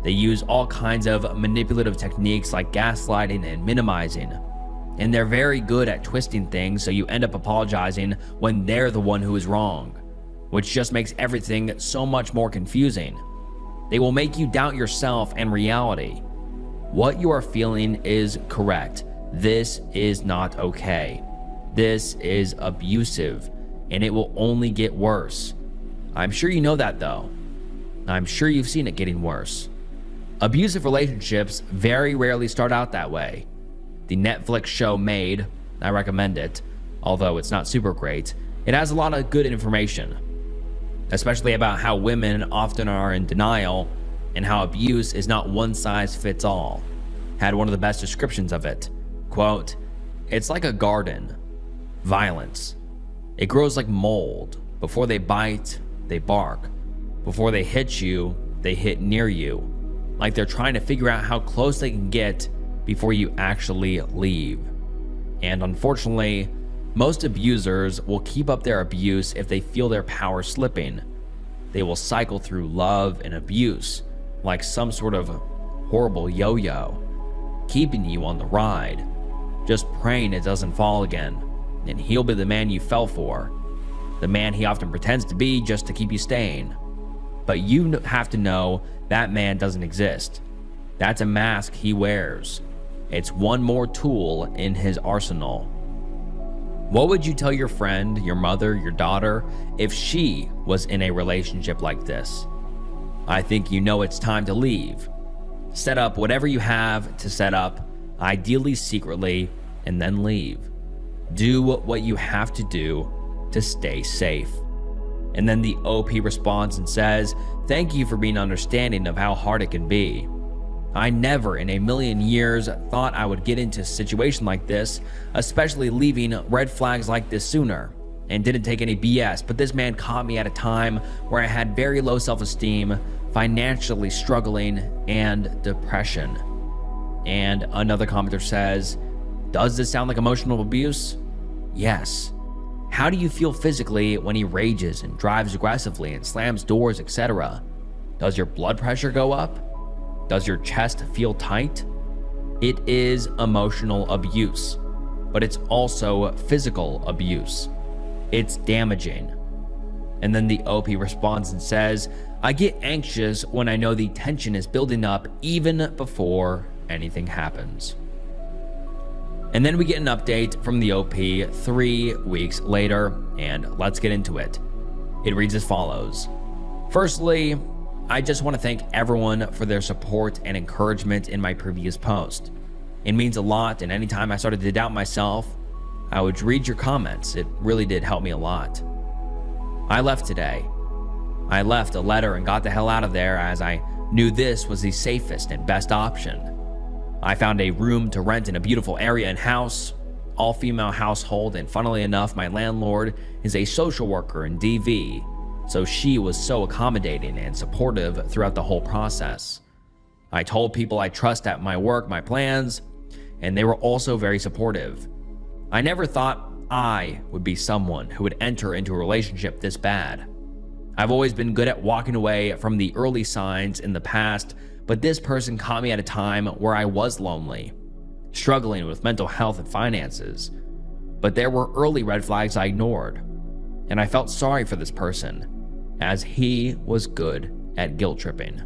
They use all kinds of manipulative techniques like gaslighting and minimizing. And they're very good at twisting things so you end up apologizing when they're the one who is wrong, which just makes everything so much more confusing. They will make you doubt yourself and reality. What you are feeling is correct. This is not okay. This is abusive, and it will only get worse. I'm sure you know that though. I'm sure you've seen it getting worse. Abusive relationships very rarely start out that way. The Netflix show Made, I recommend it, although it's not super great. It has a lot of good information, especially about how women often are in denial and how abuse is not one size fits all. Had one of the best descriptions of it. Quote, "It's like a garden. Violence. It grows like mold. Before they bite, they bark. Before they hit you, they hit near you. Like they're trying to figure out how close they can get before you actually leave." And unfortunately, most abusers will keep up their abuse if they feel their power slipping. They will cycle through love and abuse like some sort of horrible yo-yo, keeping you on the ride, just praying it doesn't fall again, and he'll be the man you fell for, the man he often pretends to be just to keep you staying. But you have to know that man doesn't exist. That's a mask he wears. It's one more tool in his arsenal. What would you tell your friend, your mother, your daughter, if she was in a relationship like this? I think you know it's time to leave. Set up whatever you have to set up, ideally secretly, and then leave. Do what you have to do to stay safe. And then the OP responds and says, "Thank you for being understanding of how hard it can be. I never in a million years thought I would get into a situation like this, especially leaving red flags like this sooner, and didn't take any BS, but this man caught me at a time where I had very low self-esteem, financially struggling, and depression." And another commenter says, "Does this sound like emotional abuse? Yes. How do you feel physically when he rages and drives aggressively and slams doors, etc.? Does your blood pressure go up? Does your chest feel tight? It is emotional abuse, but it's also physical abuse. It's damaging." And then the OP responds and says, "I get anxious when I know the tension is building up even before anything happens." And then we get an update from the OP 3 weeks later, and let's get into it. It reads as follows. Firstly, I just want to thank everyone for their support and encouragement in my previous post. It means a lot, and anytime I started to doubt myself, I would read your comments. It really did help me a lot. I left today. I left a letter and got the hell out of there, as I knew this was the safest and best option. I found a room to rent in a beautiful area and house, all-female household, and funnily enough, my landlord is a social worker in DV, so she was so accommodating and supportive throughout the whole process. I told people I trust at my work, my plans, and they were also very supportive. I never thought I would be someone who would enter into a relationship this bad. I've always been good at walking away from the early signs in the past, but this person caught me at a time where I was lonely, struggling with mental health and finances. But there were early red flags I ignored, and I felt sorry for this person, as he was good at guilt tripping.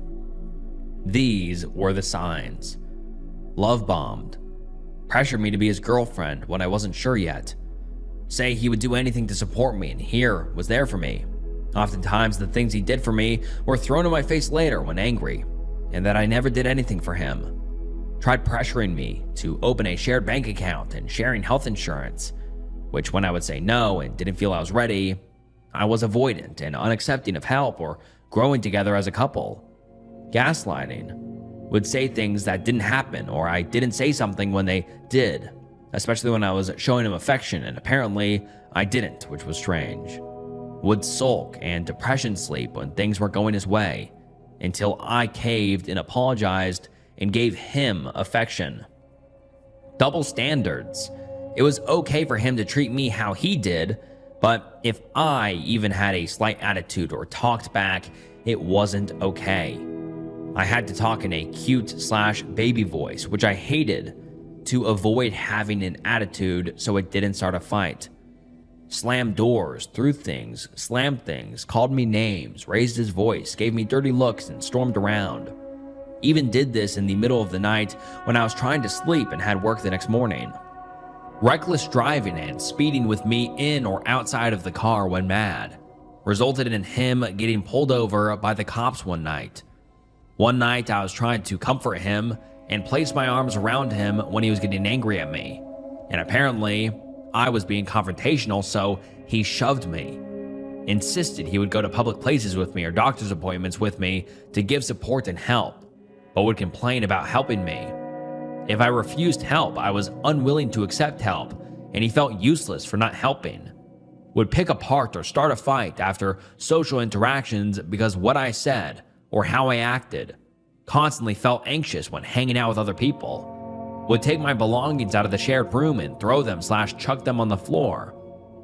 These were the signs. Love bombed. Pressured me to be his girlfriend when I wasn't sure yet. Say he would do anything to support me and here was there for me. Oftentimes the things he did for me were thrown in my face later when angry, and that I never did anything for him. Tried pressuring me to open a shared bank account and sharing health insurance, which when I would say no and didn't feel I was ready, I was avoidant and unaccepting of help or growing together as a couple. Gaslighting. Would say things that didn't happen or I didn't say something when they did, especially when I was showing him affection and apparently I didn't, which was strange. Would sulk and depression sleep when things weren't going his way until I caved and apologized and gave him affection. Double standards. It was okay for him to treat me how he did, but if I even had a slight attitude or talked back, it wasn't okay. I had to talk in a cute/baby voice, which I hated, to avoid having an attitude so it didn't start a fight. Slammed doors, threw things, slammed things, called me names, raised his voice, gave me dirty looks, and stormed around. Even did this in the middle of the night when I was trying to sleep and had work the next morning. Reckless driving and speeding with me in or outside of the car when mad resulted in him getting pulled over by the cops one night. One night I was trying to comfort him and place my arms around him when he was getting angry at me, and apparently I was being confrontational, so he shoved me. Insisted he would go to public places with me or doctor's appointments with me to give support and help, but would complain about helping me. If I refused help, I was unwilling to accept help, and he felt useless for not helping. Would pick apart or start a fight after social interactions because what I said or how I acted. Constantly felt anxious when hanging out with other people. Would take my belongings out of the shared room and throw them/chuck them on the floor.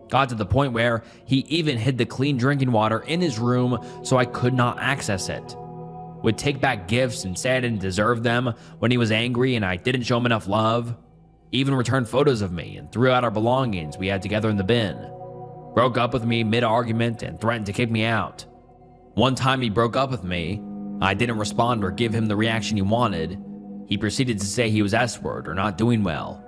Got to the point where he even hid the clean drinking water in his room so I could not access it. Would take back gifts and say I didn't deserve them when he was angry and I didn't show him enough love. Even returned photos of me and threw out our belongings we had together in the bin. Broke up with me mid-argument and threatened to kick me out. One time he broke up with me, I didn't respond or give him the reaction he wanted. He proceeded to say he was S-word or not doing well.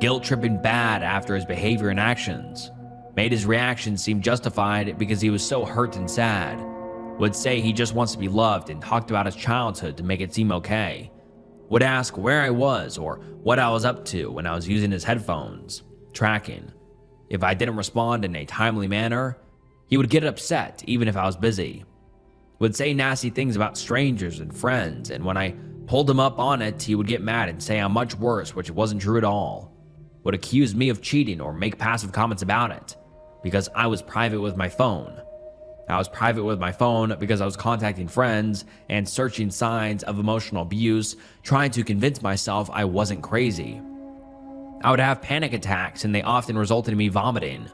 Guilt tripping bad after his behavior and actions. Made his reactions seem justified because he was so hurt and sad. Would say he just wants to be loved and talked about his childhood to make it seem okay. Would ask where I was or what I was up to when I was using his headphones, tracking. If I didn't respond in a timely manner, he would get upset even if I was busy. Would say nasty things about strangers and friends, and when I pulled him up on it, he would get mad and say I'm much worse, which wasn't true at all. Would accuse me of cheating or make passive comments about it because I was private with my phone. I was private with my phone because I was contacting friends and searching signs of emotional abuse, trying to convince myself I wasn't crazy. I would have panic attacks and they often resulted in me vomiting.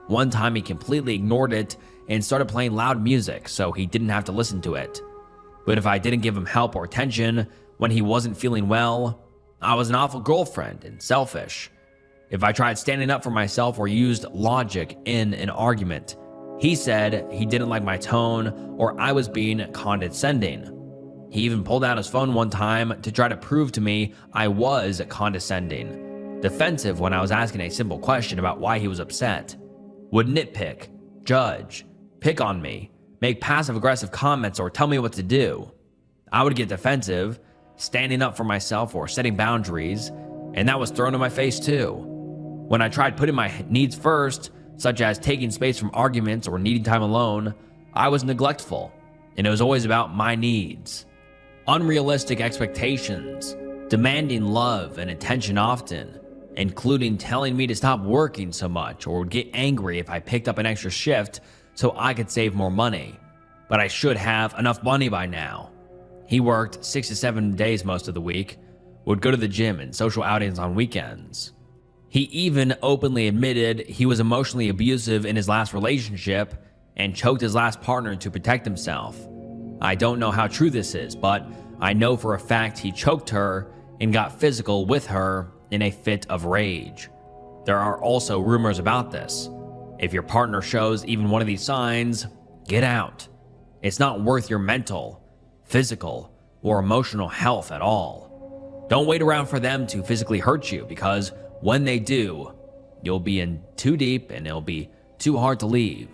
One time he completely ignored it and started playing loud music so he didn't have to listen to it. But if I didn't give him help or attention when he wasn't feeling well, I was an awful girlfriend and selfish. If I tried standing up for myself or used logic in an argument, he said he didn't like my tone or I was being condescending. He even pulled out his phone one time to try to prove to me I was condescending, defensive when I was asking a simple question about why he was upset. Would nitpick, judge, pick on me, make passive-aggressive comments or tell me what to do. I would get defensive, standing up for myself or setting boundaries, and that was thrown in my face too. When I tried putting my needs first, such as taking space from arguments or needing time alone, I was neglectful, and it was always about my needs. Unrealistic expectations, demanding love and attention often, including telling me to stop working so much or would get angry if I picked up an extra shift so I could save more money. But I should have enough money by now. He worked 6 to 7 days most of the week, would go to the gym and social outings on weekends. He even openly admitted he was emotionally abusive in his last relationship and choked his last partner to protect himself. I don't know how true this is, but I know for a fact he choked her and got physical with her in a fit of rage. There are also rumors about this. If your partner shows even one of these signs, get out. It's not worth your mental, physical, or emotional health at all. Don't wait around for them to physically hurt you, because when they do, you'll be in too deep and it'll be too hard to leave.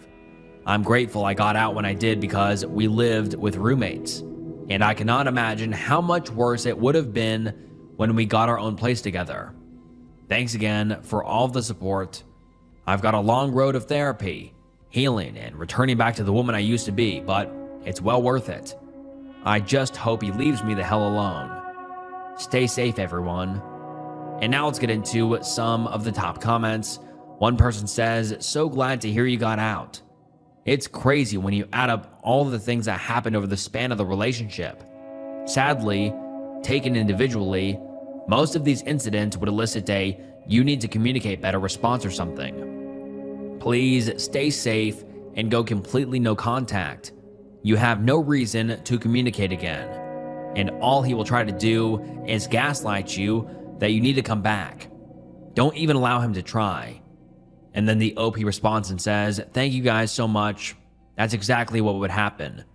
I'm grateful I got out when I did, because we lived with roommates, and I cannot imagine how much worse it would have been when we got our own place together. Thanks again for all of the support. I've got a long road of therapy, healing, and returning back to the woman I used to be, but it's well worth it. I just hope he leaves me the hell alone. Stay safe, everyone. And now let's get into some of the top comments. One person says, "So glad to hear you got out. It's crazy when you add up all of the things that happened over the span of the relationship. Sadly, taken individually, most of these incidents would elicit a 'you need to communicate better' response or something. Please stay safe and go completely no contact. You have no reason to communicate again. And all he will try to do is gaslight you that you need to come back. Don't even allow him to try." And then the OP responds and says, "Thank you guys so much. That's exactly what would happen.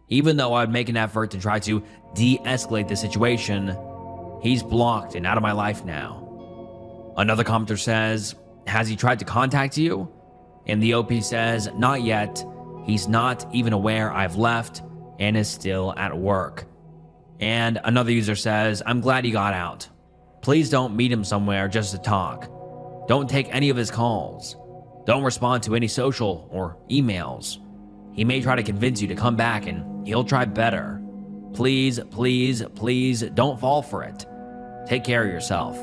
Even though I would make an effort to try to de-escalate the situation, he's blocked and out of my life now." Another commenter says, "Has he tried to contact you?" And the OP says, "Not yet. He's not even aware I've left and is still at work." And another user says, "I'm glad he got out. Please don't meet him somewhere just to talk. Don't take any of his calls. Don't respond to any social or emails. He may try to convince you to come back and he'll try better. Please, please, please don't fall for it. Take care of yourself."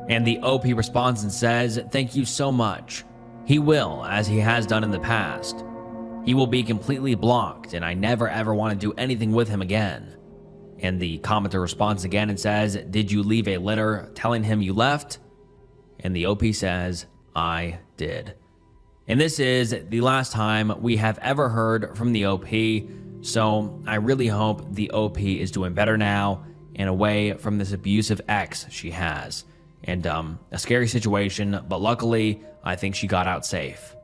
And the OP responds and says, "Thank you so much. He will, as he has done in the past. He will be completely blocked, and I never ever want to do anything with him again." And the commenter responds again and says, "Did you leave a letter telling him you left?" And the OP says, "I did." And this is the last time we have ever heard from the OP, so I really hope the OP is doing better now and away from this abusive ex she has. And a scary situation, but luckily, I think she got out safe.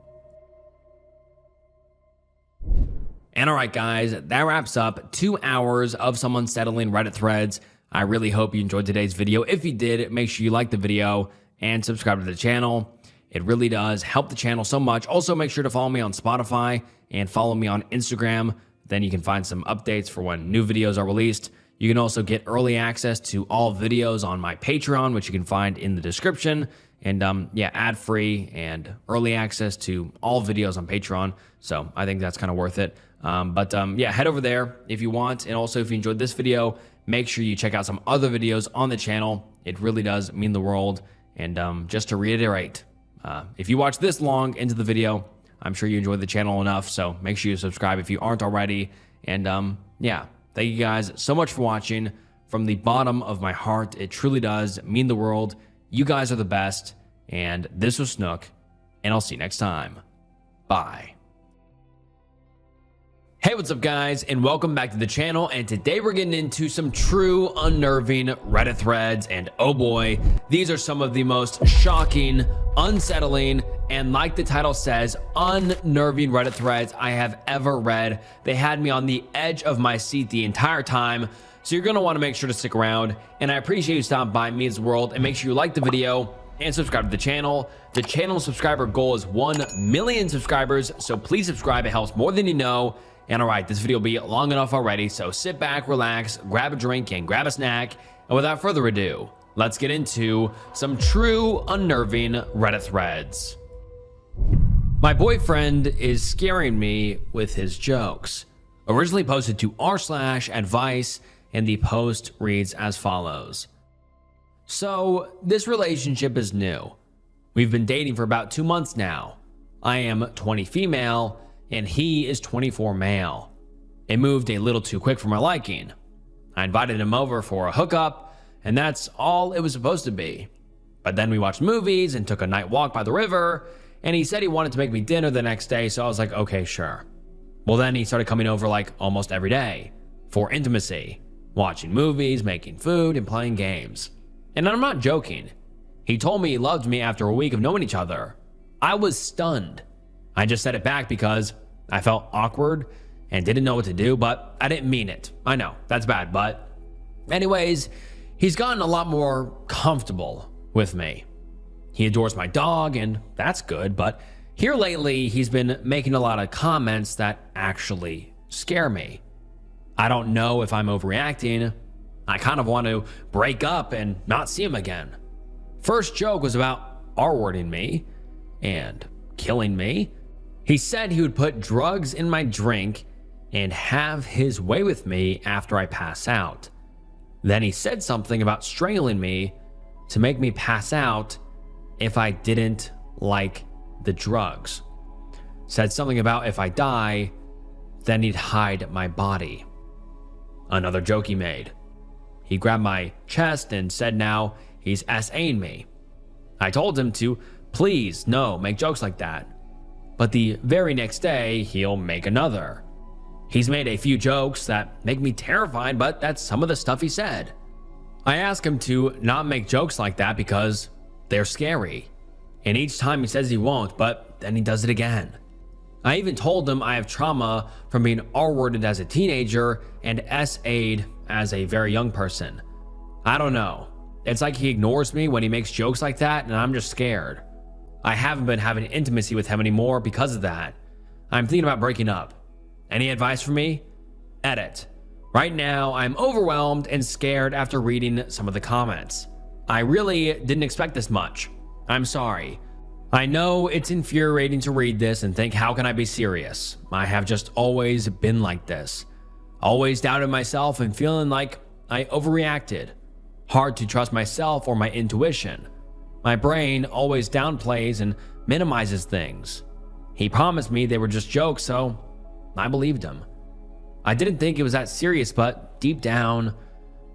And alright guys, that wraps up 2 hours of some unsettling Reddit threads. I really hope you enjoyed today's video. If you did, make sure you like the video and subscribe to the channel. It really does help the channel so much. Also, make sure to follow me on Spotify and follow me on Instagram. Then you can find some updates for when new videos are released. You can also get early access to all videos on my Patreon, which you can find in the description. And yeah, ad-free and early access to all videos on Patreon. So I think that's kind of worth it. Yeah, head over there if you want. And also, if you enjoyed this video, make sure you check out some other videos on the channel. It really does mean the world. And just to reiterate, if you watch this long into the video, I'm sure you enjoyed the channel enough. So make sure you subscribe if you aren't already. And yeah, thank you guys so much for watching. From the bottom of my heart, it truly does mean the world. You guys are the best. And this was Snook, and I'll see you next time. Bye. Hey, what's up guys, and welcome back to the channel. And today we're getting into some true unnerving Reddit threads, and oh boy, these are some of the most shocking, unsettling, and like the title says, unnerving Reddit threads I have ever read. They had me on the edge of my seat the entire time, so you're gonna wanna make sure to stick around. And I appreciate you stopping by Me's World, and make sure you like the video and subscribe to the channel. The channel subscriber goal is 1 million subscribers, so please subscribe, it helps more than you know. And alright, this video will be long enough already, so sit back, relax, grab a drink, and grab a snack. And without further ado, let's get into some true unnerving Reddit threads. My boyfriend is scaring me with his jokes. Originally posted to r/advice, and the post reads as follows. So, this relationship is new. We've been dating for about 2 months now. I am 20 female, and he is 24 male. It moved a little too quick for my liking. I invited him over for a hookup, and that's all it was supposed to be. But then we watched movies and took a night walk by the river, and he said he wanted to make me dinner the next day, so I was like, okay, sure. Well, then he started coming over like almost every day for intimacy, watching movies, making food, and playing games. And I'm not joking. He told me he loved me after a week of knowing each other. I was stunned. I just said it back because I felt awkward and didn't know what to do, but I didn't mean it. I know, that's bad, but anyways, he's gotten a lot more comfortable with me. He adores my dog, and that's good, but here lately, he's been making a lot of comments that actually scare me. I don't know if I'm overreacting. I kind of want to break up and not see him again. First joke was about R-wording me and killing me. He said he would put drugs in my drink and have his way with me after I pass out. Then he said something about strangling me to make me pass out if I didn't like the drugs. Said something about if I die, then he'd hide my body. Another joke he made. He grabbed my chest and said now he's SAing me. I told him to please no make jokes like that. But the very next day, he'll make another. He's made a few jokes that make me terrified, but that's some of the stuff he said. I ask him to not make jokes like that because they're scary. And each time he says he won't, but then he does it again. I even told him I have trauma from being R-worded as a teenager and SA'd as a very young person. I don't know. It's like he ignores me when he makes jokes like that, and I'm just scared. I haven't been having intimacy with him anymore because of that. I'm thinking about breaking up. Any advice for me? Edit. Right now, I'm overwhelmed and scared after reading some of the comments. I really didn't expect this much. I'm sorry. I know it's infuriating to read this and think, how can I be serious? I have just always been like this. Always doubted myself and feeling like I overreacted. Hard to trust myself or my intuition. My brain always downplays and minimizes things. He promised me they were just jokes, so I believed him. I didn't think it was that serious, but deep down,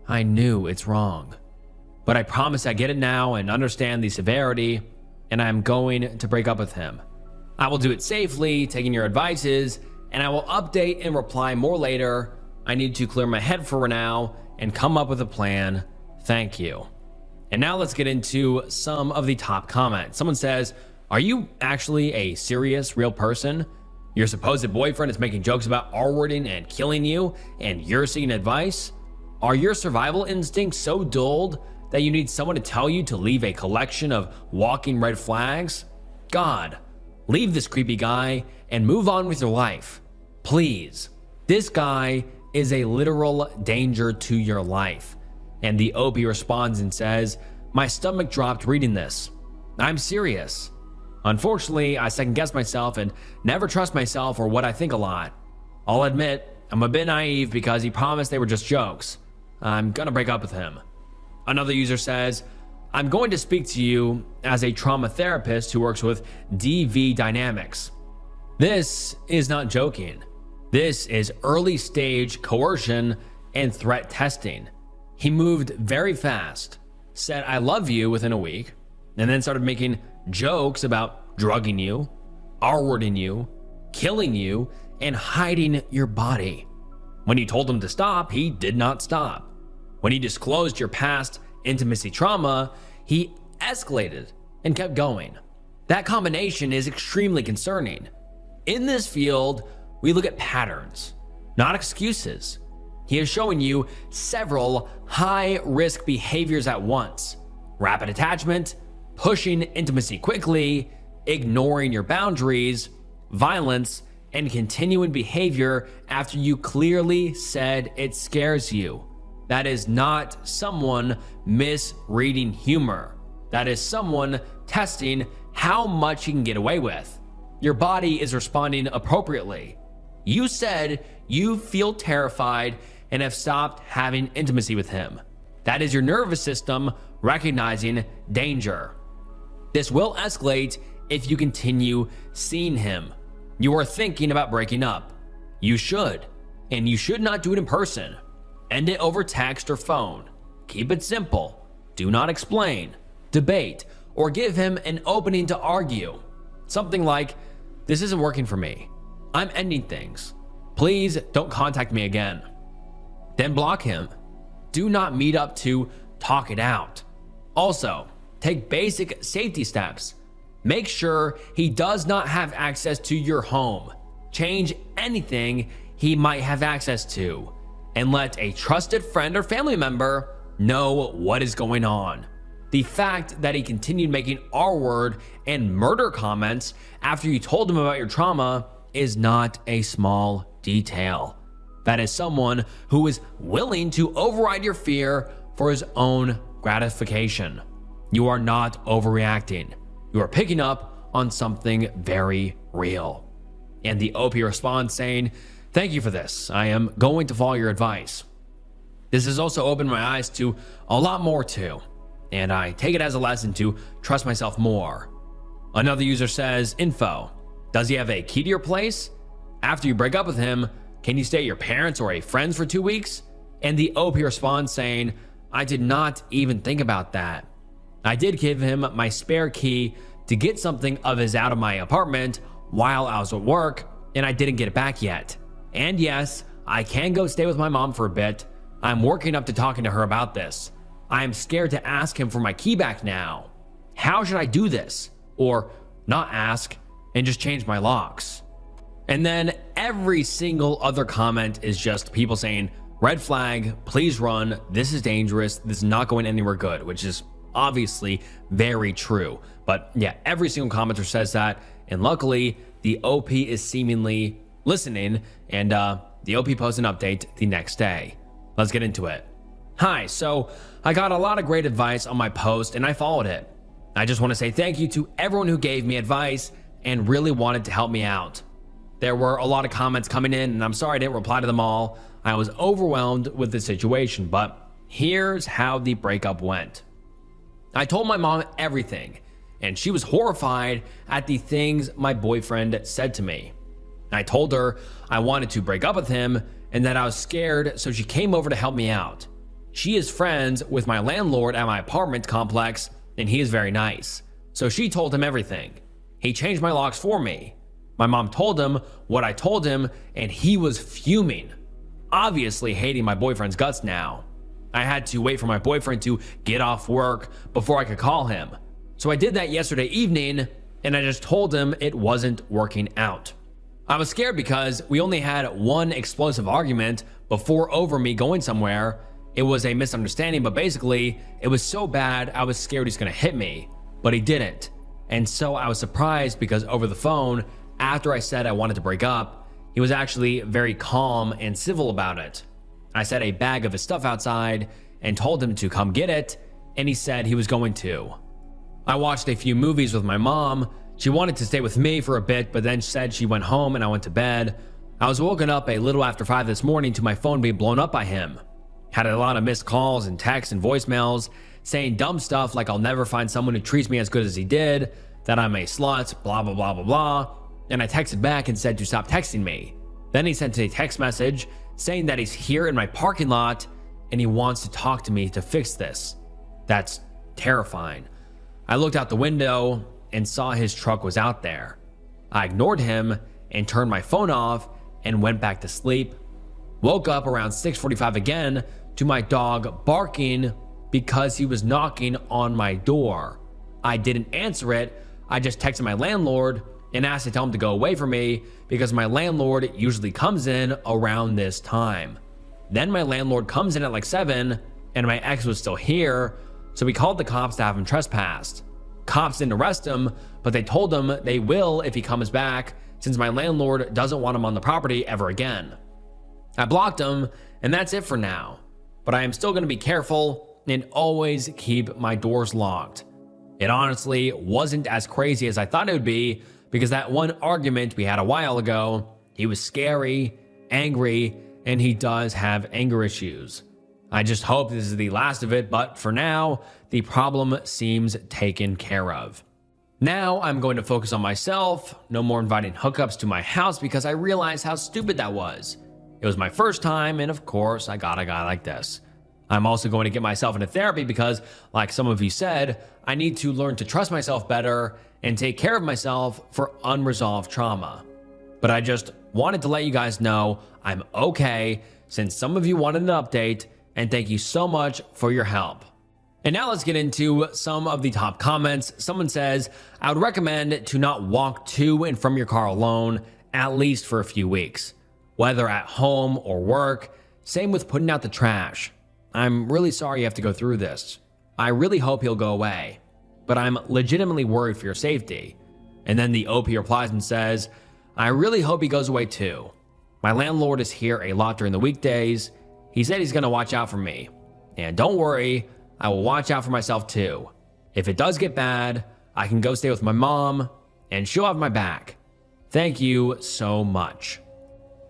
I knew it's wrong. But I promise I get it now and understand the severity, and I'm going to break up with him. I will do it safely, taking your advices, and I will update and reply more later. I need to clear my head for now and come up with a plan. Thank you. And now let's get into some of the top comments. Someone says, are you actually a serious, real person? Your supposed boyfriend is making jokes about R-wording and killing you, and you're seeking advice? Are your survival instincts so dulled that you need someone to tell you to leave a collection of walking red flags? God, leave this creepy guy and move on with your life. Please. This guy is a literal danger to your life. And the OP responds and says, my stomach dropped reading this. I'm serious. Unfortunately, I second guess myself and never trust myself or what I think a lot. I'll admit, I'm a bit naive because he promised they were just jokes. I'm gonna break up with him. Another user says, I'm going to speak to you as a trauma therapist who works with DV dynamics. This is not joking. This is early stage coercion and threat testing. He moved very fast, said I love you within a week, and then started making jokes about drugging you, R-wording you, killing you, and hiding your body. When you told him to stop, he did not stop. When you disclosed your past intimacy trauma, he escalated and kept going. That combination is extremely concerning. In this field, we look at patterns, not excuses. He is showing you several high-risk behaviors at once. Rapid attachment, pushing intimacy quickly, ignoring your boundaries, violence, and continuing behavior after you clearly said it scares you. That is not someone misreading humor. That is someone testing how much he can get away with. Your body is responding appropriately. You said you feel terrified and have stopped having intimacy with him. That is your nervous system recognizing danger. This will escalate if you continue seeing him. You are thinking about breaking up. You should, and you should not do it in person. End it over text or phone. Keep it simple. Do not explain, debate, or give him an opening to argue. Something like, this isn't working for me. I'm ending things. Please don't contact me again. Then block him. Do not meet up to talk it out. Also, take basic safety steps. Make sure he does not have access to your home. Change anything he might have access to, and let a trusted friend or family member know what is going on. The fact that he continued making R-word and murder comments after you told him about your trauma is not a small detail. That is someone who is willing to override your fear for his own gratification. You are not overreacting. You are picking up on something very real. And the OP responds saying, "Thank you for this. I am going to follow your advice. This has also opened my eyes to a lot more too, and I take it as a lesson to trust myself more." Another user says, "Info. Does he have a key to your place? After you break up with him, can you stay at your parents' or a friend's for 2 weeks?" And the OP responds saying, "I did not even think about that. I did give him my spare key to get something of his out of my apartment while I was at work, and I didn't get it back yet. And yes, I can go stay with my mom for a bit. I'm working up to talking to her about this. I am scared to ask him for my key back now. How should I do this? Or not ask and just change my locks?" And then every single other comment is just people saying, "Red flag, please run. This is dangerous. This is not going anywhere good," which is obviously very true. But yeah, every single commenter says that. And luckily, the OP is seemingly listening, and the OP posts an update the next day. Let's get into it. "Hi, so I got a lot of great advice on my post and I followed it. I just want to say thank you to everyone who gave me advice and really wanted to help me out. There were a lot of comments coming in and I'm sorry I didn't reply to them all. I was overwhelmed with the situation, but here's how the breakup went. I told my mom everything, and she was horrified at the things my boyfriend said to me. I told her I wanted to break up with him and that I was scared, so she came over to help me out. She is friends with my landlord at my apartment complex, and he is very nice. So she told him everything. He changed my locks for me. My mom told him what I told him, and he was fuming, obviously hating my boyfriend's guts now. I had to wait for my boyfriend to get off work before I could call him. So I did that yesterday evening, and I just told him it wasn't working out. I was scared because we only had one explosive argument before over me going somewhere. It was a misunderstanding, but basically, it was so bad I was scared he's gonna hit me, but he didn't. And so I was surprised because over the phone, after I said I wanted to break up, he was actually very calm and civil about it. I set a bag of his stuff outside and told him to come get it, and he said he was going to. I watched a few movies with my mom. She wanted to stay with me for a bit, but then said she went home and I went to bed. I was woken up a little after 5 this morning to my phone being blown up by him. Had a lot of missed calls and texts and voicemails saying dumb stuff like I'll never find someone who treats me as good as he did, that I'm a slut, blah, blah, blah, blah, blah. And I texted back and said to stop texting me. Then he sent a text message saying that he's here in my parking lot and he wants to talk to me to fix this. That's terrifying. I looked out the window and saw his truck was out there. I ignored him and turned my phone off and went back to sleep. Woke up around 6:45 again to my dog barking because he was knocking on my door. I didn't answer it. I just texted my landlord and asked to tell him to go away from me because my landlord usually comes in around this time. Then my landlord comes in at like 7 and my ex was still here, so we called the cops to have him trespassed. Cops didn't arrest him, but they told him they will if he comes back since my landlord doesn't want him on the property ever again. I blocked him and that's it for now, but I am still going to be careful and always keep my doors locked. It honestly wasn't as crazy as I thought it would be because that one argument we had a while ago, he was scary, angry, and he does have anger issues. I just hope this is the last of it, but for now, the problem seems taken care of. Now I'm going to focus on myself, no more inviting hookups to my house because I realized how stupid that was. It was my first time, and of course, I got a guy like this. I'm also going to get myself into therapy because, like some of you said, I need to learn to trust myself better and take care of myself for unresolved trauma. But I just wanted to let you guys know I'm okay since some of you wanted an update, and thank you so much for your help. And now let's get into some of the top comments. Someone says, I would recommend to not walk to and from your car alone, at least for a few weeks, whether at home or work. Same with putting out the trash. I'm really sorry you have to go through this. I really hope he'll go away, but I'm legitimately worried for your safety. And then the OP replies and says, I really hope he goes away too. My landlord is here a lot during the weekdays. He said he's going to watch out for me. And don't worry, I will watch out for myself too. If it does get bad, I can go stay with my mom and she'll have my back. Thank you so much.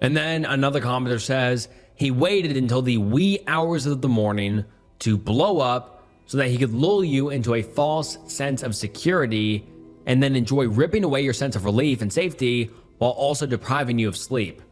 And then another commenter says he waited until the wee hours of the morning to blow up so that he could lull you into a false sense of security and then enjoy ripping away your sense of relief and safety while also depriving you of sleep.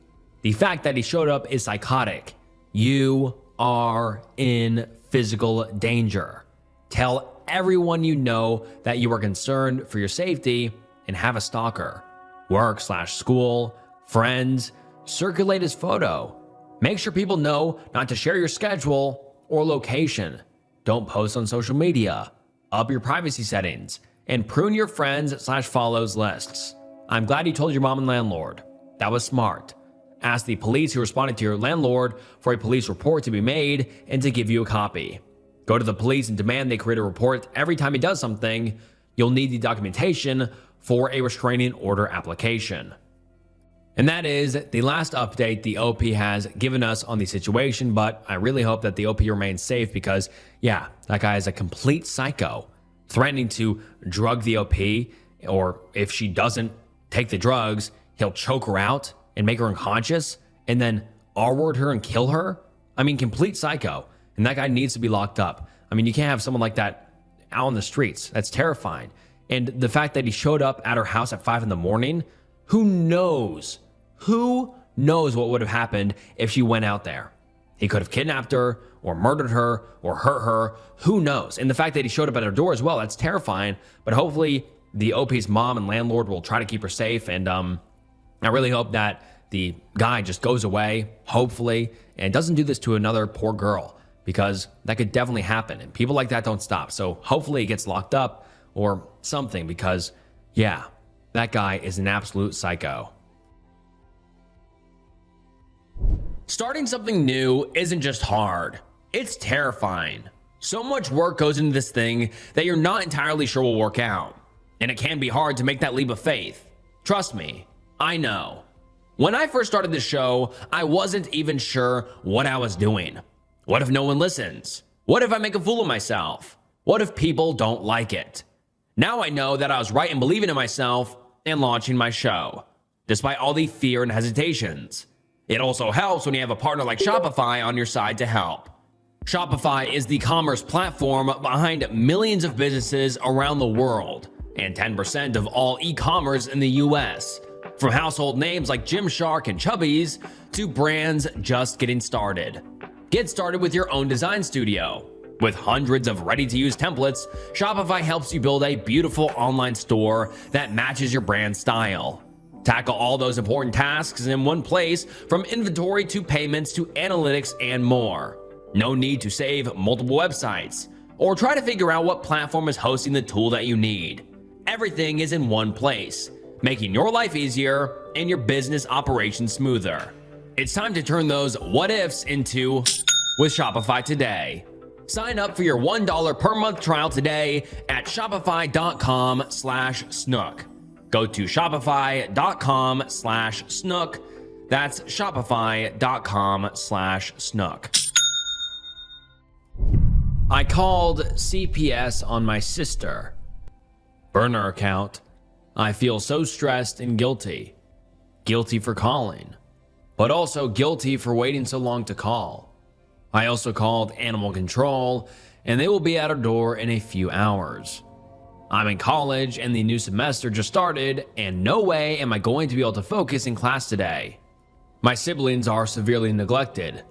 The fact that he showed up is psychotic. You are in physical danger. Tell everyone you know that you are concerned for your safety and have a stalker. Work/school, friends, circulate his photo. Make sure people know not to share your schedule or location. Don't post on social media. Up your privacy settings and prune your friends/follows lists. I'm glad you told your mom and landlord. That was smart. Ask the police who responded to your landlord for a police report to be made and to give you a copy. Go to the police and demand they create a report every time he does something. You'll need the documentation for a restraining order application. And that is the last update the OP has given us on the situation, but I really hope that the OP remains safe because, yeah, that guy is a complete psycho, threatening to drug the OP, or if she doesn't take the drugs, he'll choke her out and make her unconscious and then R-word her and kill her. I mean, complete psycho. And that guy needs to be locked up. I mean, you can't have someone like that out on the streets. That's terrifying. And the fact that he showed up at her house at 5 a.m, who knows? Who knows what would have happened if she went out there? He could have kidnapped her or murdered her or hurt her. Who knows? And the fact that he showed up at her door as well, that's terrifying. But hopefully the OP's mom and landlord will try to keep her safe. And I really hope that the guy just goes away, hopefully, and doesn't do this to another poor girl, because that could definitely happen. And people like that don't stop. So hopefully he gets locked up or something, because, yeah, that guy is an absolute psycho. Starting something new isn't just hard, it's terrifying. So much work goes into this thing that you're not entirely sure will work out. And it can be hard to make that leap of faith. Trust me, I know. When I first started this show, I wasn't even sure what I was doing. What if no one listens? What if I make a fool of myself? What if people don't like it? Now I know that I was right in believing in myself and launching my show, despite all the fear and hesitations. It also helps when you have a partner like Shopify on your side to help. Shopify is the commerce platform behind millions of businesses around the world and 10% of all e-commerce in the US. From household names like Gymshark and Chubbies to brands just getting started. Get started with your own design studio. With hundreds of ready-to-use templates, Shopify helps you build a beautiful online store that matches your brand style. Tackle all those important tasks in one place, from inventory to payments to analytics and more. No need to save multiple websites or try to figure out what platform is hosting the tool that you need. Everything is in one place, making your life easier and your business operations smoother. It's time to turn those what ifs into with Shopify today. Sign up for your $1 per month trial today at shopify.com/snook. Go to shopify.com/snook. That's shopify.com/snook. I called CPS on my sister. Burner account. I feel so stressed and guilty. Guilty for calling, but also guilty for waiting so long to call. I also called animal control, and they will be at our door in a few hours. I'm in college and the new semester just started, and no way am I going to be able to focus in class today. My siblings are severely neglected.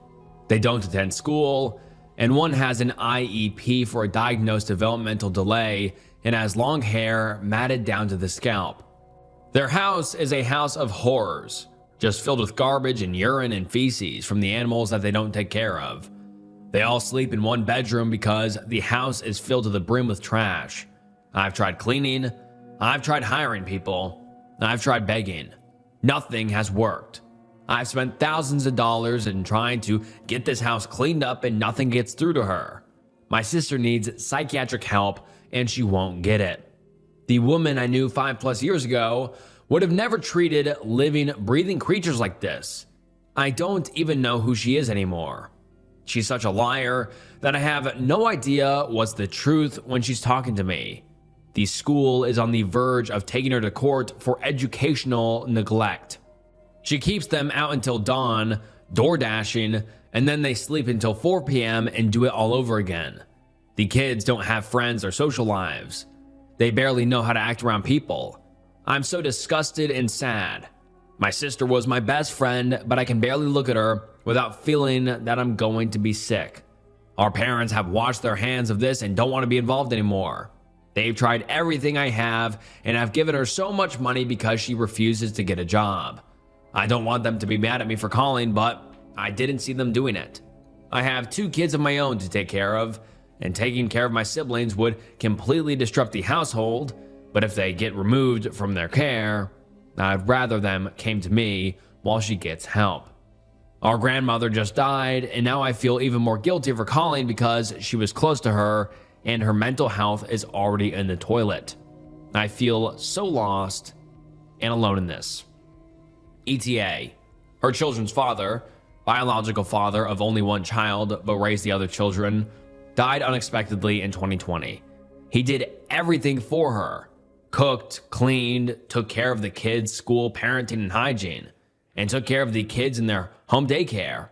They don't attend school, and one has an IEP for a diagnosed developmental delay and has long hair matted down to the scalp. Their house is a house of horrors. just filled with garbage and urine and feces from the animals that they don't take care of. They all sleep in one bedroom because the house is filled to the brim with trash. I've tried cleaning, I've tried hiring people, I've tried begging. Nothing has worked. I've spent thousands of dollars in trying to get this house cleaned up and nothing gets through to her. My sister needs psychiatric help and she won't get it. The woman I knew 5+ years ago would have never treated living, breathing creatures like this. I don't even know who she is anymore. She's such a liar that I have no idea what's the truth when she's talking to me. The school is on the verge of taking her to court for educational neglect. She keeps them out until dawn, door dashing, and then they sleep until 4 p.m. and do it all over again. The kids don't have friends or social lives. They barely know how to act around people. I'm so disgusted and sad. My sister was my best friend, but I can barely look at her without feeling that I'm going to be sick. Our parents have washed their hands of this and don't want to be involved anymore. They've tried everything I have, and I've given her so much money because she refuses to get a job. I don't want them to be mad at me for calling, but I didn't see them doing it. I have 2 kids of my own to take care of, and taking care of my siblings would completely disrupt the household, but if they get removed from their care, I'd rather them came to me while she gets help. Our grandmother just died, and now I feel even more guilty for calling because she was close to her and her mental health is already in the toilet. I feel so lost and alone in this. ETA. Her children's father, biological father of only 1 child but raised the other children, died unexpectedly in 2020. He did everything for her. Cooked, cleaned, took care of the kids' school, parenting, and hygiene, and took care of the kids in their home daycare.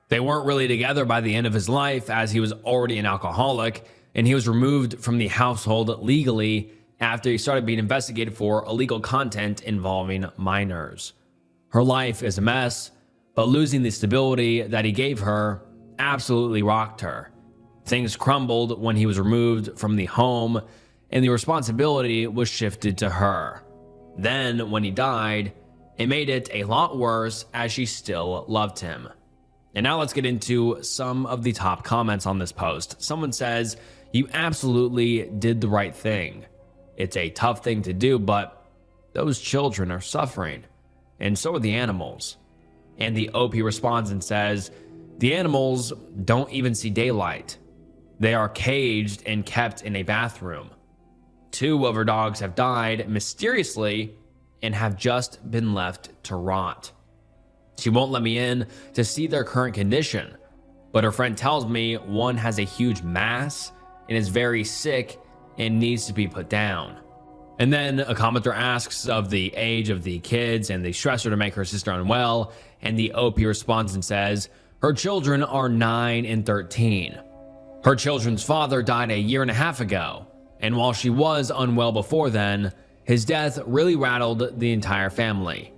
They weren't really together by the end of his life as he was already an alcoholic, and he was removed from the household legally after he started being investigated for illegal content involving minors. Her life is a mess, but losing the stability that he gave her absolutely rocked her. Things crumbled when he was removed from the home, and the responsibility was shifted to her. Then, when he died, it made it a lot worse as she still loved him. And now let's get into some of the top comments on this post. Someone says, "You absolutely did the right thing. It's a tough thing to do, but those children are suffering, and so are the animals." And the OP responds and says, "The animals don't even see daylight. They are caged and kept in a bathroom. 2 of her dogs have died mysteriously and have just been left to rot. She won't let me in to see their current condition, but her friend tells me one has a huge mass and is very sick and needs to be put down." And then a commenter asks of the age of the kids and the stressor to make her sister unwell, and the OP responds and says, "Her children are 9 and 13. Her children's father died a year and a half ago, and while she was unwell before then, his death really rattled the entire family.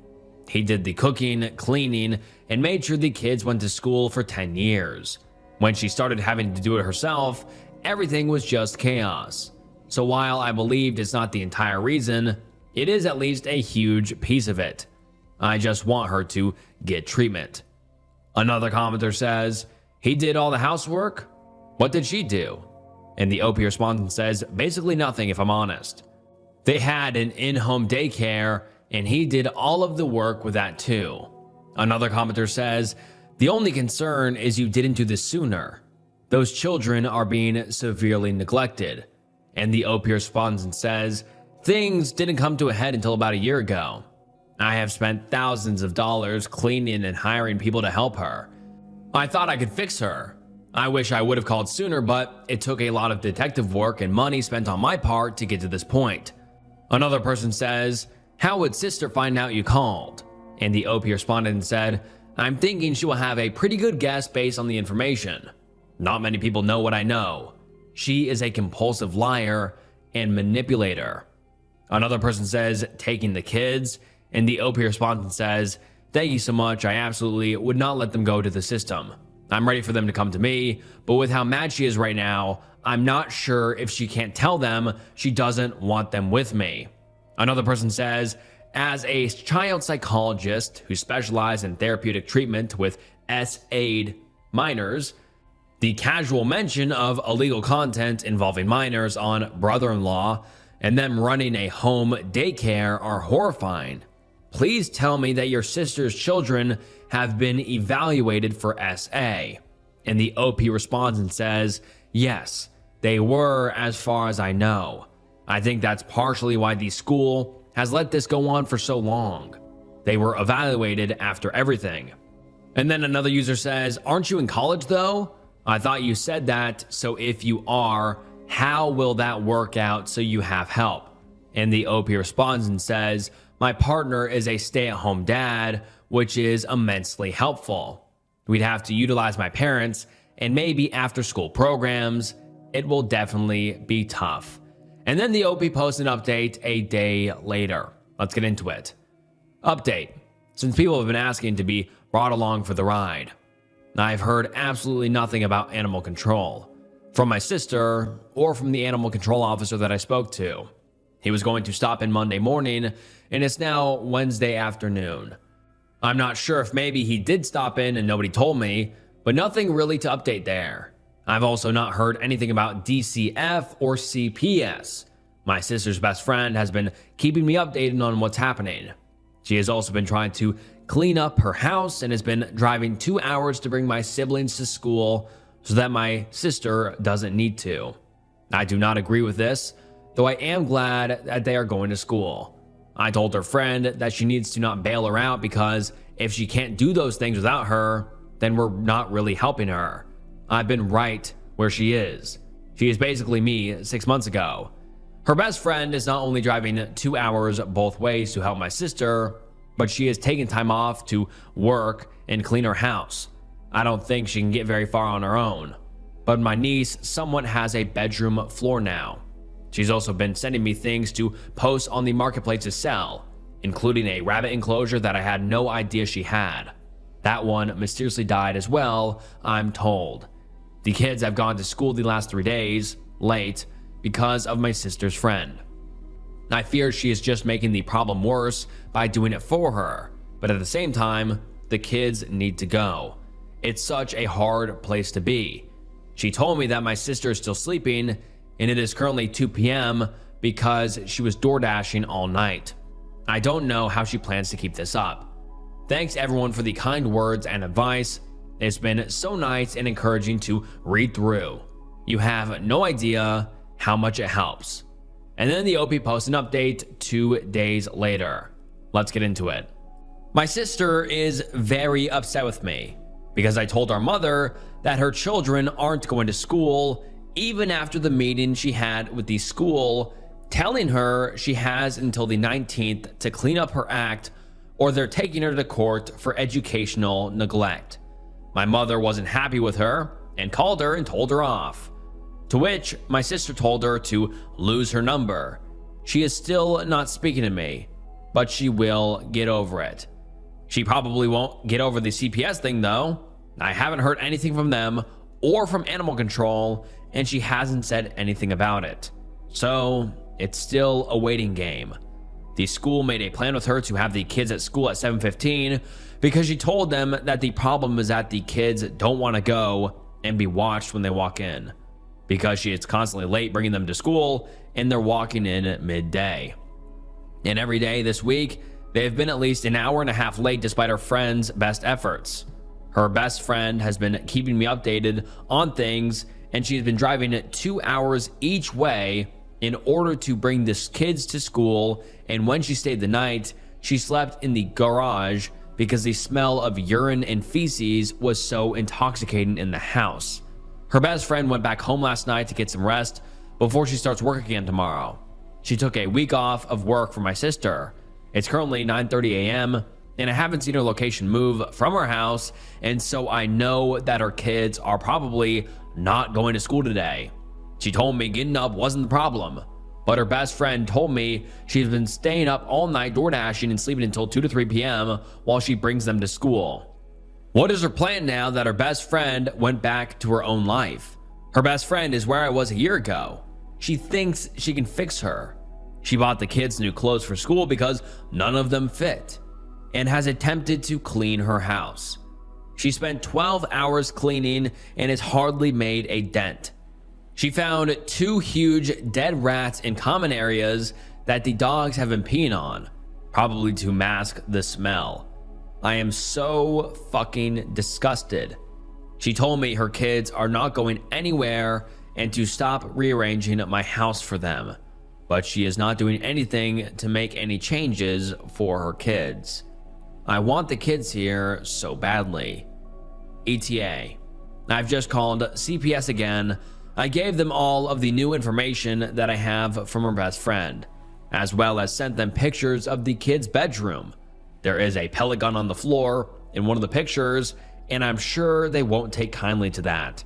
He did the cooking, cleaning, and made sure the kids went to school for 10 years. When she started having to do it herself, everything was just chaos. So while I believed it's not the entire reason, it is at least a huge piece of it. I just want her to get treatment." Another commenter says, "He did all the housework? What did she do?" And the OP responds and says, "Basically nothing, if I'm honest. They had an in-home daycare, and he did all of the work with that too." Another commenter says, "The only concern is you didn't do this sooner. Those children are being severely neglected." And the OP responds and says, "Things didn't come to a head until about a year ago. I have spent thousands of dollars cleaning and hiring people to help her. I thought I could fix her. I wish I would have called sooner, but it took a lot of detective work and money spent on my part to get to this point." Another person says, "How would sister find out you called?" And the OP responded and said, "I'm thinking she will have a pretty good guess based on the information. Not many people know what I know. She is a compulsive liar and manipulator." Another person says, "Taking the kids," and the OP responds and says, "Thank you so much. I absolutely would not let them go to the system. I'm ready for them to come to me, but with how mad she is right now, I'm not sure if she can't tell them she doesn't want them with me." Another person says, As a child psychologist who specialized in therapeutic treatment with SAID minors, the casual mention of illegal content involving minors on brother-in-law and them running a home daycare are horrifying. Please tell me that your sister's children have been evaluated for SA. And the OP responds and says, yes, they were as far as I know. I think that's partially why the school has let this go on for so long. They were evaluated after everything. And then another user says, aren't you in college though? I thought you said that, so if you are, how will that work out so you have help? And the OP responds and says, my partner is a stay-at-home dad, which is immensely helpful. We'd have to utilize my parents and maybe after-school programs. It will definitely be tough. And then the OP posts an update a day later. Let's get into it. Update. Since people have been asking to be brought along for the ride, I've heard absolutely nothing about animal control from my sister or from the animal control officer that I spoke to. He was going to stop in Monday morning, and it's now Wednesday afternoon. I'm not sure if maybe he did stop in and nobody told me, but nothing really to update there. I've also not heard anything about DCF or CPS. My sister's best friend has been keeping me updated on what's happening. She has also been trying to clean up her house and has been driving 2 hours to bring my siblings to school so that my sister doesn't need to. I do not agree with this, though I am glad that they are going to school. I told her friend that she needs to not bail her out because if she can't do those things without her, then we're not really helping her. I've been right where she is. She is basically me 6 months ago. Her best friend is not only driving 2 hours both ways to help my sister, but she has taken time off to work and clean her house. I don't think she can get very far on her own. But my niece somewhat has a bedroom floor now. She's also been sending me things to post on the marketplace to sell, including a rabbit enclosure that I had no idea she had. That one mysteriously died as well, I'm told. The kids have gone to school the last 3 days, late, because of my sister's friend. I fear she is just making the problem worse by doing it for her, but at the same time, the kids need to go. It's such a hard place to be. She told me that my sister is still sleeping, and it is currently 2 p.m. because she was door dashing all night. I don't know how she plans to keep this up. Thanks everyone for the kind words and advice. It's been so nice and encouraging to read through. You have no idea how much it helps. And then the OP posts an update 2 days later. Let's get into it. My sister is very upset with me because I told our mother that her children aren't going to school even after the meeting she had with the school, telling her she has until the 19th to clean up her act or they're taking her to court for educational neglect. My mother wasn't happy with her and called her and told her off. To which my sister told her to lose her number. She is still not speaking to me, but she will get over it. She probably won't get over the CPS thing though. I haven't heard anything from them or from animal control, and she hasn't said anything about it. So it's still a waiting game. The school made a plan with her to have the kids at school at 7:15 because she told them that the problem is that the kids don't want to go and be watched when they walk in, because she is constantly late bringing them to school and they're walking in at midday. And every day this week, they've been at least an hour and a half late despite her friend's best efforts. Her best friend has been keeping me updated on things, and she's been driving 2 hours each way in order to bring the kids to school, and when she stayed the night, she slept in the garage because the smell of urine and feces was so intoxicating in the house. Her best friend went back home last night to get some rest before she starts work again tomorrow. She took a week off of work for my sister. It's currently 9:30 a.m. and I haven't seen her location move from her house, and so I know that her kids are probably not going to school today. She told me getting up wasn't the problem, but her best friend told me she's been staying up all night door dashing and sleeping until 2 to 3 p.m. while she brings them to school. What is her plan now that her best friend went back to her own life? Her best friend is where I was a year ago. She thinks she can fix her. She bought the kids new clothes for school because none of them fit, and has attempted to clean her house. She spent 12 hours cleaning and has hardly made a dent. She found 2 huge dead rats in common areas that the dogs have been peeing on, probably to mask the smell. I am so fucking disgusted. She told me her kids are not going anywhere and to stop rearranging my house for them, but she is not doing anything to make any changes for her kids. I want the kids here so badly. ETA. I've just called CPS again. I gave them all of the new information that I have from her best friend, as well as sent them pictures of the kids' bedroom. There is a pellet gun on the floor in one of the pictures, and I'm sure they won't take kindly to that.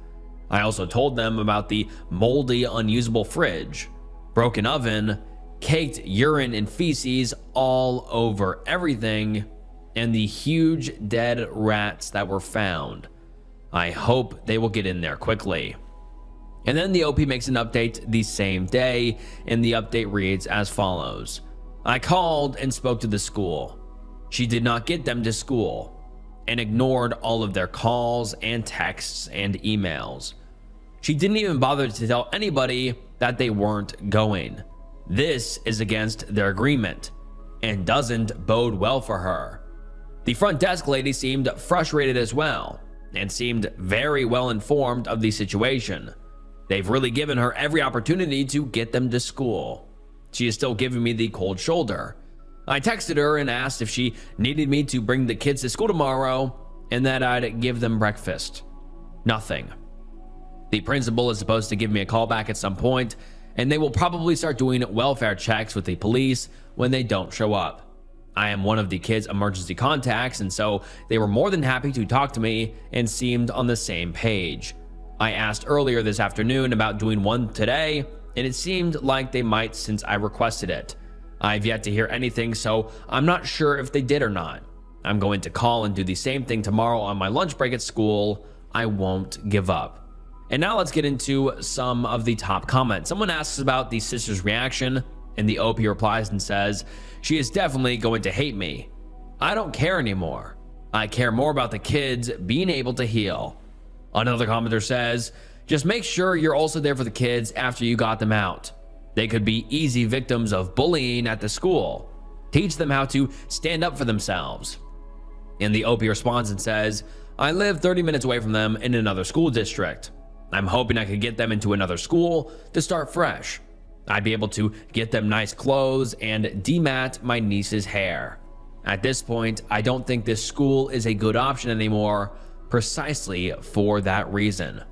I also told them about the moldy, unusable fridge, broken oven, caked urine and feces all over everything, and the huge dead rats that were found. I hope they will get in there quickly. And then the OP makes an update the same day, and the update reads as follows. I called and spoke to the school. She did not get them to school and ignored all of their calls and texts and emails. She didn't even bother to tell anybody that they weren't going. This is against their agreement and doesn't bode well for her. The front desk lady seemed frustrated as well and seemed very well informed of the situation. They've really given her every opportunity to get them to school. She is still giving me the cold shoulder. I texted her and asked if she needed me to bring the kids to school tomorrow and that I'd give them breakfast. Nothing. The principal is supposed to give me a call back at some point, and they will probably start doing welfare checks with the police when they don't show up. I am one of the kids' emergency contacts, and so they were more than happy to talk to me and seemed on the same page. I asked earlier this afternoon about doing one today, and it seemed like they might since I requested it. I've yet to hear anything, so I'm not sure if they did or not. I'm going to call and do the same thing tomorrow on my lunch break at school. I won't give up. And now let's get into some of the top comments. Someone asks about the sister's reaction, and the OP replies and says, she is definitely going to hate me. I don't care anymore. I care more about the kids being able to heal. Another commenter says, just make sure you're also there for the kids after you got them out. They could be easy victims of bullying at the school. Teach them how to stand up for themselves. And the OP responds and says, I live 30 minutes away from them in another school district. I'm hoping I could get them into another school to start fresh. I'd be able to get them nice clothes and demat my niece's hair. At this point, I don't think this school is a good option anymore, precisely for that reason.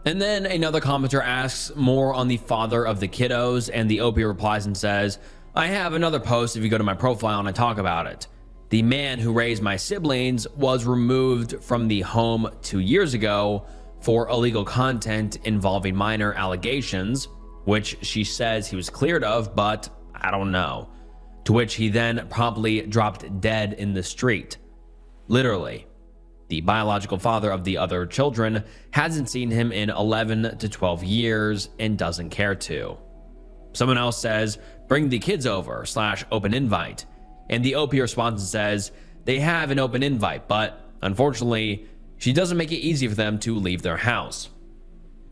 And then another commenter asks more on the father of the kiddos, and the OP replies and says, I have another post if you go to my profile and I talk about it. The man who raised my siblings was removed from the home 2 years ago for illegal content involving minor allegations, which she says he was cleared of, but I don't know. To which he then promptly dropped dead in the street. Literally. The biological father of the other children hasn't seen him in 11 to 12 years and doesn't care to. Someone else says, bring the kids over / open invite. And the OP responds and says, they have an open invite, but unfortunately, she doesn't make it easy for them to leave their house.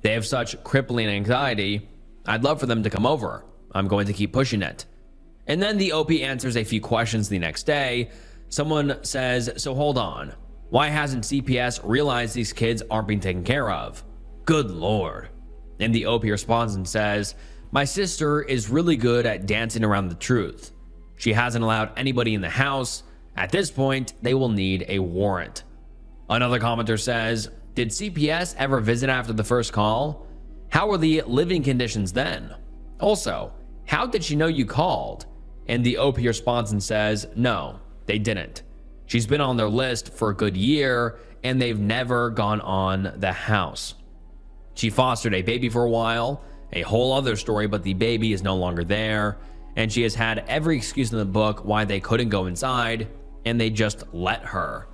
They have such crippling anxiety. I'd love for them to come over. I'm going to keep pushing it. And then the OP answers a few questions the next day. Someone says, so hold on. Why hasn't CPS realized these kids aren't being taken care of? Good Lord. And the OP responds and says, my sister is really good at dancing around the truth. She hasn't allowed anybody in the house. At this point, they will need a warrant. Another commenter says, did CPS ever visit after the first call? How were the living conditions then? Also, how did she know you called? And the OP responds and says, no, they didn't. She's been on their list for a good year, and they've never gone on the house. She fostered a baby for a while, a whole other story, but the baby is no longer there, and she has had every excuse in the book why they couldn't go inside, and they just let her.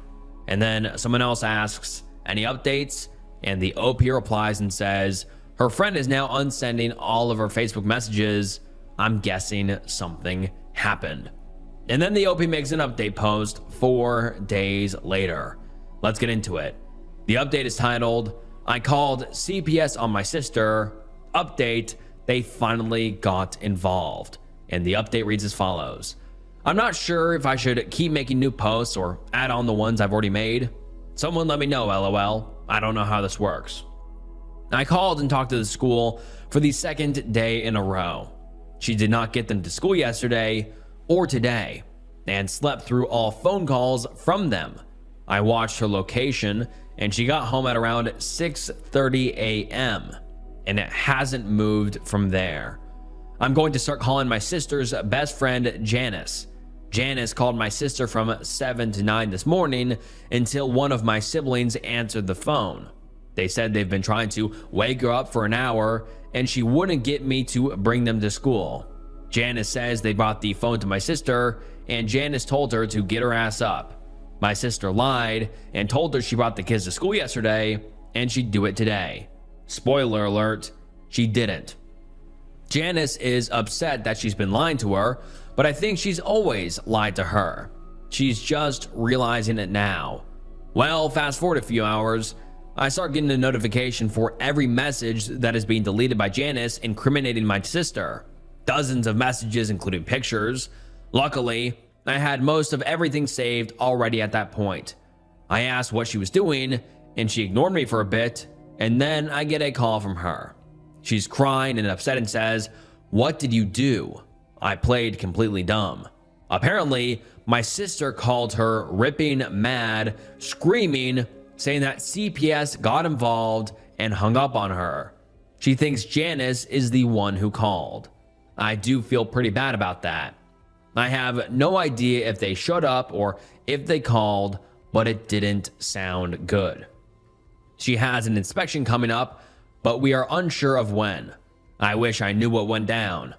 And then someone else asks, any updates? And the OP replies and says, her friend is now unsending all of her Facebook messages. I'm guessing something happened. And then the OP makes an update post 4 days later. Let's get into it. The update is titled, "I called CPS on my sister. Update, they finally got involved." And the update reads as follows. "I'm not sure if I should keep making new posts or add on the ones I've already made. Someone let me know, LOL. I don't know how this works. I called and talked to the school for the second day in a row. She did not get them to school yesterday or today and slept through all phone calls from them. I watched her location and she got home at around 6:30 a.m. and it hasn't moved from there. I'm going to start calling my sister's best friend, Janice. Janice called my sister from 7 to 9 this morning until one of my siblings answered the phone. They said they've been trying to wake her up for an hour and she wouldn't get me to bring them to school. Janice says they brought the phone to my sister and Janice told her to get her ass up. My sister lied and told her she brought the kids to school yesterday and she'd do it today. Spoiler alert, she didn't. Janice is upset that she's been lying to her, but I think she's always lied to her. She's just realizing it now. Well, fast forward a few hours, I start getting a notification for every message that is being deleted by Janice incriminating my sister. Dozens of messages, including pictures. Luckily, I had most of everything saved already at that point. I asked what she was doing, and she ignored me for a bit, and then I get a call from her. She's crying and upset and says, "What did you do?" I played completely dumb. Apparently, my sister called her ripping mad, screaming, saying that CPS got involved and hung up on her. She thinks Janice is the one who called. I do feel pretty bad about that. I have no idea if they showed up or if they called, but it didn't sound good. She has an inspection coming up, but we are unsure of when. I wish I knew what went down.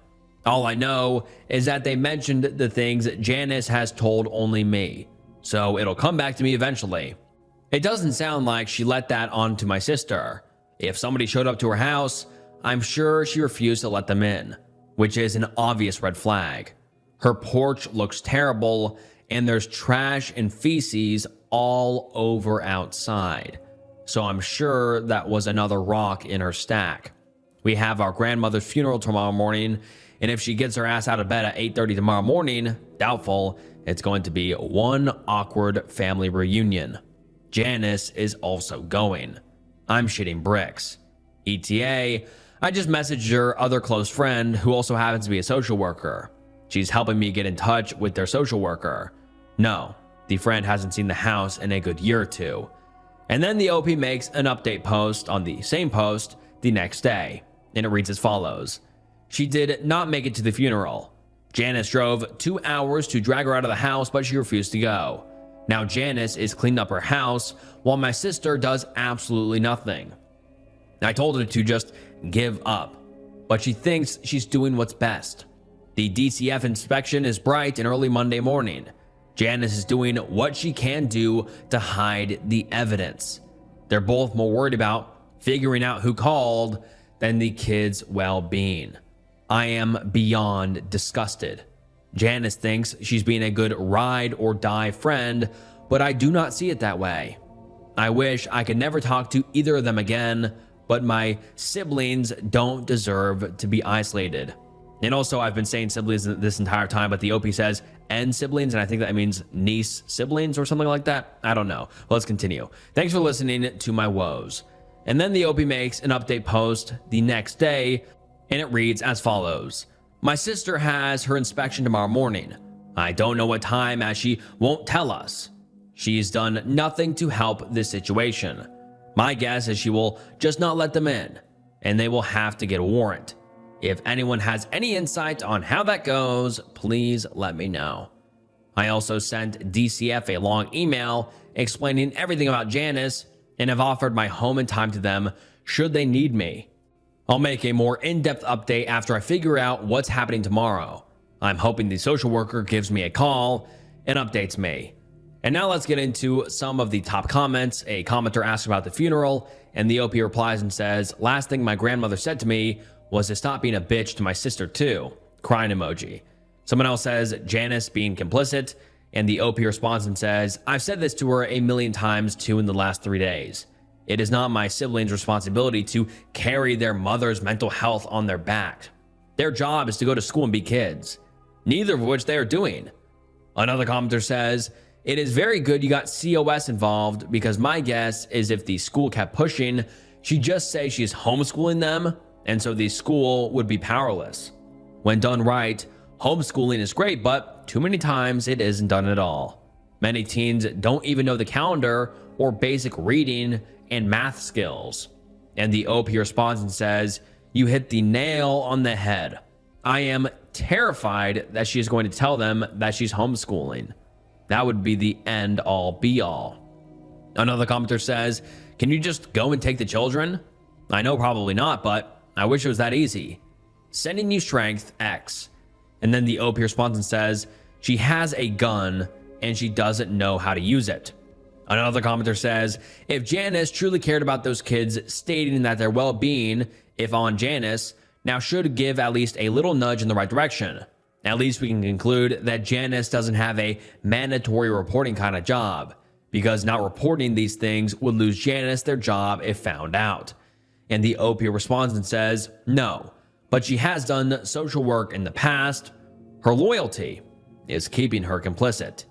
All I know is that they mentioned the things Janice has told only me, so it'll come back to me eventually. It doesn't sound like she let that on to my sister. If somebody showed up to her house, I'm sure she refused to let them in, which is an obvious red flag. Her porch looks terrible, and there's trash and feces all over outside. So I'm sure that was another rock in her stack. We have our grandmother's funeral tomorrow morning, and if she gets her ass out of bed at 8:30 tomorrow morning, doubtful, it's going to be one awkward family reunion. Janice is also going. I'm shitting bricks. ETA, I just messaged her other close friend who also happens to be a social worker. She's helping me get in touch with their social worker. No, the friend hasn't seen the house in a good year or two. And then the OP makes an update post on the same post the next day, and it reads as follows. She did not make it to the funeral. Janice drove 2 hours to drag her out of the house, but she refused to go. Now Janice is cleaning up her house while my sister does absolutely nothing. I told her to just give up, but she thinks she's doing what's best. The DCF inspection is bright and early Monday morning. Janice is doing what she can do to hide the evidence. They're both more worried about figuring out who called than the kids' well-being. I am beyond disgusted. Janice thinks she's being a good ride or die friend, but I do not see it that way. I wish I could never talk to either of them again, but my siblings don't deserve to be isolated. And also, I've been saying siblings this entire time, but the OP says and siblings, and I think that means niece siblings or something like that. I don't know. Let's continue. Thanks for listening to my woes. And then the OP makes an update post the next day, and it reads as follows. My sister has her inspection tomorrow morning. I don't know what time, as she won't tell us. She's done nothing to help this situation. My guess is she will just not let them in, and they will have to get a warrant. If anyone has any insight on how that goes, please let me know. I also sent DCF a long email explaining everything about Janice and have offered my home and time to them should they need me. I'll make a more in-depth update after I figure out what's happening tomorrow. I'm hoping the social worker gives me a call and updates me. And now let's get into some of the top comments. A commenter asks about the funeral, and the OP replies and says, last thing my grandmother said to me was to stop being a bitch to my sister too. Crying emoji. Someone else says Janice being complicit, and the OP responds and says, I've said this to her a million times too in the last 3 days. It is not my siblings' responsibility to carry their mother's mental health on their back. Their job is to go to school and be kids, neither of which they are doing. Another commenter says, it is very good you got COS involved because my guess is if the school kept pushing, she'd just say she's homeschooling them, and so the school would be powerless. When done right, homeschooling is great, but too many times it isn't done at all. Many teens don't even know the calendar or basic reading and math skills. And the OP responds and says, you hit the nail on the head. I am terrified that she is going to tell them that she's homeschooling. That would be the end all be all. Another commenter says, can you just go and take the children? I know probably not, but I wish it was that easy. Sending you strength, X. And then the OP responds and says, she has a gun and she doesn't know how to use it. Another commenter says, if Janice truly cared about those kids, stating that their well-being, if on Janice, now should give at least a little nudge in the right direction. At least we can conclude that Janice doesn't have a mandatory reporting kind of job, because not reporting these things would lose Janice their job if found out. And the OP responds and says, no, but she has done social work in the past. Her loyalty is keeping her complicit.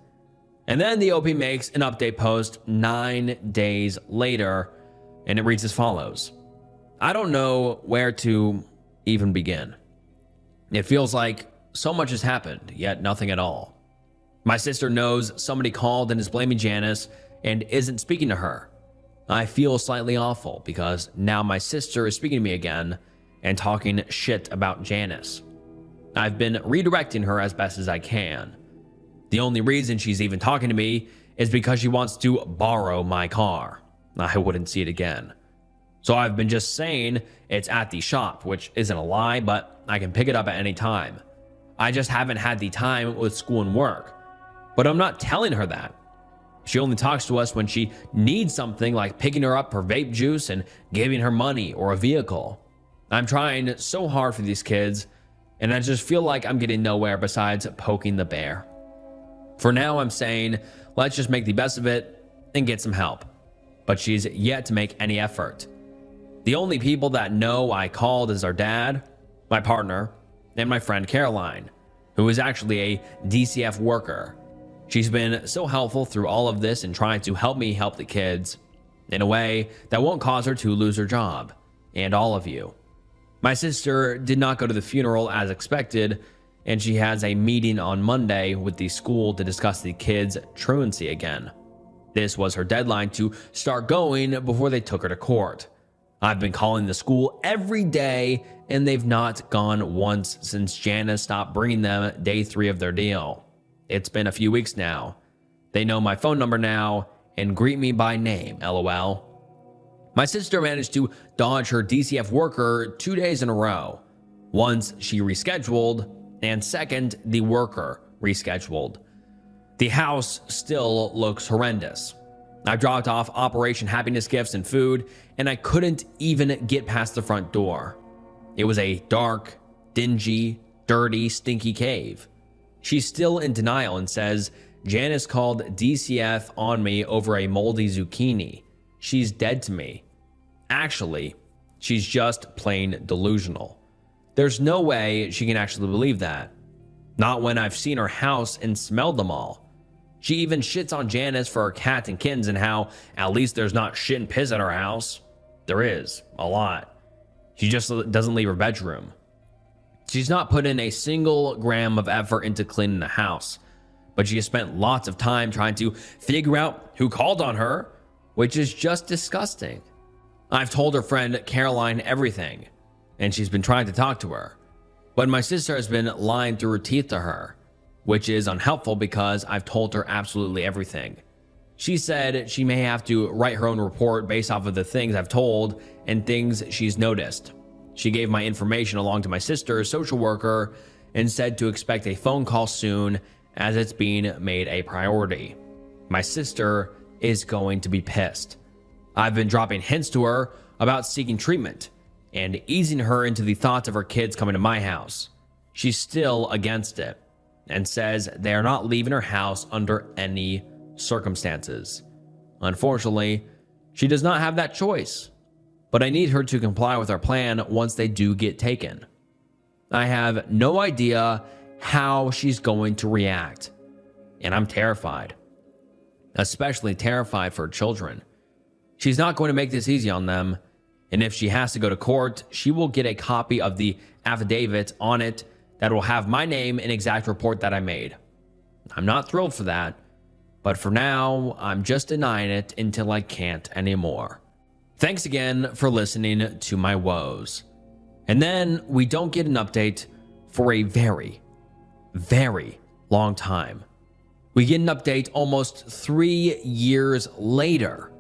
And then the OP makes an update post 9 days later, and it reads as follows. I don't know where to even begin. It feels like so much has happened, yet nothing at all. My sister knows somebody called and is blaming Janice and isn't speaking to her. I feel slightly awful because now my sister is speaking to me again and talking shit about Janice. I've been redirecting her as best as I can. The only reason she's even talking to me is because she wants to borrow my car. I wouldn't see it again. So I've been just saying it's at the shop, which isn't a lie, but I can pick it up at any time. I just haven't had the time with school and work. But I'm not telling her that. She only talks to us when she needs something like picking her up her vape juice and giving her money or a vehicle. I'm trying so hard for these kids, and I just feel like I'm getting nowhere besides poking the bear. For now, I'm saying, let's just make the best of it and get some help. But she's yet to make any effort. The only people that know I called is our dad, my partner, and my friend Caroline, who is actually a DCF worker. She's been so helpful through all of this and trying to help me help the kids in a way that won't cause her to lose her job, and all of you. My sister did not go to the funeral as expected, and she has a meeting on Monday with the school to discuss the kids' truancy again. This was her deadline to start going before they took her to court. I've been calling the school every day, and they've not gone once since Janice stopped bringing them day 3 of their deal. It's been a few weeks now. They know my phone number now and greet me by name, LOL. My sister managed to dodge her DCF worker 2 days in a row. Once she rescheduled, and second, the worker rescheduled. The house still looks horrendous. I dropped off Operation Happiness gifts and food, and I couldn't even get past the front door. It was a dark, dingy, dirty, stinky cave. She's still in denial and says, Janice called DCF on me over a moldy zucchini. She's dead to me. Actually, she's just plain delusional. There's no way she can actually believe that. Not when I've seen her house and smelled them all. She even shits on Janice for her cats and kittens and how at least there's not shit and piss at her house. There is, a lot. She just doesn't leave her bedroom. She's not put in a single gram of effort into cleaning the house, but she has spent lots of time trying to figure out who called on her, which is just disgusting. I've told her friend Caroline everything, and she's been trying to talk to her, but my sister has been lying through her teeth to her, which is unhelpful because I've told her absolutely everything. She said she may have to write her own report based off of the things I've told and things she's noticed. She gave my information along to my sister's social worker and said to expect a phone call soon as it's being made a priority. My sister is going to be pissed. I've been dropping hints to her about seeking treatment and easing her into the thoughts of her kids coming to my house. she's still against it and says they are not leaving her house under any circumstances. Unfortunately, she does not have that choice, but I need her to comply with our plan once they do get taken. I have no idea how she's going to react, and I'm terrified, especially terrified for children. She's not going to make this easy on them, and if she has to go to court, she will get a copy of the affidavit on it that will have my name and exact report that I made. I'm not thrilled for that, but for now, I'm just denying it until I can't anymore. Thanks again for listening to my woes. And then we don't get an update for a very, very long time. We get an update almost 3 years later,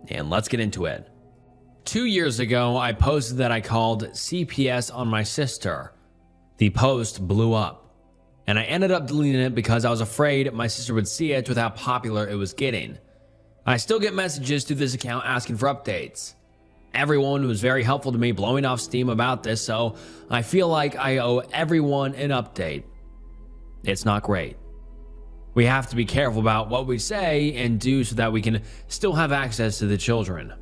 and let's get into it. 2 years ago, I posted that I called CPS on my sister. The post blew up, and I ended up deleting it because I was afraid my sister would see it with how popular it was getting. I still get messages to this account asking for updates. Everyone was very helpful to me blowing off steam about this, so I feel like I owe everyone an update. It's not great. We have to be careful about what we say and do so that we can still have access to the children.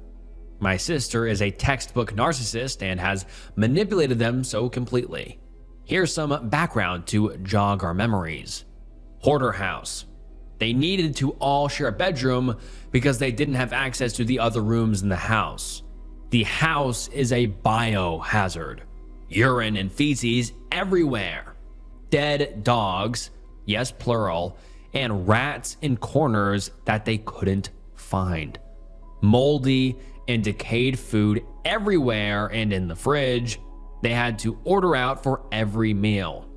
My sister is a textbook narcissist and has manipulated them so completely. Here's some background to jog our memories. Hoarder house. They needed to all share a bedroom because they didn't have access to the other rooms in the house. The house is a biohazard. Urine and feces everywhere. Dead dogs, yes plural, and rats in corners that they couldn't find. Moldy and decayed food everywhere and in the fridge. They had to order out for every meal.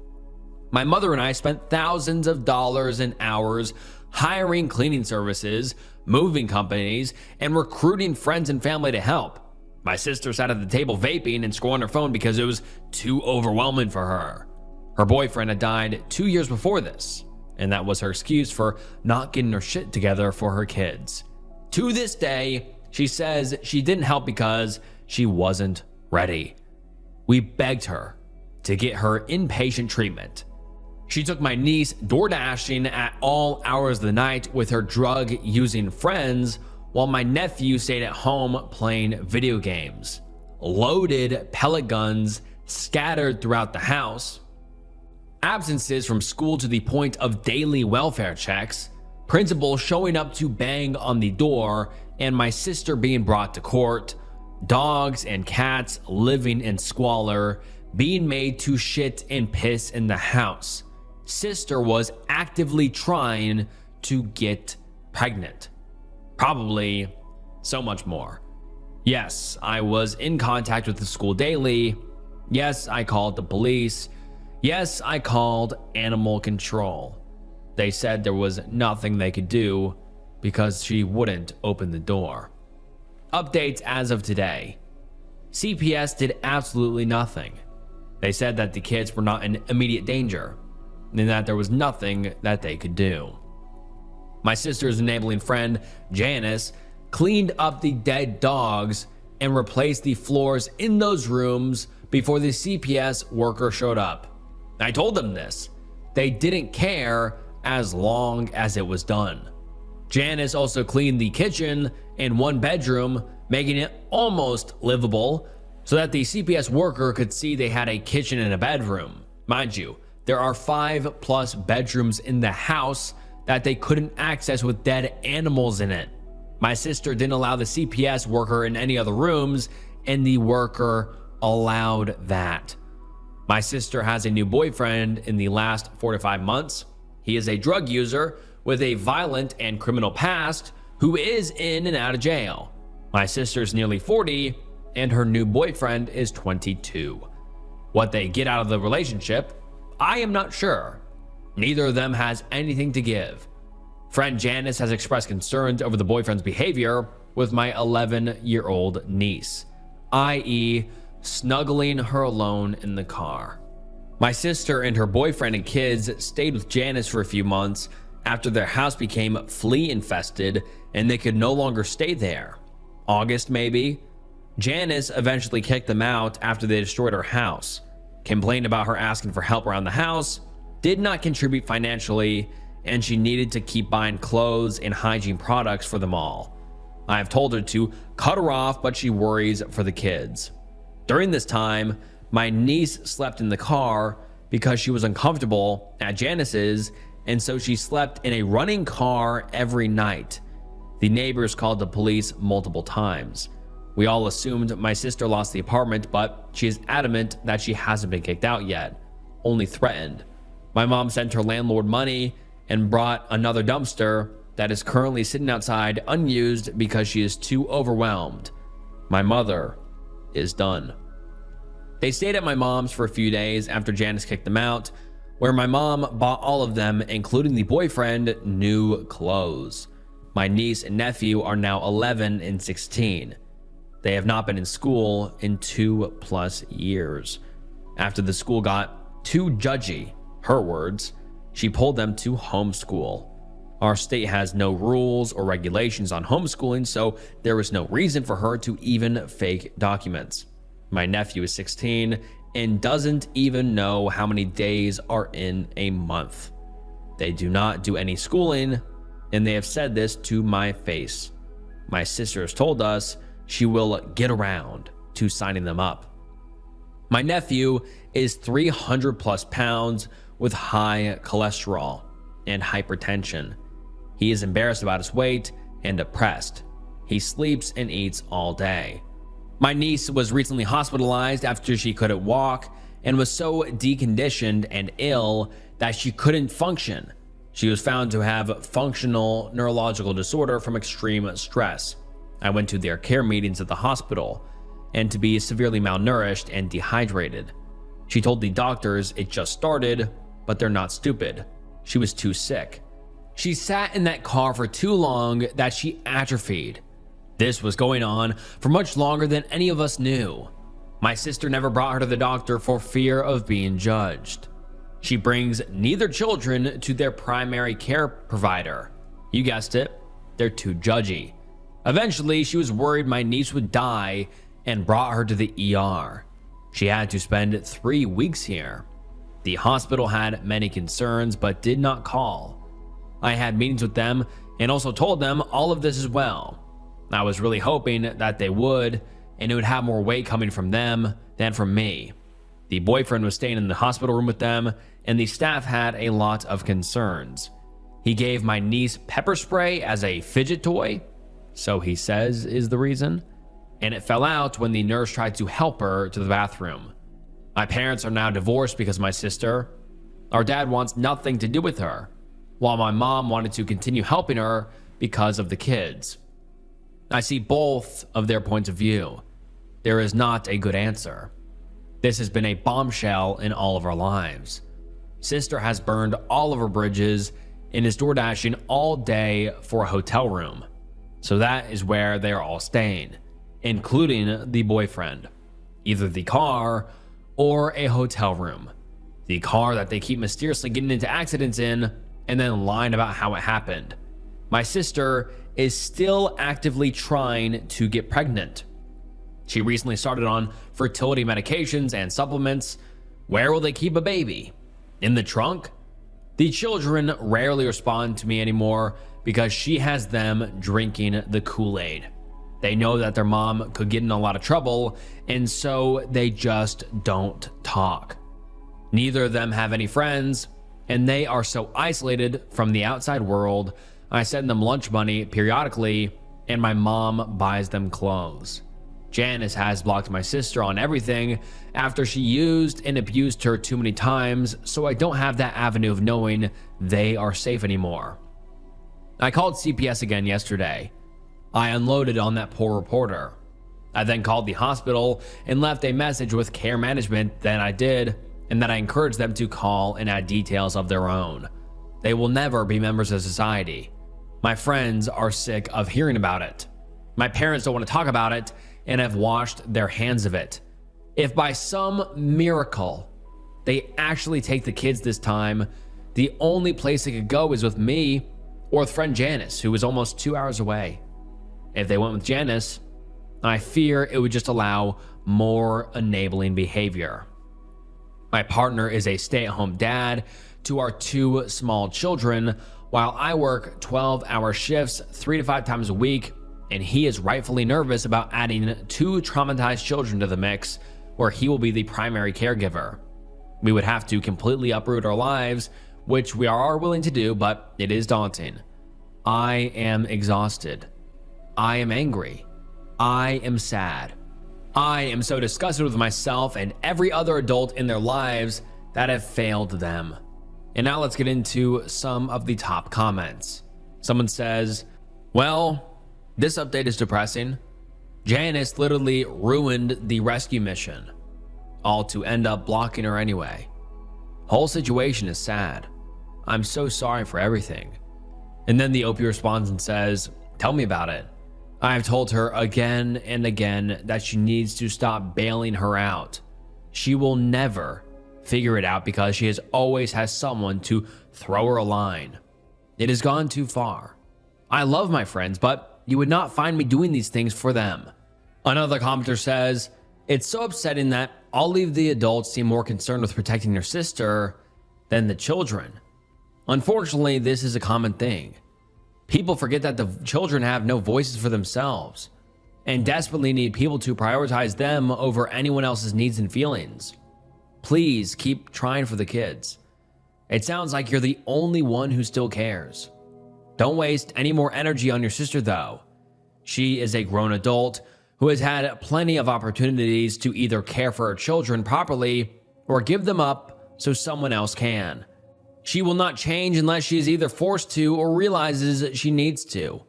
My mother and I spent thousands of dollars and hours hiring cleaning services, moving companies, and recruiting friends and family to help. My sister sat at the table vaping and scrolling her phone because it was too overwhelming for her. Her boyfriend had died 2 years before this, and that was her excuse for not getting her shit together for her kids. To this day, she says she didn't help because she wasn't ready. We begged her to get her inpatient treatment. She took my niece door dashing at all hours of the night with her drug-using friends, while my nephew stayed at home playing video games. Loaded pellet guns scattered throughout the house. Absences from school to the point of daily welfare checks. Principal showing up to bang on the door, and my sister being brought to court. Dogs and cats living in squalor, being made to shit and piss in the house. Sister was actively trying to get pregnant. Probably so much more. Yes, I was in contact with the school daily. Yes, I called the police. Yes, I called animal control. They said there was nothing they could do because she wouldn't open the door. Updates as of today. CPS did absolutely nothing. They said that the kids were not in immediate danger and that there was nothing that they could do. My sister's enabling friend, Janice, cleaned up the dead dogs and replaced the floors in those rooms before the CPS worker showed up. I told them this. They didn't care as long as it was done. Janice also cleaned the kitchen and one bedroom, making it almost livable so that the CPS worker could see they had a kitchen and a bedroom. Mind you, there are 5+ bedrooms in the house that they couldn't access with dead animals in it. My sister didn't allow the CPS worker in any other rooms, and the worker allowed that. My sister has a new boyfriend in the last 4 to 5 months. He is a drug user with a violent and criminal past who is in and out of jail. My sister's nearly 40 and her new boyfriend is 22. What they get out of the relationship, I am not sure. Neither of them has anything to give. Friend Janice has expressed concerns over the boyfriend's behavior with my 11-year-old niece, i.e., snuggling her alone in the car. My sister and her boyfriend and kids stayed with Janice for a few months after their house became flea infested and they could no longer stay there. August maybe? Janice eventually kicked them out after they destroyed her house. complained about her asking for help around the house, did not contribute financially, and she needed to keep buying clothes and hygiene products for them all. I have told her to cut her off, but she worries for the kids. During this time, my niece slept in the car because she was uncomfortable at Janice's, and so she slept in a running car every night. The neighbors called the police multiple times. We all assumed my sister lost the apartment, but she is adamant that she hasn't been kicked out yet, only threatened. My mom sent her landlord money and brought another dumpster that is currently sitting outside unused because she is too overwhelmed. My mother is done. They stayed at my mom's for a few days after Janice kicked them out, where my mom bought all of them, including the boyfriend, new clothes. My niece and nephew are now 11 and 16. They have not been in school in 2+ years. After the school got too judgy, her words, she pulled them to homeschool. Our state has no rules or regulations on homeschooling, so there was no reason for her to even fake documents. My nephew is 16 and doesn't even know how many days are in a month. They do not do any schooling, and they have said this to my face. My sister has told us she will get around to signing them up. My nephew is 300+ pounds with high cholesterol and hypertension. He is embarrassed about his weight and depressed. He sleeps and eats all day. My niece was recently hospitalized after she couldn't walk and was so deconditioned and ill that she couldn't function. She was found to have functional neurological disorder from extreme stress. I went to their care meetings at the hospital and to be severely malnourished and dehydrated. She told the doctors it just started, but they're not stupid. She was too sick. She sat in that car for too long that she atrophied. This was going on for much longer than any of us knew. My sister never brought her to the doctor for fear of being judged. She brings neither children to their primary care provider. You guessed it, they're too judgy. Eventually, she was worried my niece would die and brought her to the ER. She had to spend 3 weeks here. The hospital had many concerns but did not call. I had meetings with them and also told them all of this as well. I was really hoping that they would, and it would have more weight coming from them than from me. The boyfriend was staying in the hospital room with them, and the staff had a lot of concerns. He gave my niece pepper spray as a fidget toy, so he says is the reason, and it fell out when the nurse tried to help her to the bathroom. My parents are now divorced because of my sister. Our dad wants nothing to do with her, while my mom wanted to continue helping her because of the kids. I see both of their points of view. There is not a good answer. This has been a bombshell in all of our lives. Sister has burned all of her bridges and is door dashing all day for a hotel room. So that is where they are all staying, including the boyfriend. Either the car or a hotel room. The car that they keep mysteriously getting into accidents in and then lying about how it happened. My sister is still actively trying to get pregnant. She recently started on fertility medications and supplements. Where will they keep a baby? In the trunk? The children rarely respond to me anymore because she has them drinking the Kool-Aid. They know that their mom could get in a lot of trouble, and so they just don't talk. Neither of them have any friends, and they are so isolated from the outside world. I send them lunch money periodically, and my mom buys them clothes. Janice has blocked my sister on everything after she used and abused her too many times, so I don't have that avenue of knowing they are safe anymore. I called CPS again yesterday. I unloaded on that poor reporter. I then called the hospital and left a message with care management that I did, and that I encouraged them to call and add details of their own. They will never be members of society. My friends are sick of hearing about it. My parents don't want to talk about it and have washed their hands of it. If by some miracle they actually take the kids this time, the only place they could go is with me or with friend Janice, who is almost 2 hours away. If they went with Janice, I fear it would just allow more enabling behavior. My partner is a stay-at-home dad to our 2 small children, while I work 12-hour shifts 3 to 5 times a week, and he is rightfully nervous about adding 2 traumatized children to the mix where he will be the primary caregiver. We would have to completely uproot our lives, which we are willing to do, but it is daunting. I am exhausted. I am angry. I am sad. I am so disgusted with myself and every other adult in their lives that have failed them. And now let's get into some of the top comments. Someone says, well, this update is depressing. Janice literally ruined the rescue mission, all to end up blocking her anyway. Whole situation is sad. I'm so sorry for everything. And then the OP responds and says, tell me about it. I have told her again and again that she needs to stop bailing her out. She will never figure it out because she has always has someone to throw her a line. It has gone too far. I love my friends, but you would not find me doing these things for them. Another commenter says, it's so upsetting that all of the adults seem more concerned with protecting their sister than the children. Unfortunately, this is a common thing. People forget that the children have no voices for themselves and desperately need people to prioritize them over anyone else's needs and feelings. Please keep trying for the kids. It sounds like you're the only one who still cares. Don't waste any more energy on your sister though. She is a grown adult who has had plenty of opportunities to either care for her children properly or give them up so someone else can. She will not change unless she is either forced to or realizes she needs to.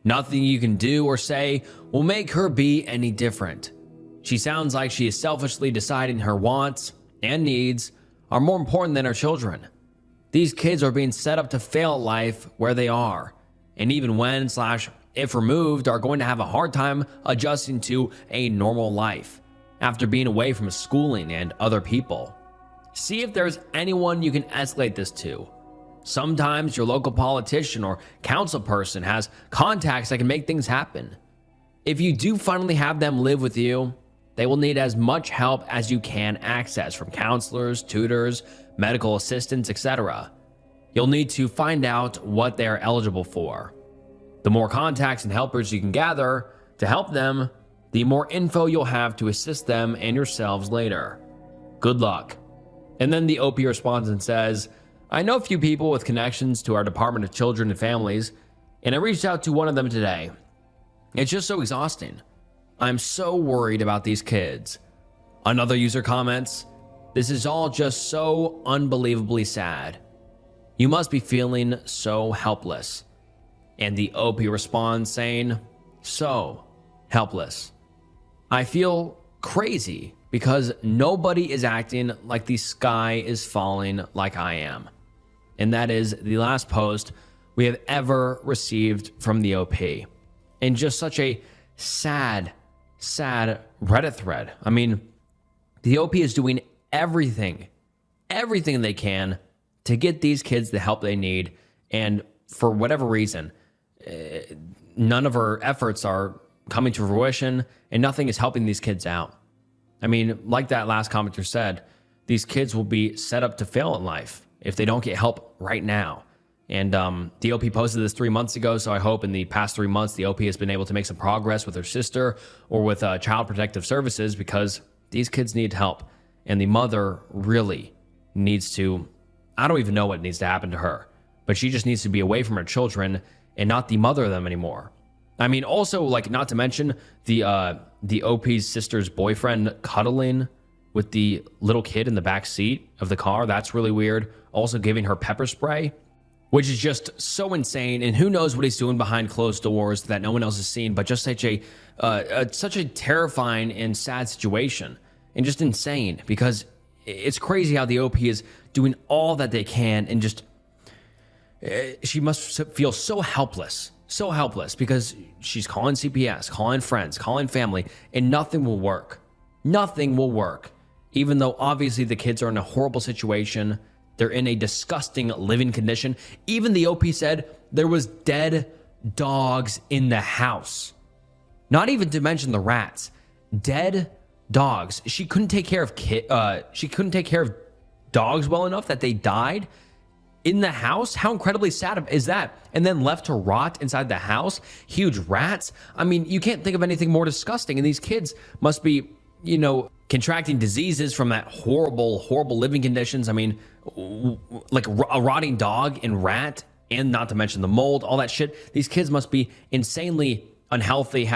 Nothing you can do or say will make her be any different. She sounds like she is selfishly deciding her wants and needs are more important than her children. These kids are being set up to fail at life where they are, and even when / if removed, are going to have a hard time adjusting to a normal life after being away from schooling and other people. See if there's anyone you can escalate this to. Sometimes your local politician or council person has contacts that can make things happen. If you do finally have them live with you, they will need as much help as you can access from counselors, tutors, medical assistants, etc. You'll need to find out what they are eligible for. The more contacts and helpers you can gather to help them, the more info you'll have to assist them and yourselves later. Good luck. And then the OP responds and says, I know a few people with connections to our Department of Children and Families, and I reached out to one of them today. It's just so exhausting. I'm so worried about these kids. Another user comments, this is all just so unbelievably sad. You must be feeling so helpless. And the OP responds saying, so helpless. I feel crazy because nobody is acting like the sky is falling like I am. And that is the last post we have ever received from the OP. And just such a sad Reddit thread. I mean, the OP is doing everything they can to get these kids the help they need. And for whatever reason, none of her efforts are coming to fruition and nothing is helping these kids out. I mean, like that last commenter said, these kids will be set up to fail in life if they don't get help right now. And the OP posted this 3 months ago, so I hope in the past 3 months the OP has been able to make some progress with her sister or with Child Protective Services, because these kids need help. And the mother really needs to, I don't even know what needs to happen to her, but she just needs to be away from her children and not the mother of them anymore. I mean, also, like, not to mention the OP's sister's boyfriend cuddling with the little kid in the back seat of the car. That's really weird. Also giving her pepper spray, which is just so insane. And who knows what he's doing behind closed doors that no one else has seen, but just such a terrifying and sad situation, and just insane, because it's crazy how the OP is doing all that they can, and just she must feel so helpless because she's calling CPS, calling friends, calling family, and nothing will work. Nothing will work. Even though obviously the kids are in a horrible situation, they're in a disgusting living condition. Even the OP said there was dead dogs in the house. Not even to mention the rats. Dead dogs. She couldn't take care of dogs well enough that they died in the house? How incredibly sad is that? And then left to rot inside the house? Huge rats? I mean, you can't think of anything more disgusting. And these kids must be, contracting diseases from that horrible living conditions. I mean, like a rotting dog and rat, and not to mention the mold, all that shit. These kids must be insanely unhealthy,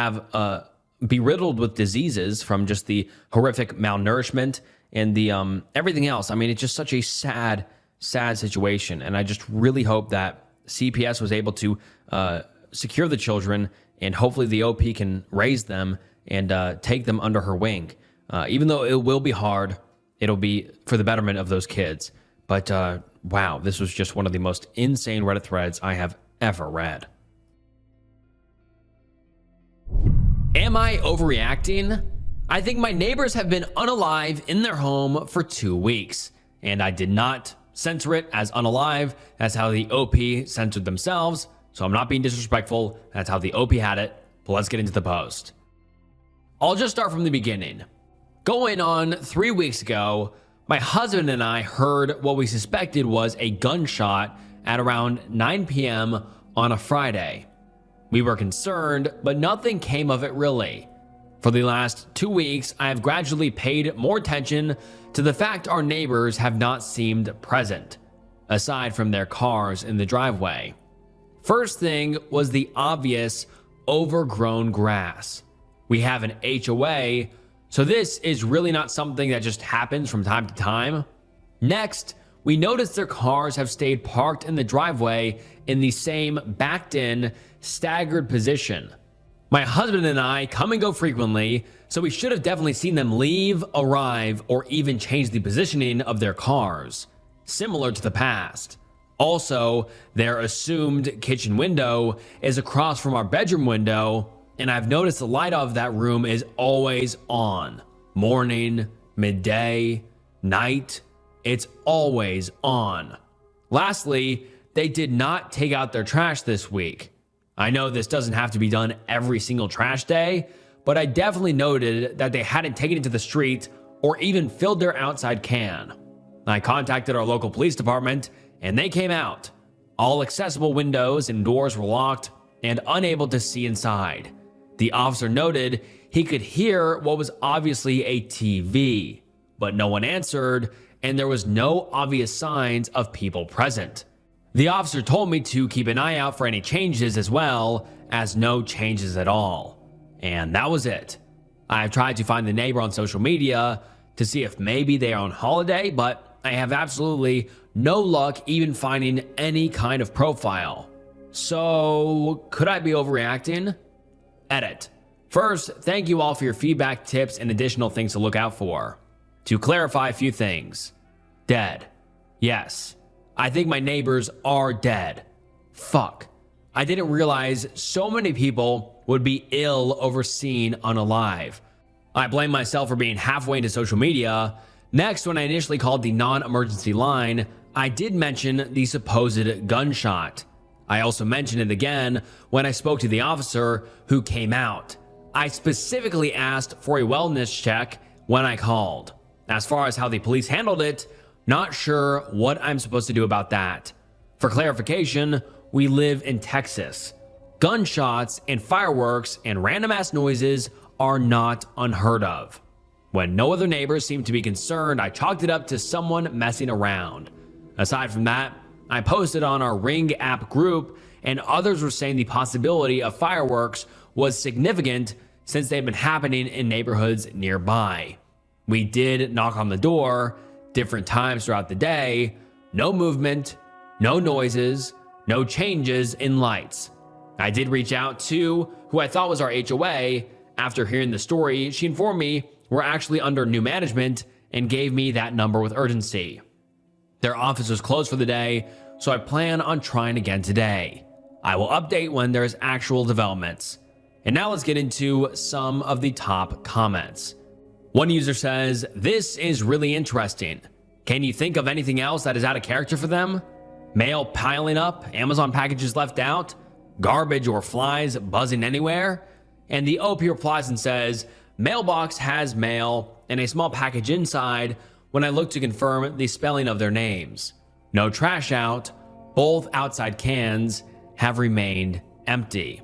be riddled with diseases from just the horrific malnourishment and the everything else. I mean, it's just such a sad situation. And I just really hope that CPS was able to secure the children, and hopefully the OP can raise them and take them under her wing. Even though it will be hard, it'll be for the betterment of those kids. But wow, this was just one of the most insane Reddit threads I have ever read. Am I overreacting? I think my neighbors have been unalive in their home for 2 weeks, and I did not censor it as unalive. That's how the OP censored themselves, so I'm not being disrespectful. That's how the OP had it. But let's get into the post. I'll just start from the beginning. Going on 3 weeks ago, my husband and I heard what we suspected was a gunshot at around 9 p.m. on a Friday. We were concerned, but nothing came of it really. For the last 2 weeks, I have gradually paid more attention to the fact our neighbors have not seemed present, aside from their cars in the driveway. First thing was the obvious overgrown grass. We have an HOA, so this is really not something that just happens from time to time. Next, we noticed their cars have stayed parked in the driveway in the same backed-in, staggered position. My husband and I come and go frequently, so we should have definitely seen them leave, arrive, or even change the positioning of their cars, similar to the past. Also, their assumed kitchen window is across from our bedroom window, and I've noticed the light of that room is always on. Morning, midday, night, it's always on. Lastly, they did not take out their trash this week. I know this doesn't have to be done every single trash day, but I definitely noted that they hadn't taken it to the street or even filled their outside can. I contacted our local police department, and they came out. All accessible windows and doors were locked and unable to see inside. The officer noted he could hear what was obviously a TV, but no one answered, and there was no obvious signs of people present. The officer told me to keep an eye out for any changes as well as no changes at all. And that was it. I've tried to find the neighbor on social media to see if maybe they are on holiday, but I have absolutely no luck even finding any kind of profile. So, could I be overreacting? Edit. First, thank you all for your feedback, tips, and additional things to look out for. To clarify a few things. Dead. Yes. I think my neighbors are dead. Fuck. I didn't realize so many people would be ill over seen unalive. I blame myself for being halfway into social media. Next, when I initially called the non-emergency line, I did mention the supposed gunshot. I also mentioned it again when I spoke to the officer who came out. I specifically asked for a wellness check when I called. As far as how the police handled it, not sure what I'm supposed to do about that. For clarification, we live in Texas. Gunshots and fireworks and random ass noises are not unheard of. When no other neighbors seemed to be concerned, I chalked it up to someone messing around. Aside from that, I posted on our Ring app group, and others were saying the possibility of fireworks was significant since they've been happening in neighborhoods nearby. We did knock on the door different times throughout the day. No movement, no noises, no changes in lights. I did reach out to who I thought was our HOA. After hearing the story, she informed me we're actually under new management and gave me that number with urgency. Their office was closed for the day, so I plan on trying again today. I will update when there's actual developments. And now let's get into some of the top comments. One user says, "This is really interesting. Can you think of anything else that is out of character for them? Mail piling up, Amazon packages left out, garbage or flies buzzing anywhere?" And the OP replies and says, "Mailbox has mail and a small package inside. when I looked to confirm the spelling of their names. No trash out, both outside cans have remained empty.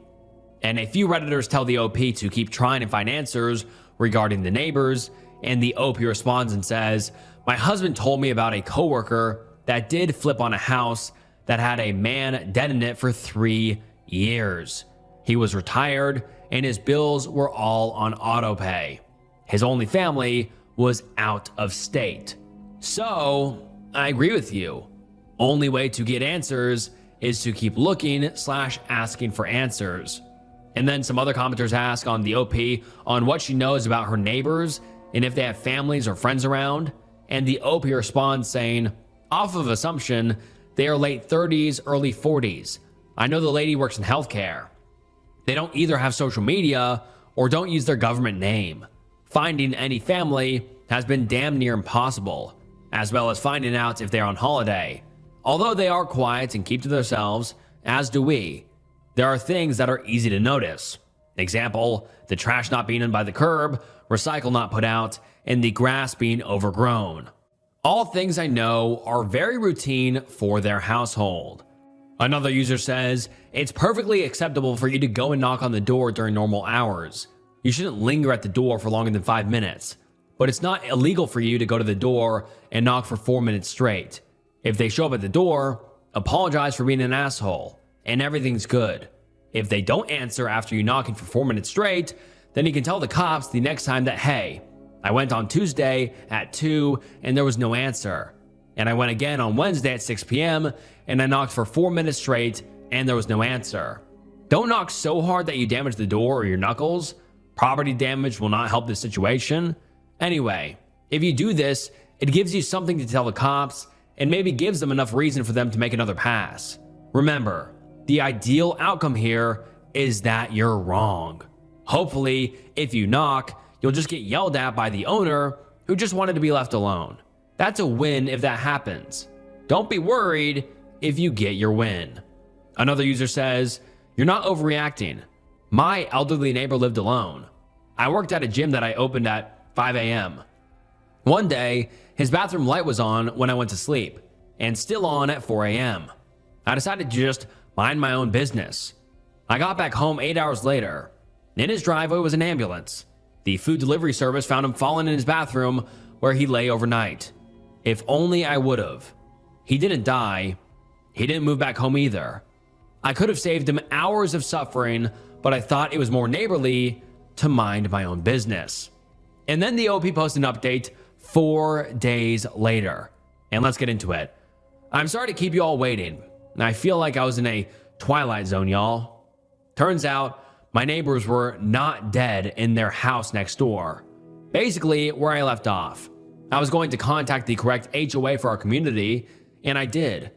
And a few Redditors tell the OP to keep trying to find answers regarding the neighbors, and the OP responds and says, "My husband told me about a coworker that did flip on a house that had a man dead in it for 3 years. He was retired and his bills were all on auto pay. His only family was out of state." So, I agree with you. Only way to get answers is to keep looking/asking for answers. And then some other commenters ask on the OP on what she knows about her neighbors and if they have families or friends around. And the OP responds saying, "Off of assumption, they are late 30s, early 40s. I know the lady works in healthcare. They don't either have social media or don't use their government name. Finding any family has been damn near impossible, as well as finding out if they're on holiday. Although they are quiet and keep to themselves, as do we, there are things that are easy to notice. Example, the trash not being in by the curb, recycle not put out, and the grass being overgrown. All things I know are very routine for their household." Another user says, "It's perfectly acceptable for you to go and knock on the door during normal hours. You shouldn't linger at the door for longer than 5 minutes. But it's not illegal for you to go to the door and knock for 4 minutes straight. If they show up at the door, apologize for being an asshole, and everything's good. If they don't answer after you knocking for 4 minutes straight, then you can tell the cops the next time that, hey, I went on Tuesday at 2 and there was no answer. And I went again on Wednesday at 6 p.m. and I knocked for 4 minutes straight and there was no answer. Don't knock so hard that you damage the door or your knuckles. Property damage will not help this situation. Anyway, if you do this, it gives you something to tell the cops and maybe gives them enough reason for them to make another pass. Remember, the ideal outcome here is that you're wrong. Hopefully, if you knock, you'll just get yelled at by the owner who just wanted to be left alone. That's a win if that happens. Don't be worried if you get your win." Another user says, "You're not overreacting. My elderly neighbor lived alone. I worked at a gym that I opened at 5 a.m. One day, his bathroom light was on when I went to sleep, and still on at 4 a.m. I decided to just mind my own business. I got back home 8 hours later. In his driveway was an ambulance. The food delivery service found him fallen in his bathroom where he lay overnight. If only I would've. He didn't die. He didn't move back home either. I could have saved him hours of suffering, but I thought it was more neighborly to mind my own business." And then the OP posted an update 4 days later. And let's get into it. "I'm sorry to keep you all waiting. I feel like I was in a twilight zone, y'all. Turns out, my neighbors were not dead in their house next door. Basically, where I left off. I was going to contact the correct HOA for our community, and I did.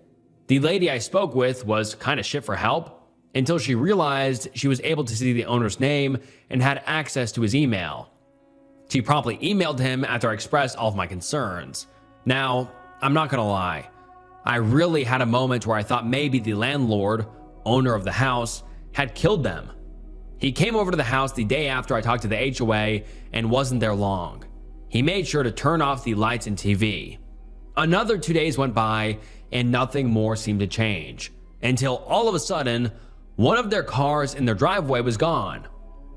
The lady I spoke with was kind of shit for help until she realized she was able to see the owner's name and had access to his email. She promptly emailed him after I expressed all of my concerns. Now, I'm not gonna lie. I really had a moment where I thought maybe the landlord, owner of the house, had killed them. He came over to the house the day after I talked to the HOA and wasn't there long. He made sure to turn off the lights and TV. Another 2 days went by and nothing more seemed to change, until all of a sudden, one of their cars in their driveway was gone.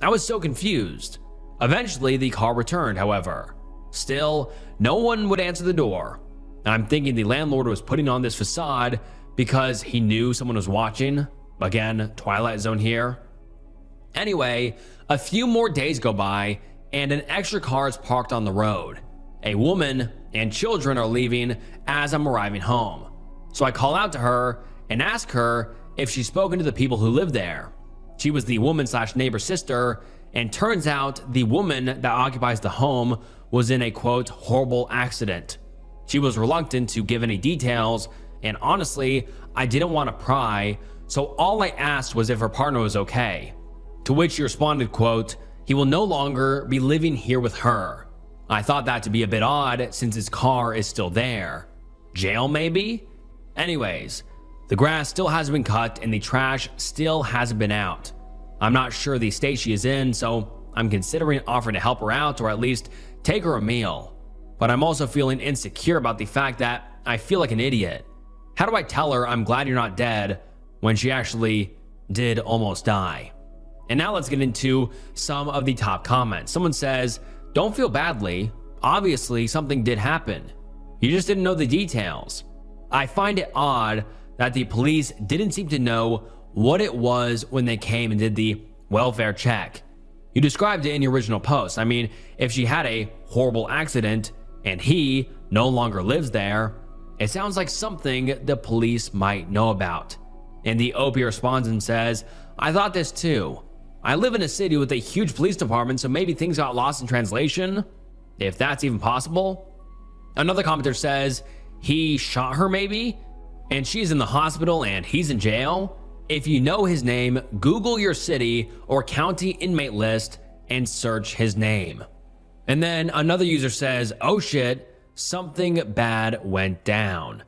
I was so confused. Eventually, the car returned, however. Still, no one would answer the door. I'm thinking the landlord was putting on this facade because he knew someone was watching. Again, Twilight Zone here. Anyway, a few more days go by and an extra car is parked on the road. A woman and children are leaving as I'm arriving home. So I call out to her and ask her if she's spoken to the people who live there. She was the woman/neighbor's sister, and turns out the woman that occupies the home was in a quote horrible accident. She was reluctant to give any details, and honestly, I didn't want to pry, so all I asked was if her partner was okay. To which she responded, quote, "He will no longer be living here with her." I thought that to be a bit odd since his car is still there. Jail maybe? Anyways, the grass still hasn't been cut and the trash still hasn't been out. I'm not sure the state she is in, so I'm considering offering to help her out or at least take her a meal. but I'm also feeling insecure about the fact that I feel like an idiot. How do I tell her I'm glad you're not dead when she actually did almost die? And now let's get into some of the top comments. Someone says, don't feel badly. Obviously, something did happen. You just didn't know the details. I find it odd that the police didn't seem to know what it was when they came and did the welfare check. You described it in your original post. I mean, if she had a horrible accident and he no longer lives there, it sounds like something the police might know about. And the OP responds and says, I thought this too. I live in a city with a huge police department, so maybe things got lost in translation, if that's even possible. Another commenter says, he shot her maybe, and she's in the hospital and he's in jail. If you know his name, Google your city or county inmate list and search his name. And then another user says, oh shit, something bad went down.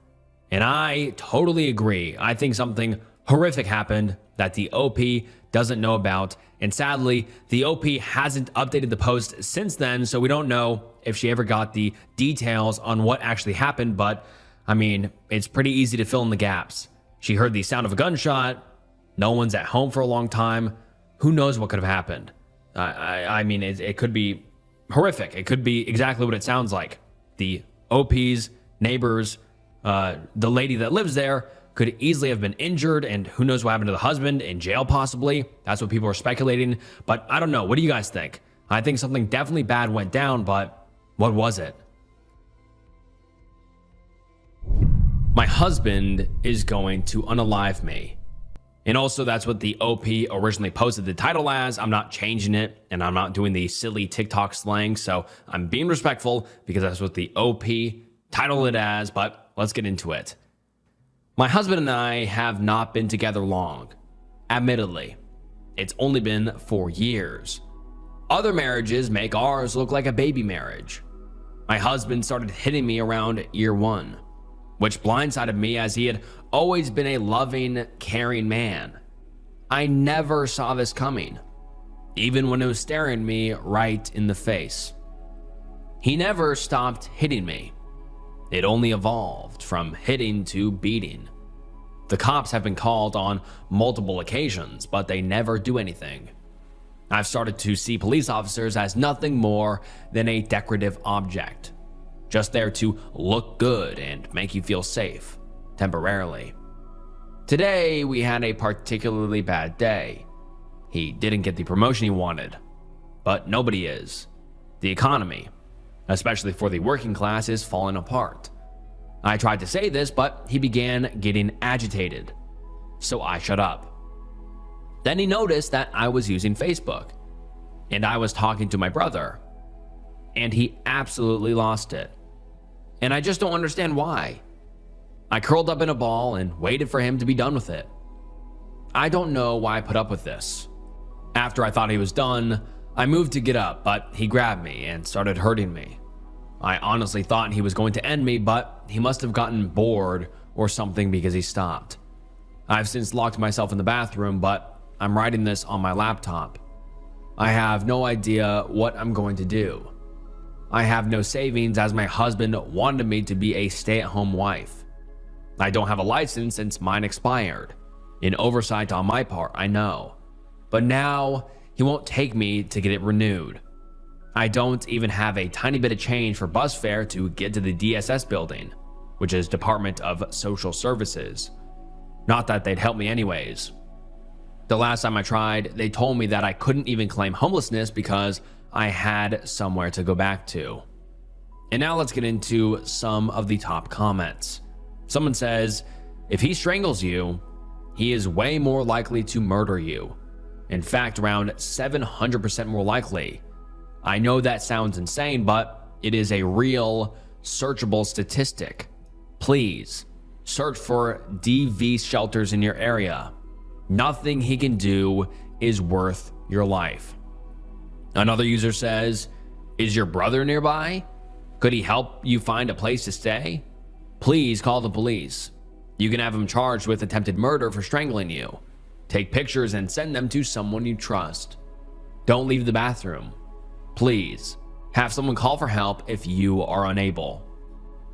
And I totally agree. I think something horrific happened that the OP doesn't know about. And sadly, the OP hasn't updated the post since then, so we don't know if she ever got the details on what actually happened. But I mean, it's pretty easy to fill in the gaps. She heard the sound of a gunshot. No one's at home for a long time. Who knows what could have happened? I mean, it could be horrific. It could be exactly what it sounds like. The OP's neighbors, the lady that lives there could easily have been injured, and who knows what happened to the husband, in jail possibly. That's what people are speculating, but I don't know. What do you guys think? I think something definitely bad went down, but what was it? My husband is going to unalive me. And also, that's what the OP originally posted the title as. I'm not changing it, and I'm not doing the silly TikTok slang, so I'm being respectful because that's what the OP titled it as, but let's get into it. My husband and I have not been together long. Admittedly, it's only been 4 years. Other marriages make ours look like a baby marriage. My husband started hitting me around year 1, which blindsided me as he had always been a loving, caring man. I never saw this coming, even when it was staring me right in the face. He never stopped hitting me. It only evolved from hitting to beating. The cops have been called on multiple occasions, but they never do anything. I've started to see police officers as nothing more than a decorative object, just there to look good and make you feel safe, temporarily. Today, we had a particularly bad day. He didn't get the promotion he wanted, but nobody is. The economy, especially for the working class, is falling apart. I tried to say this, but he began getting agitated, so I shut up. Then he noticed that I was using Facebook, and I was talking to my brother, and he absolutely lost it. And I just don't understand why. I curled up in a ball and waited for him to be done with it. I don't know why I put up with this. After I thought he was done, I moved to get up, but he grabbed me and started hurting me. I honestly thought he was going to end me, but he must have gotten bored or something because he stopped. I've since locked myself in the bathroom, but I'm writing this on my laptop. I have no idea what I'm going to do. I have no savings as my husband wanted me to be a stay-at-home wife. I don't have a license since mine expired. An oversight on my part, I know. But now he won't take me to get it renewed. I don't even have a tiny bit of change for bus fare to get to the DSS building, which is Department of Social Services. Not that they'd help me anyways. The last time I tried, they told me that I couldn't even claim homelessness because I had somewhere to go back to. And now let's get into some of the top comments. Someone says, if he strangles you, he is way more likely to murder you. In fact, around 700% more likely. I know that sounds insane, but it is a real searchable statistic. Please search for DV shelters in your area. Nothing he can do is worth your life. Another user says, is your brother nearby? Could he help you find a place to stay? Please call the police. You can have him charged with attempted murder for strangling you. Take pictures and send them to someone you trust. Don't leave the bathroom. Please, Have someone call for help if you are unable.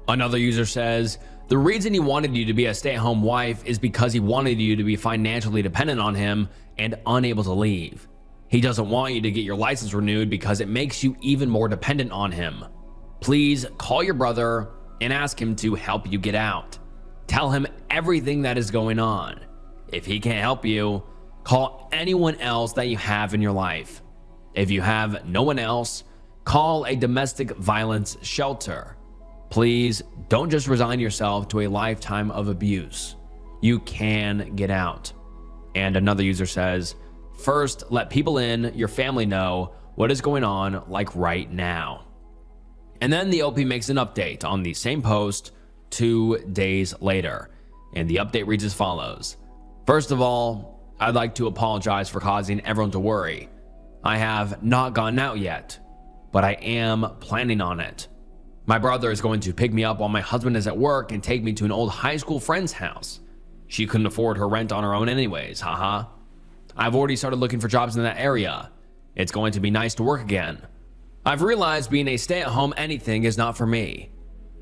Another user says, the reason he wanted you to be a stay-at-home wife is because he wanted you to be financially dependent on him and unable to leave. He doesn't want you to get your license renewed because it makes you even more dependent on him. Please call your brother and ask him to help you get out. Tell him everything that is going on. If he can't help you, call anyone else that you have in your life. If you have no one else, call a domestic violence shelter. Please don't just resign yourself to a lifetime of abuse. You can get out. And another user says, first, let people in your family know what is going on, like right now. And then the OP makes an update on the same post 2 days later. And the update reads as follows. First of all, I'd like to apologize for causing everyone to worry. I have not gotten out yet, but I am planning on it. My brother is going to pick me up while my husband is at work and take me to an old high school friend's house. She couldn't afford her rent on her own anyways, haha. I've already started looking for jobs in that area. It's going to be nice to work again. I've realized being a stay-at-home anything is not for me.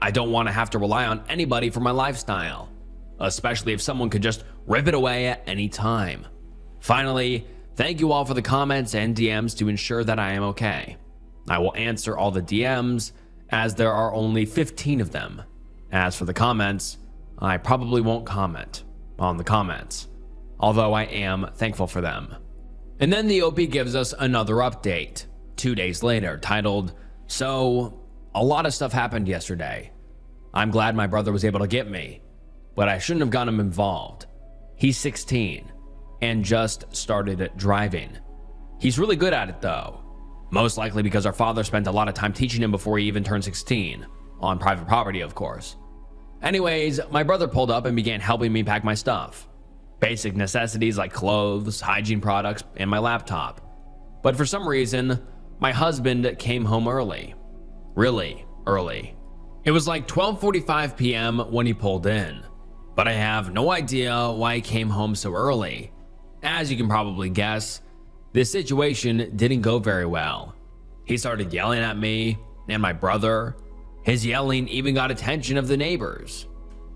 I don't want to have to rely on anybody for my lifestyle, especially if someone could just rip it away at any time. Finally, thank you all for the comments and DMs to ensure that I am okay. I will answer all the DMs as there are only 15 of them. As for the comments, I probably won't comment on the comments, although I am thankful for them. And then the OP gives us another update 2 days later titled, so a lot of stuff happened yesterday. I'm glad my brother was able to get me, but I shouldn't have gotten him involved. He's 16 and just started driving. He's really good at it though. Most likely because our father spent a lot of time teaching him before he even turned 16, on private property of course. Anyways, my brother pulled up and began helping me pack my stuff. Basic necessities like clothes, hygiene products, and my laptop. But for some reason, my husband came home early. Really early. It was like 12:45 p.m. when he pulled in, but I have no idea why he came home so early. As you can probably guess, this situation didn't go very well. He started yelling at me and my brother. His yelling even got attention of the neighbors.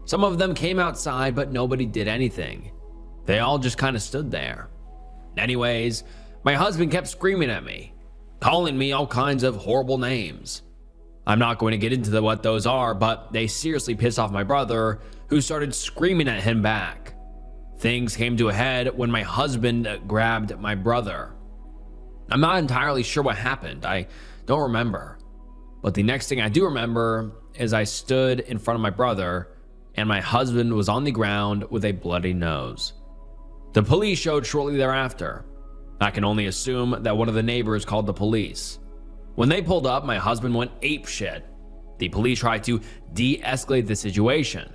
Some of them came outside, but nobody did anything. They all just kind of stood there. Anyways, my husband kept screaming at me, calling me all kinds of horrible names. I'm not going to get into what those are, but they seriously pissed off my brother, who started screaming at him back. Things came to a head when my husband grabbed my brother. I'm not entirely sure what happened. I don't remember. But the next thing I do remember is I stood in front of my brother and my husband was on the ground with a bloody nose. The police showed shortly thereafter. I can only assume that one of the neighbors called the police. When they pulled up, my husband went apeshit. The police tried to de-escalate the situation,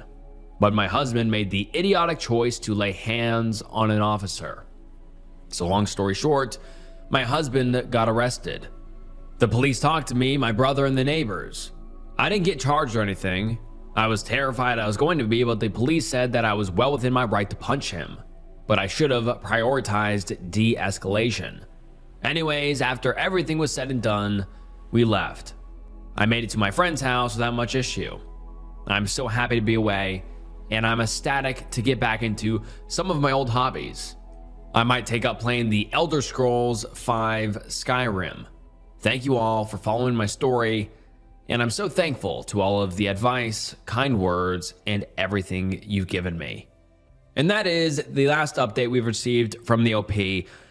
but my husband made the idiotic choice to lay hands on an officer. So long story short, my husband got arrested. The police talked to me, my brother, and the neighbors. I didn't get charged or anything. I was terrified I was going to be, but the police said that I was well within my right to punch him, but I should have prioritized de-escalation. Anyways, after everything was said and done, we left. I made it to my friend's house without much issue. I'm so happy to be away, and I'm ecstatic to get back into some of my old hobbies. I might take up playing the Elder Scrolls V Skyrim. Thank you all for following my story, and I'm so thankful to all of the advice, kind words, and everything you've given me. And that is the last update we've received from the OP,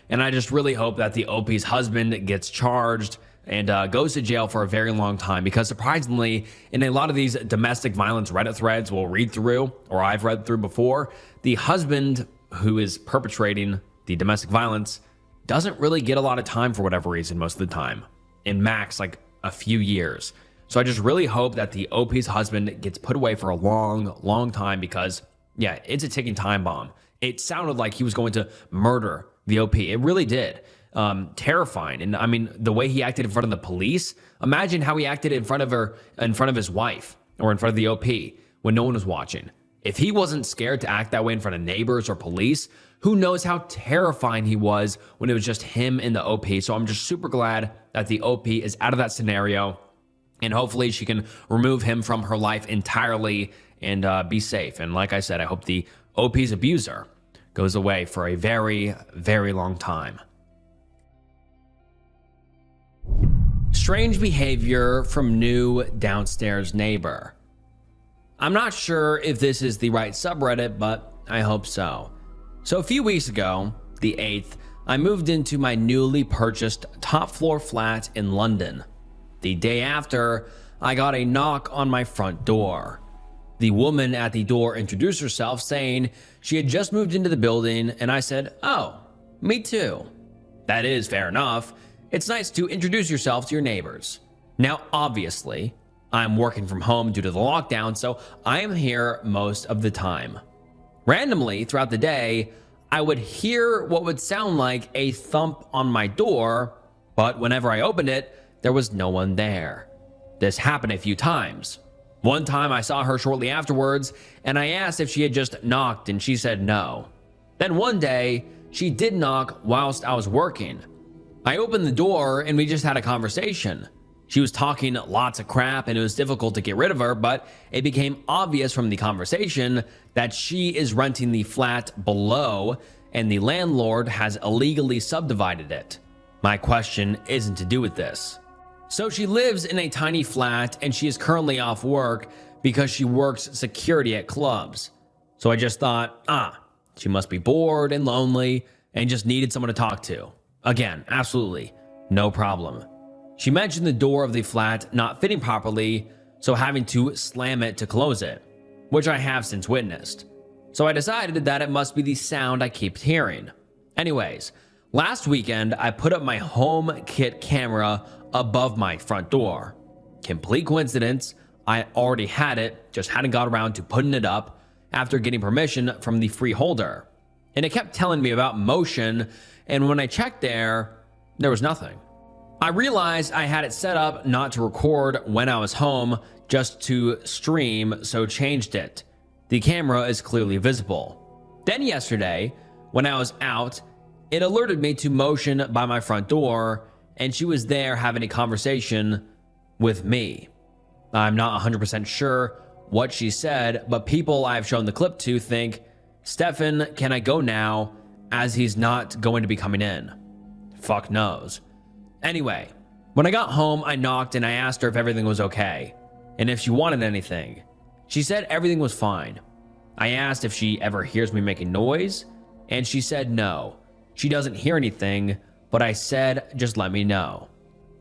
and I just really hope that the OP's husband gets charged and goes to jail for a very long time, because surprisingly, in a lot of these domestic violence Reddit threads we'll read through, or I've read through before, the husband who is perpetrating the domestic violence doesn't really get a lot of time for whatever reason most of the time, in max like a few years. So I just really hope that the OP's husband gets put away for a long time, because yeah, it's a ticking time bomb. It sounded like he was going to murder the OP. It really did. Terrifying. And I mean, the way he acted in front of the police, imagine how he acted in front of his wife, or in front of the OP when no one was watching. If he wasn't scared to act that way in front of neighbors or police, Who knows how terrifying he was when it was just him and the OP. So I'm just super glad that the OP is out of that scenario, and hopefully she can remove him from her life entirely and be safe. And like I said, I hope the OP's abuser goes away for a very, very long time. Strange behavior from new downstairs neighbor. I'm not sure if this is the right subreddit, but I hope so. So a few weeks ago, the 8th, I moved into my newly purchased top floor flat in London. The day after, I got a knock on my front door. The woman at the door introduced herself, saying she had just moved into the building, and I said, "Oh, me too." That is fair enough. It's nice to introduce yourself to your neighbors. Now, obviously, I'm working from home due to the lockdown, so I am here most of the time. Randomly, throughout the day, I would hear what would sound like a thump on my door, but whenever I opened it, there was no one there. This happened a few times. One time I saw her shortly afterwards, and I asked if she had just knocked, and she said no. Then one day, she did knock whilst I was working. I opened the door and we just had a conversation. She was talking lots of crap and it was difficult to get rid of her, but it became obvious from the conversation that she is renting the flat below and the landlord has illegally subdivided it. My question isn't to do with this. So she lives in a tiny flat and she is currently off work because she works security at clubs. So I just thought, she must be bored and lonely and just needed someone to talk to. Again, absolutely, no problem. She mentioned the door of the flat not fitting properly, so having to slam it to close it, which I have since witnessed. So I decided that it must be the sound I keep hearing. Anyways, last weekend I put up my HomeKit camera above my front door. Complete coincidence, I already had it, just hadn't got around to putting it up after getting permission from the freeholder. And it kept telling me about motion, and when I checked there was nothing. I realized I had it set up not to record when I was home, just to stream, so changed it. The camera is clearly visible. Then yesterday, when I was out, it alerted me to motion by my front door, and she was there having a conversation with me. I'm not 100% sure what she said, but people I've shown the clip to think, "Stefan, can I go now, as he's not going to be coming in?" Fuck knows. Anyway, when I got home, I knocked and I asked her if everything was okay, and if she wanted anything. She said everything was fine. I asked if she ever hears me making noise, and she said no. She doesn't hear anything, but I said just let me know.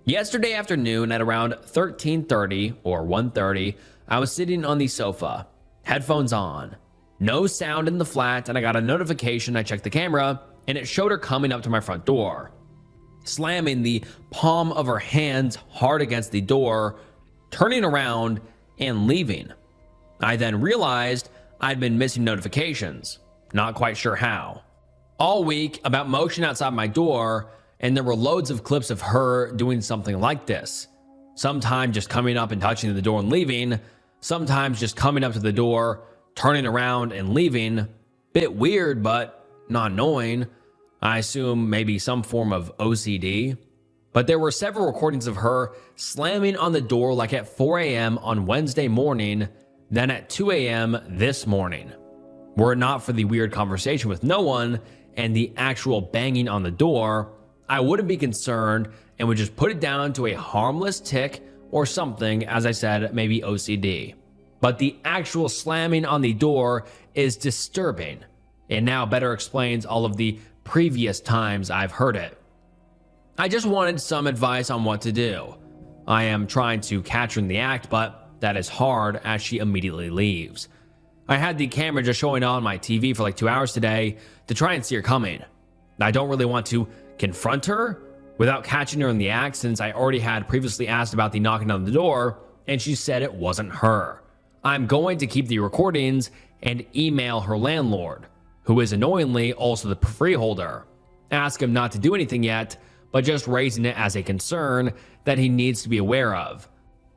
Yesterday afternoon at around 13:30 or 1:30, I was sitting on the sofa, headphones on. No sound in the flat, and I got a notification. I checked the camera, and it showed her coming up to my front door, slamming the palm of her hands hard against the door, turning around, and leaving. I then realized I'd been missing notifications, not quite sure how. All week about motion outside my door, and there were loads of clips of her doing something like this. Sometimes just coming up and touching the door and leaving, sometimes just coming up to the door, turning around and leaving. Bit weird, but not annoying. I assume maybe some form of OCD. But there were several recordings of her slamming on the door like at 4 a.m. on Wednesday morning, then at 2 a.m. this morning. Were it not for the weird conversation with no one and the actual banging on the door, I wouldn't be concerned and would just put it down to a harmless tick or something, as I said, maybe OCD. But the actual slamming on the door is disturbing, and now better explains all of the previous times I've heard it. I just wanted some advice on what to do. I am trying to catch her in the act, but that is hard as she immediately leaves. I had the camera just showing on my TV for like 2 hours today to try and see her coming. I don't really want to confront her without catching her in the act, since I already had previously asked about the knocking on the door and she said it wasn't her. I'm going to keep the recordings and email her landlord, who is annoyingly also the freeholder. Ask him not to do anything yet, but just raising it as a concern that he needs to be aware of.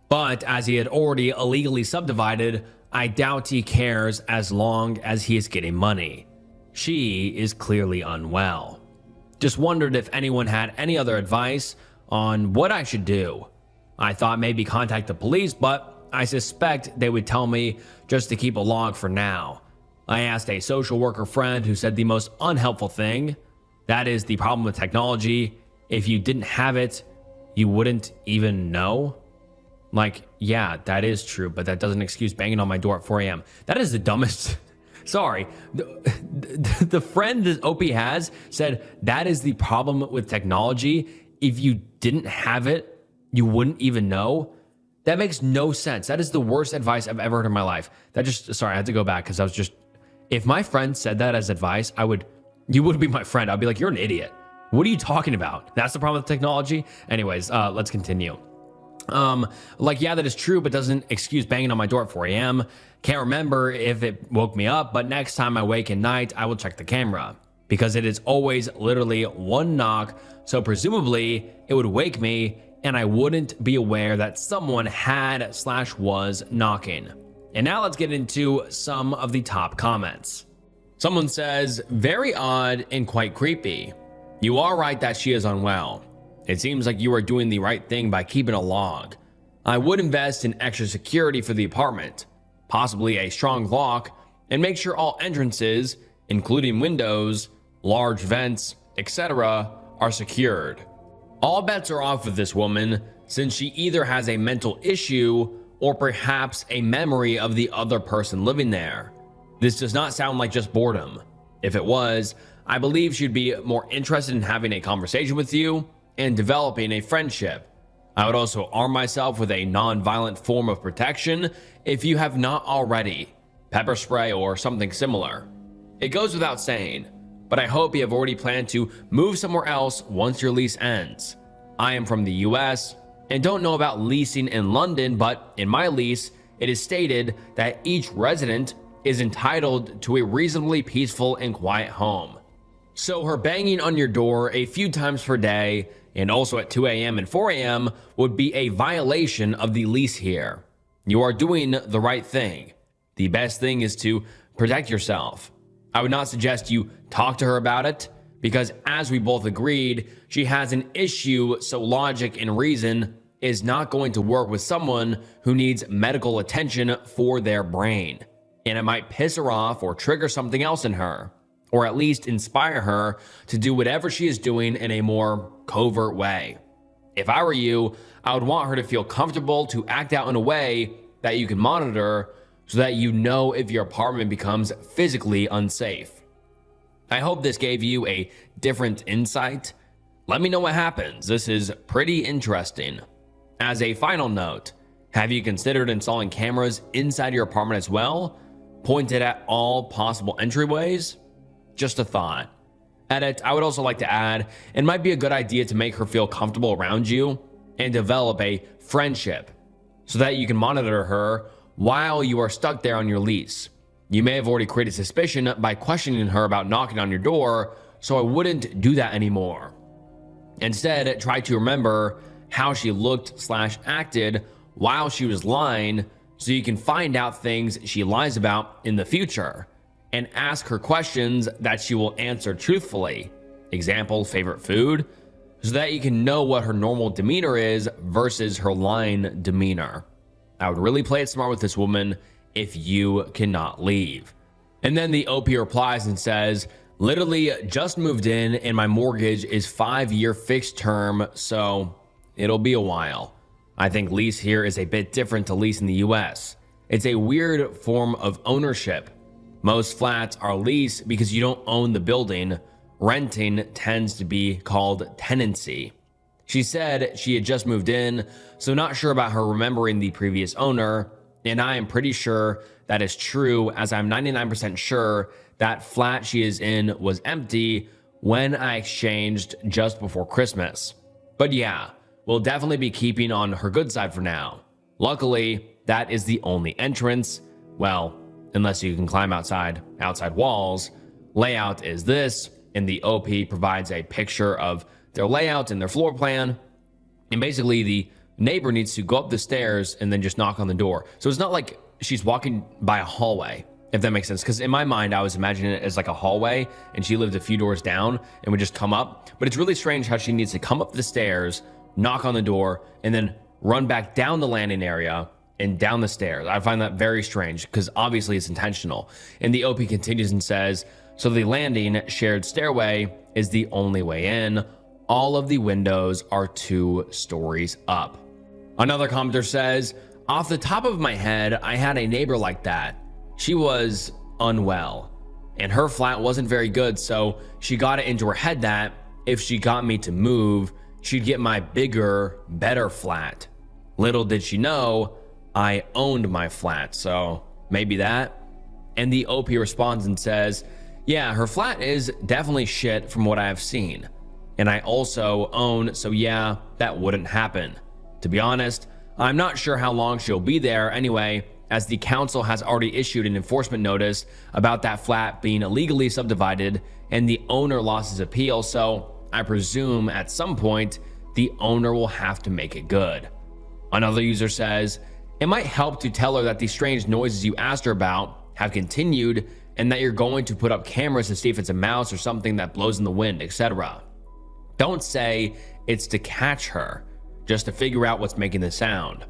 But as he had already illegally subdivided, I doubt he cares as long as he is getting money. She is clearly unwell. Just wondered if anyone had any other advice on what I should do. I thought maybe contact the police, but I suspect they would tell me just to keep a log for now. I asked a social worker friend who said the most unhelpful thing. That is the problem with technology. If you didn't have it, you wouldn't even know. Like, yeah, that is true, but that doesn't excuse banging on my door at 4 a.m. That is the dumbest. Sorry. The friend that OP has said that is the problem with technology. If you didn't have it, you wouldn't even know. That makes no sense. That is the worst advice I've ever heard in my life. Sorry, I had to go back because if my friend said that as advice, you wouldn't be my friend. I'd be like, you're an idiot. What are you talking about? That's the problem with technology. Anyways, let's continue. Yeah, that is true, but doesn't excuse banging on my door at 4 a.m. Can't remember if it woke me up, but next time I wake at night, I will check the camera because it is always literally one knock. So presumably it would wake me and I wouldn't be aware that someone was knocking. And now let's get into some of the top comments. Someone says, very odd and quite creepy. You are right that she is unwell. It seems like you are doing the right thing by keeping a log. I would invest in extra security for the apartment, possibly a strong lock, and make sure all entrances, including windows, large vents, etc., are secured. All bets are off with this woman since she either has a mental issue or perhaps a memory of the other person living there. This does not sound like just boredom. If it was, I believe she'd be more interested in having a conversation with you and developing a friendship. I would also arm myself with a non-violent form of protection if you have not already, pepper spray or something similar. It goes without saying, but I hope you have already planned to move somewhere else once your lease ends. I am from the US and don't know about leasing in London, but in my lease, it is stated that each resident is entitled to a reasonably peaceful and quiet home. So her banging on your door a few times per day and also at 2 a.m. and 4 a.m. would be a violation of the lease here. You are doing the right thing. The best thing is to protect yourself. I would not suggest you talk to her about it because, as we both agreed, she has an issue, so logic and reason is not going to work with someone who needs medical attention for their brain. And it might piss her off or trigger something else in her, or at least inspire her to do whatever she is doing in a more covert way. If I were you, I would want her to feel comfortable to act out in a way that you can monitor so that you know if your apartment becomes physically unsafe. I hope this gave you a different insight. Let me know what happens. This is pretty interesting. As a final note, have you considered installing cameras inside your apartment as well, pointed at all possible entryways? Just a thought. Edit, I would also like to add, it might be a good idea to make her feel comfortable around you and develop a friendship so that you can monitor her while you are stuck there on your lease. You may have already created suspicion by questioning her about knocking on your door, so I wouldn't do that anymore. Instead, try to remember how she looked/acted while she was lying so you can find out things she lies about in the future and ask her questions that she will answer truthfully. Example, favorite food, so that you can know what her normal demeanor is versus her lying demeanor. I would really play it smart with this woman if you cannot leave. And then the OP replies and says, literally just moved in and my mortgage is 5-year fixed term, so it'll be a while. I think lease here is a bit different to lease in the US. It's a weird form of ownership. Most flats are lease because you don't own the building. Renting tends to be called tenancy. She said she had just moved in, so not sure about her remembering the previous owner, and I am pretty sure that is true, as I'm 99% sure that flat she is in was empty when I exchanged just before Christmas. But yeah, we'll definitely be keeping on her good side for now. Luckily, that is the only entrance. Well, unless you can climb outside walls. Layout is this, and the OP provides a picture of their layout and their floor plan. And basically the neighbor needs to go up the stairs and then just knock on the door. So it's not like she's walking by a hallway. if that makes sense. Because in my mind, I was imagining it as like a hallway and she lived a few doors down and would just come up. But it's really strange how she needs to come up the stairs, knock on the door, and then run back down the landing area and down the stairs. I find that very strange because obviously it's intentional. And the OP continues and says, so the landing shared stairway is the only way in. All of the windows are 2 stories up. Another commenter says, off the top of my head, I had a neighbor like that. She was unwell and her flat wasn't very good. So she got it into her head that if she got me to move, she'd get my bigger, better flat. Little did she know, I owned my flat. So maybe that. And the OP responds and says, yeah, her flat is definitely shit from what I have seen. And I also own, so yeah, that wouldn't happen. To be honest, I'm not sure how long she'll be there anyway, as the council has already issued an enforcement notice about that flat being illegally subdivided and the owner lost his appeal, so I presume at some point the owner will have to make it good. Another user says, it might help to tell her that the strange noises you asked her about have continued and that you're going to put up cameras to see if it's a mouse or something that blows in the wind, etc. Don't say it's to catch her, just to figure out what's making the sound.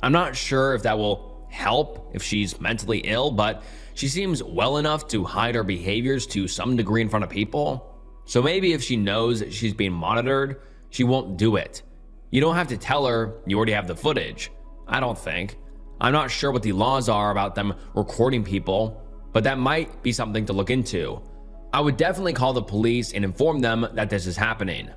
I'm not sure if that will help if she's mentally ill, but she seems well enough to hide her behaviors to some degree in front of people. So maybe if she knows she's being monitored, she won't do it. You don't have to tell her you already have the footage. I don't think. I'm not sure what the laws are about them recording people, but that might be something to look into. I would definitely call the police and inform them that this is happening,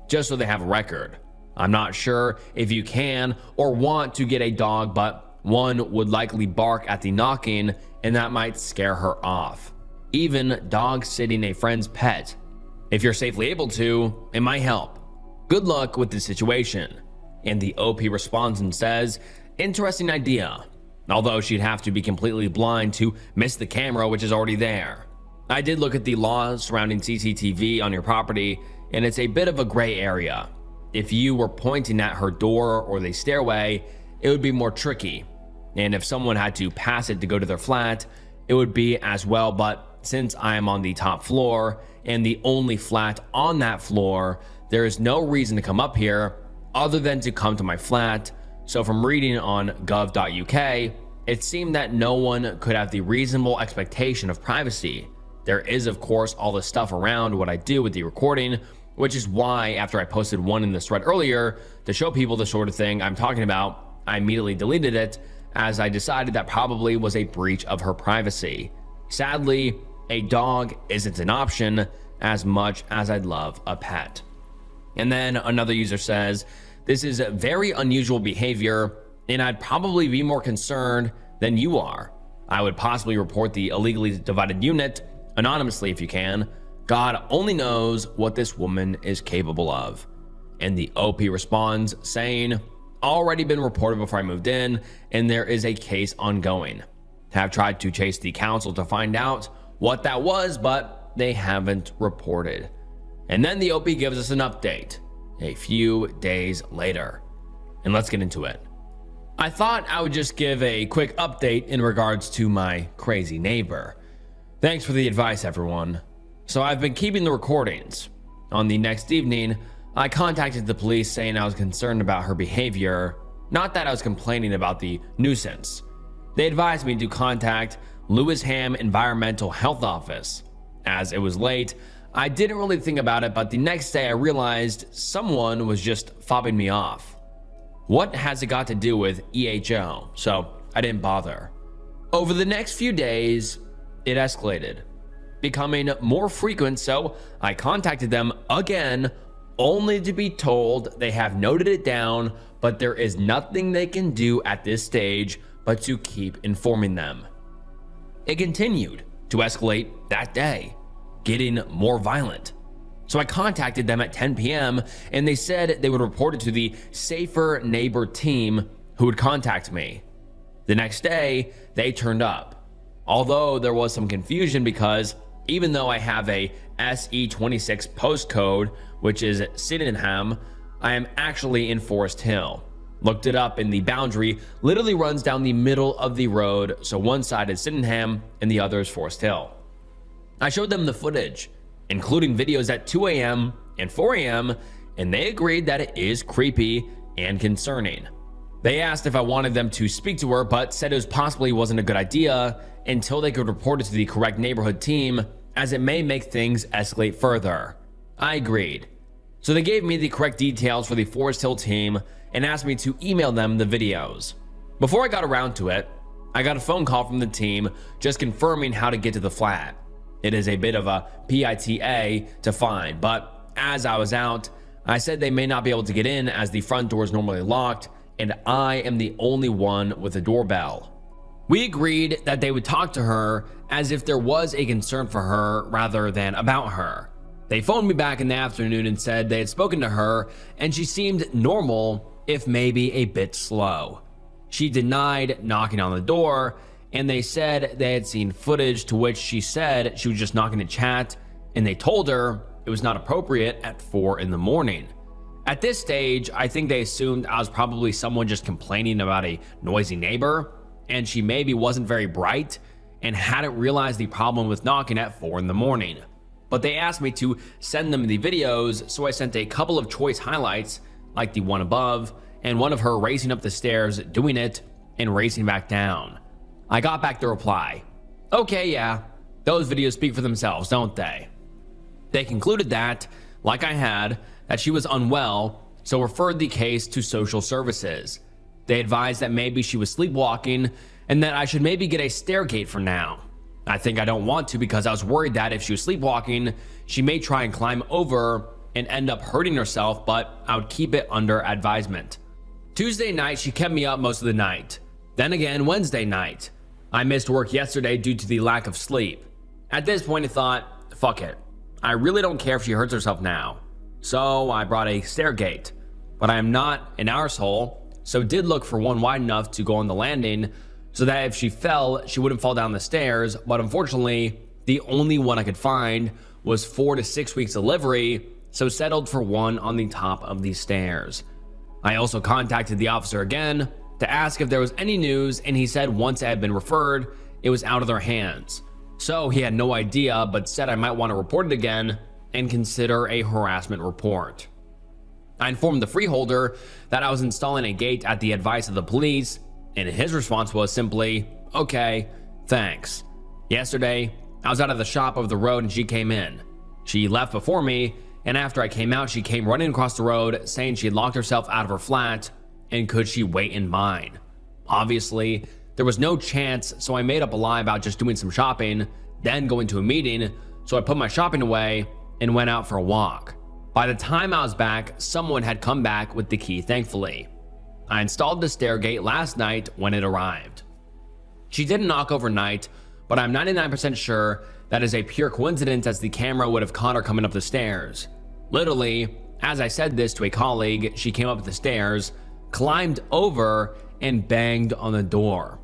just so they have a record. I'm not sure if you can or want to get a dog, but one would likely bark at the knocking and that might scare her off. Even dog sitting a friend's pet. If you're safely able to, it might help. Good luck with the situation. And the OP responds and says, interesting idea. Although she'd have to be completely blind to miss the camera, which is already there. I did look at the laws surrounding CCTV on your property, and it's a bit of a gray area. If you were pointing at her door or the stairway, it would be more tricky. And if someone had to pass it to go to their flat, it would be as well. But since I am on the top floor and the only flat on that floor, there is no reason to come up here other than to come to my flat. So from reading on gov.uk, it seemed that no one could have the reasonable expectation of privacy. There is, of course, all the stuff around what I do with the recording, which is why after I posted one in this thread earlier to show people the sort of thing I'm talking about, I immediately deleted it as I decided that probably was a breach of her privacy. Sadly, a dog isn't an option as much as I'd love a pet. And then another user says, this is very unusual behavior and I'd probably be more concerned than you are. I would possibly report the illegally divided unit anonymously if you can. God only knows what this woman is capable of. And the OP responds saying, already been reported before I moved in and there is a case ongoing. Have tried to chase the council to find out what that was, but they haven't reported. And then the OP gives us an update a few days later. And let's get into it. I thought I would just give a quick update in regards to my crazy neighbor. Thanks for the advice, everyone. So I've been keeping the recordings. On the next evening, I contacted the police saying I was concerned about her behavior, not that I was complaining about the nuisance. They advised me to contact Lewisham Environmental Health Office. As it was late, I didn't really think about it, but the next day I realized someone was just fobbing me off. What has it got to do with EHO? So I didn't bother. Over the next few days, it escalated, becoming more frequent, so I contacted them again, only to be told they have noted it down, but there is nothing they can do at this stage but to keep informing them. It continued to escalate that day, getting more violent. So I contacted them at 10 p.m. and they said they would report it to the Safer Neighbor team who would contact me. The next day, they turned up. Although there was some confusion because even though I have a SE26 postcode, which is Sydenham, I am actually in Forest Hill. Looked it up, and the boundary literally runs down the middle of the road, so one side is Sydenham and the other is Forest Hill. I showed them the footage, including videos at 2 a.m. and 4 a.m., and they agreed that it is creepy and concerning. They asked if I wanted them to speak to her, but said it possibly wasn't a good idea until they could report it to the correct neighborhood team, as it may make things escalate further. I agreed. So they gave me the correct details for the Forest Hill team and asked me to email them the videos. Before I got around to it, I got a phone call from the team just confirming how to get to the flat. It is a bit of a PITA to find, but as I was out, I said they may not be able to get in as the front door is normally locked and I am the only one with a doorbell. We agreed that they would talk to her as if there was a concern for her rather than about her. They phoned me back in the afternoon and said they had spoken to her and she seemed normal, if maybe a bit slow. She denied knocking on the door, and they said they had seen footage, to which she said she was just knocking to chat, and they told her it was not appropriate at 4 in the morning. At this stage, I think they assumed I was probably someone just complaining about a noisy neighbor, and she maybe wasn't very bright and hadn't realized the problem with knocking at 4 in the morning. But they asked me to send them the videos, so I sent a couple of choice highlights, like the one above, and one of her racing up the stairs, doing it, and racing back down. I got back the reply, "Okay, yeah, those videos speak for themselves, don't they?" They concluded that, like I had, that she was unwell, so referred the case to social services. They advised that maybe she was sleepwalking, and that I should maybe get a stair gate for now. I think I don't want to because I was worried that if she was sleepwalking, she may try and climb over and end up hurting herself, but I would keep it under advisement. Tuesday night, she kept me up most of the night. Then again, Wednesday night. I missed work yesterday due to the lack of sleep. At this point, I thought, fuck it. I really don't care if she hurts herself now. So I brought a stair gate, but I am not an arsehole, so did look for one wide enough to go on the landing so that if she fell, she wouldn't fall down the stairs, but unfortunately, the only one I could find was 4 to 6 weeks delivery, so settled for one on the top of the stairs. I also contacted the officer again to ask if there was any news, and he said once it had been referred, it was out of their hands. So he had no idea, but said I might want to report it again and consider a harassment report. I informed the freeholder that I was installing a gate at the advice of the police, and his response was simply, "Okay, thanks." Yesterday, I was out of the shop over the road and she came in. She left before me, and after I came out, she came running across the road saying she had locked herself out of her flat and could she wait in mine. Obviously, there was no chance, so I made up a lie about just doing some shopping, then going to a meeting, so I put my shopping away and went out for a walk. By the time I was back, someone had come back with the key, thankfully. I installed the stair gate last night when it arrived. She didn't knock overnight, but I'm 99% sure that is a pure coincidence, as the camera would have caught her coming up the stairs. Literally, as I said this to a colleague, she came up the stairs, climbed over, and banged on the door.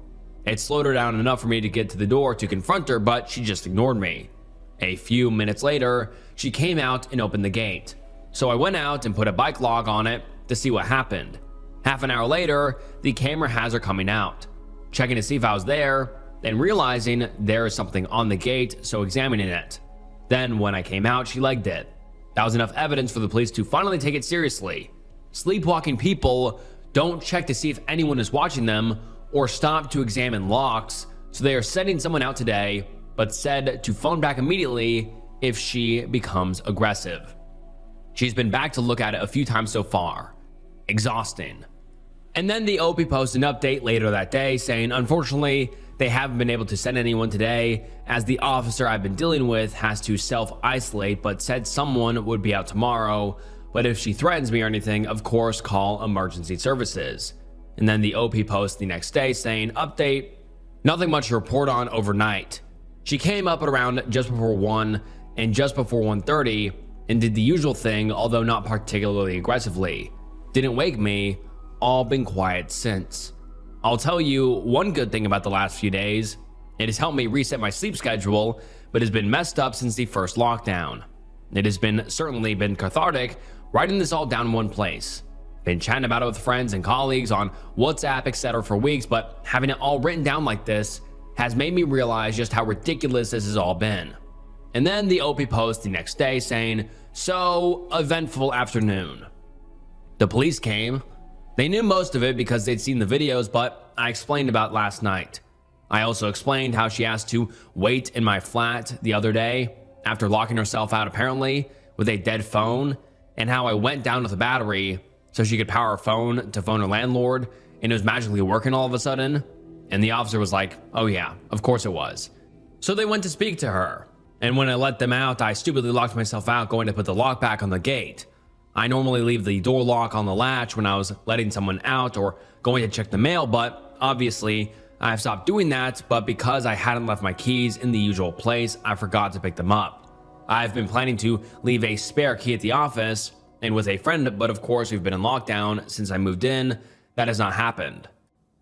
It slowed her down enough for me to get to the door to confront her, but she just ignored me. A few minutes later, she came out and opened the gate. So I went out and put a bike log on it to see what happened. Half an hour later, the camera has her coming out. Checking to see if I was there, then realizing there is something on the gate, so examining it. Then when I came out, she legged it. That was enough evidence for the police to finally take it seriously. Sleepwalking people don't check to see if anyone is watching them or stop to examine locks, so they are sending someone out today, but said to phone back immediately if she becomes aggressive. She's been back to look at it a few times so far. Exhausting. And then the OP posted an update later that day saying, unfortunately, they haven't been able to send anyone today, as the officer I've been dealing with has to self-isolate, but said someone would be out tomorrow. But if she threatens me or anything, of course, call emergency services. And then the OP post the next day saying, update, nothing much to report on overnight. She came up at around just before 1 and just before 1:30 and did the usual thing, although not particularly aggressively. Didn't wake me, all been quiet since. I'll tell you one good thing about the last few days. It has helped me reset my sleep schedule, but has been messed up since the first lockdown. It has certainly been cathartic writing this all down in one place. been chatting about it with friends and colleagues on WhatsApp, etc. for weeks, but having it all written down like this has made me realize just how ridiculous this has all been. And then the OP post the next day saying, "So eventful afternoon." The police came. They knew most of it because they'd seen the videos, but I explained about last night. I also explained how she asked to wait in my flat the other day after locking herself out apparently with a dead phone, and how I went down with a battery so she could power her phone to phone her landlord, and it was magically working all of a sudden. And the officer was like, "Oh yeah, of course it was." So they went to speak to her, and when I let them out, I stupidly locked myself out going to put the lock back on the gate. I normally leave the door lock on the latch when I was letting someone out or going to check the mail, but obviously I've stopped doing that, but because I hadn't left my keys in the usual place, I forgot to pick them up. I've been planning to leave a spare key at the office and with a friend, but of course we've been in lockdown since I moved in. That has not happened.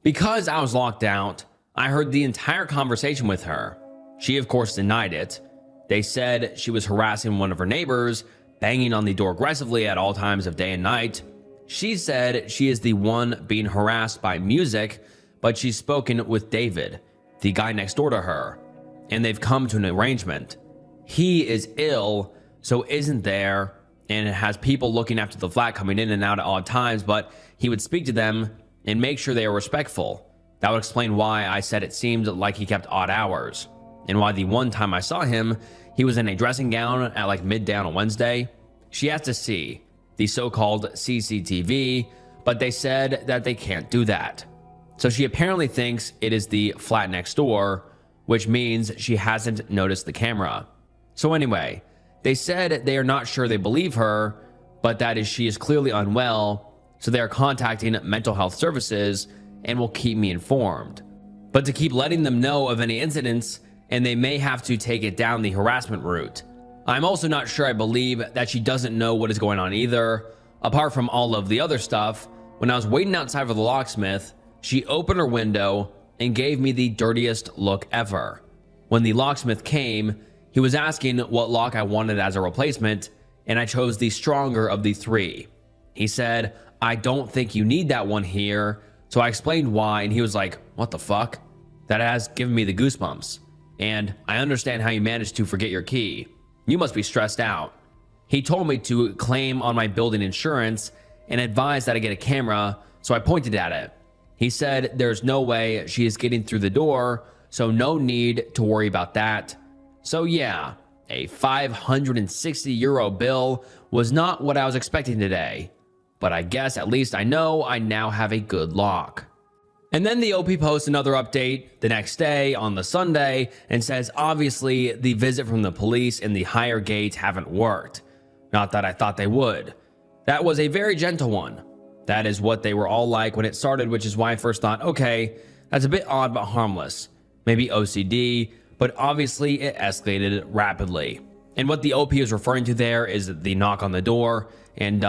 Because I was locked out, I heard the entire conversation with her. She of course denied it. They said she was harassing one of her neighbors, banging on the door aggressively at all times of day and night. She said she is the one being harassed by music, but she's spoken with David, the guy next door to her, and they've come to an arrangement. He is ill, so isn't there, and it has people looking after the flat coming in and out at odd times, but he would speak to them and make sure they are respectful. That would explain why I said it seemed like he kept odd hours, and why the one time I saw him, he was in a dressing gown at like midday on a Wednesday. She asked to see the so-called CCTV, but they said that they can't do that. So she apparently thinks it is the flat next door, which means she hasn't noticed the camera. So anyway, they said they are not sure they believe her, but that is she is clearly unwell, so they are contacting mental health services and will keep me informed. But to keep letting them know of any incidents, and they may have to take it down the harassment route. I'm also not sure I believe that she doesn't know what is going on either. Apart from all of the other stuff, when I was waiting outside for the locksmith, she opened her window and gave me the dirtiest look ever. When the locksmith came, he was asking what lock I wanted as a replacement, and I chose the stronger of the three. He said, "I don't think you need that one here." So I explained why, and he was like, "What the fuck?" That has given me the goosebumps. And I understand how you managed to forget your key. You must be stressed out. He told me to claim on my building insurance and advised that I get a camera, so I pointed at it. He said there's no way she is getting through the door, so no need to worry about that. So yeah, a 560 euro bill was not what I was expecting today, but I guess at least I know I now have a good lock. And then the OP posts another update the next day on the Sunday and says obviously the visit from the police and the higher gate haven't worked. Not that I thought they would. That was a very gentle one. That is what they were all like when it started, which is why I first thought, okay, that's a bit odd but harmless. Maybe OCD, but obviously it escalated rapidly. And what the OP is referring to there is the knock on the door, and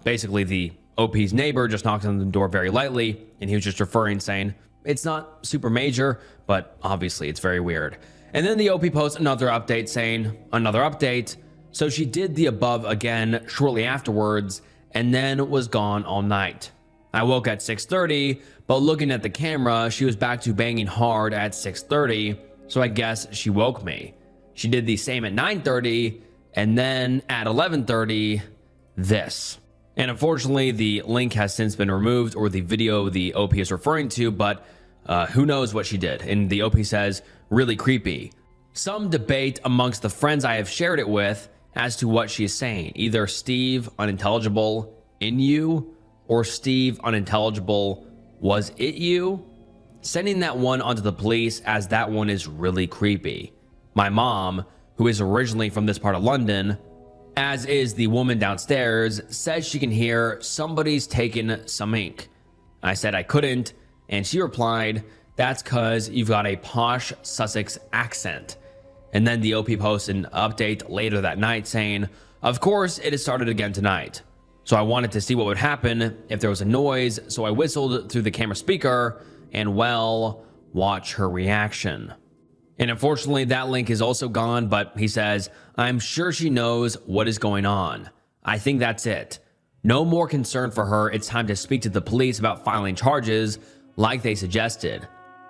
basically the OP's neighbor just knocked on the door very lightly, and he was just referring, saying, it's not super major, but obviously it's very weird. And then the OP posts another update saying, another update. So she did the above again shortly afterwards, and then was gone all night. I woke at 6:30, but looking at the camera, she was back to banging hard at 6:30, so I guess she woke me. She did the same at 9:30, and then at 11:30, this. And unfortunately, the link has since been removed, or the video the OP is referring to, but who knows what she did. And the OP says, really creepy. Some debate amongst the friends I have shared it with as to what she is saying. Either Steve, unintelligible, in you, or Steve, unintelligible, was it you? Sending that one onto the police, as that one is really creepy. My mom, who is originally from this part of London, as is the woman downstairs, says she can hear somebody's taken some ink. I said I couldn't, and she replied, that's cause you've got a posh Sussex accent. And then the OP posted an update later that night saying, of course it has started again tonight. So I wanted to see what would happen if there was a noise, so I whistled through the camera speaker and, well, watch her reaction. And unfortunately, that link is also gone, but he says, I'm sure she knows what is going on. I think that's it. No more concern for her. It's time to speak to the police about filing charges like they suggested.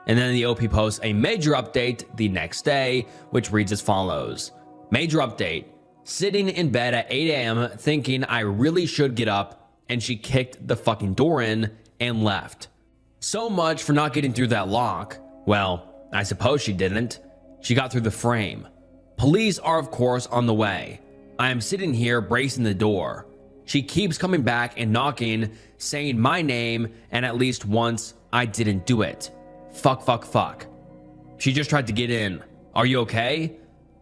And then the OP posts a major update the next day, which reads as follows. Major update. Sitting in bed at 8 a.m. thinking I really should get up, and she kicked the fucking door in and left. So much for not getting through that lock. Well, I suppose she didn't. She got through the frame. Police are of course on the way. I am sitting here bracing the door. She keeps coming back and knocking, saying my name, and at least once I didn't do it. Fuck, fuck, fuck. She just tried to get in. Are you okay?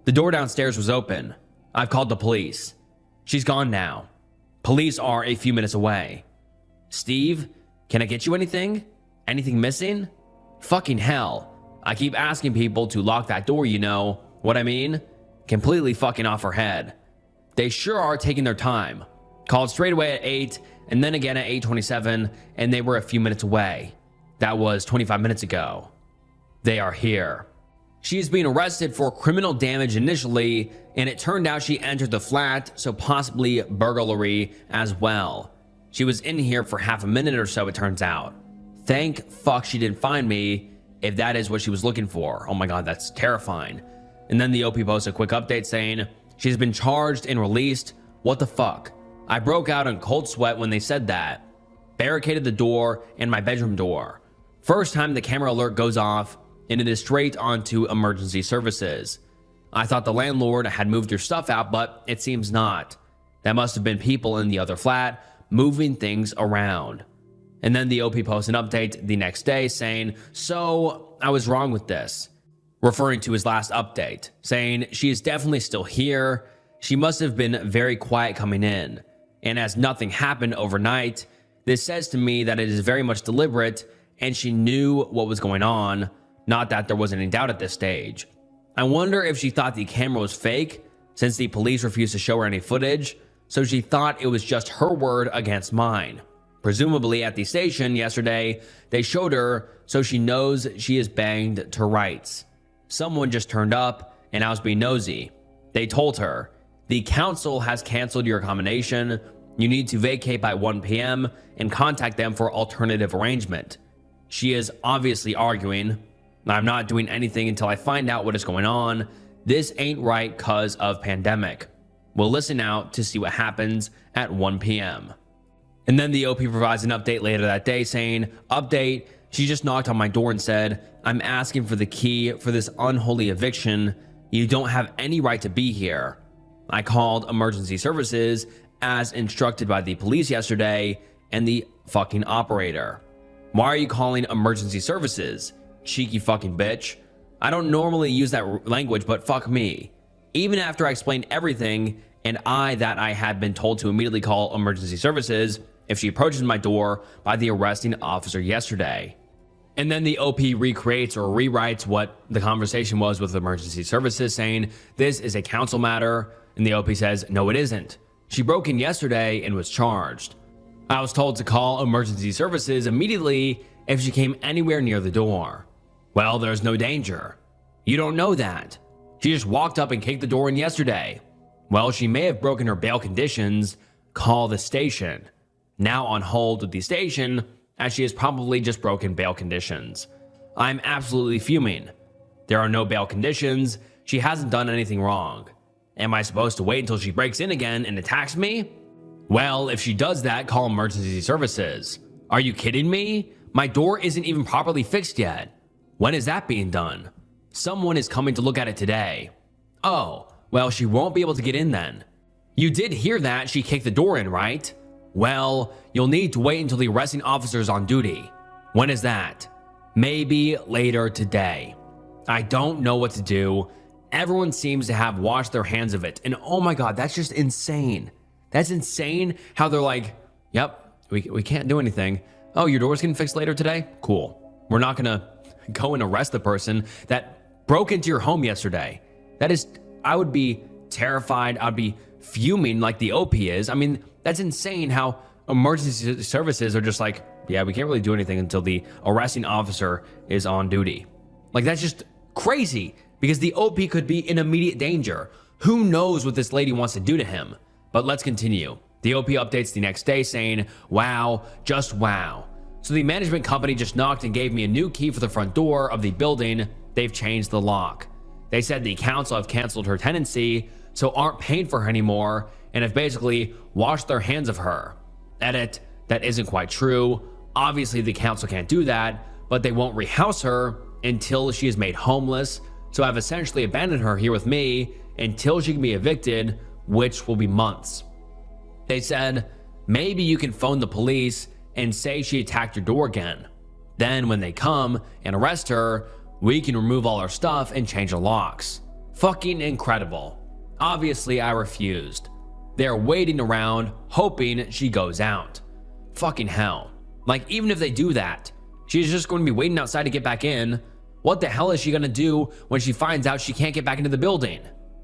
The door downstairs was open. I've called the police. She's gone now. Police are a few minutes away. Steve, can I get you anything? Anything missing? Fucking hell. I keep asking people to lock that door, you know what I mean? Completely fucking off her head. They sure are taking their time. Called straight away at 8 and then again at 8:27, and they were a few minutes away. That was 25 minutes ago. They are here. She is being arrested for criminal damage initially, and it turned out she entered the flat, so possibly burglary as well. She was in here for half a minute or so, it turns out. Thank fuck she didn't find me, if that is what she was looking for. Oh my god, that's terrifying. And then the OP posts a quick update saying, she's been charged and released. What the fuck? I broke out in cold sweat when they said that. Barricaded the door and my bedroom door. First time the camera alert goes off, and it is straight onto emergency services. I thought the landlord had moved your stuff out, but it seems not. That must have been people in the other flat moving things around. And then the OP posts an update the next day saying, so I was wrong with this. Referring to his last update, saying she is definitely still here. She must have been very quiet coming in. And as nothing happened overnight, this says to me that it is very much deliberate and she knew what was going on. Not that there wasn't any doubt at this stage. I wonder if she thought the camera was fake, since the police refused to show her any footage, so she thought it was just her word against mine. Presumably at the station yesterday, they showed her, so she knows she is banged to rights. Someone just turned up, and I was being nosy. They told her, the council has canceled your accommodation. You need to vacate by 1 p.m. and contact them for alternative arrangement. She is obviously arguing, I'm not doing anything until I find out what is going on. This ain't right cause of pandemic. We'll listen out to see what happens at 1 p.m. And then the OP provides an update later that day saying, update, she just knocked on my door and said, I'm asking for the key for this unholy eviction. You don't have any right to be here. I called emergency services as instructed by the police yesterday and the fucking operator. Why are you calling emergency services? Cheeky fucking bitch. I don't normally use that language, but fuck me. Even after I explained everything and that I had been told to immediately call emergency services if she approaches my door by the arresting officer yesterday. And then the OP recreates or rewrites what the conversation was with emergency services, saying this is a council matter, and the OP says no it isn't. She broke in yesterday and was charged. I was told to call emergency services immediately if she came anywhere near the door. Well, there's no danger. You don't know that. She just walked up and kicked the door in yesterday. Well, she may have broken her bail conditions. Call the station. Now on hold with the station, as she has probably just broken bail conditions. I'm absolutely fuming. There are no bail conditions. She hasn't done anything wrong. Am I supposed to wait until she breaks in again and attacks me? Well, if she does that, call emergency services. Are you kidding me? My door isn't even properly fixed yet. When is that being done? Someone is coming to look at it today. Oh, well, she won't be able to get in then. You did hear that she kicked the door in, right? Well, you'll need to wait until the arresting officer is on duty. When is that? Maybe later today. I don't know what to do. Everyone seems to have washed their hands of it. And oh my God, that's just insane. That's insane how they're like, yep, we can't do anything. Oh, your door's getting fixed later today? Cool. We're not gonna go and arrest the person that broke into your home yesterday. That is, I would be terrified. I'd be fuming like the OP is. I mean, that's insane how emergency services are just like, yeah, we can't really do anything until the arresting officer is on duty. Like, that's just crazy because the OP could be in immediate danger. Who knows what this lady wants to do to him? But let's continue. The OP updates the next day saying, wow, just wow. So the management company just knocked and gave me a new key for the front door of the building. They've changed the lock. They said the council have canceled her tenancy, so aren't paying for her anymore, and have basically washed their hands of her. Edit, that isn't quite true. Obviously the council can't do that, but they won't rehouse her until she is made homeless, so I've essentially abandoned her here with me until she can be evicted, which will be months. They said, maybe you can phone the police and say she attacked your door again. Then when they come and arrest her, we can remove all her stuff and change the locks. Fucking incredible. Obviously I refused. They're waiting around hoping she goes out. Fucking hell. Like, even if they do that, she's just going to be waiting outside to get back in. What the hell is she going to do when she finds out she can't get back into the building?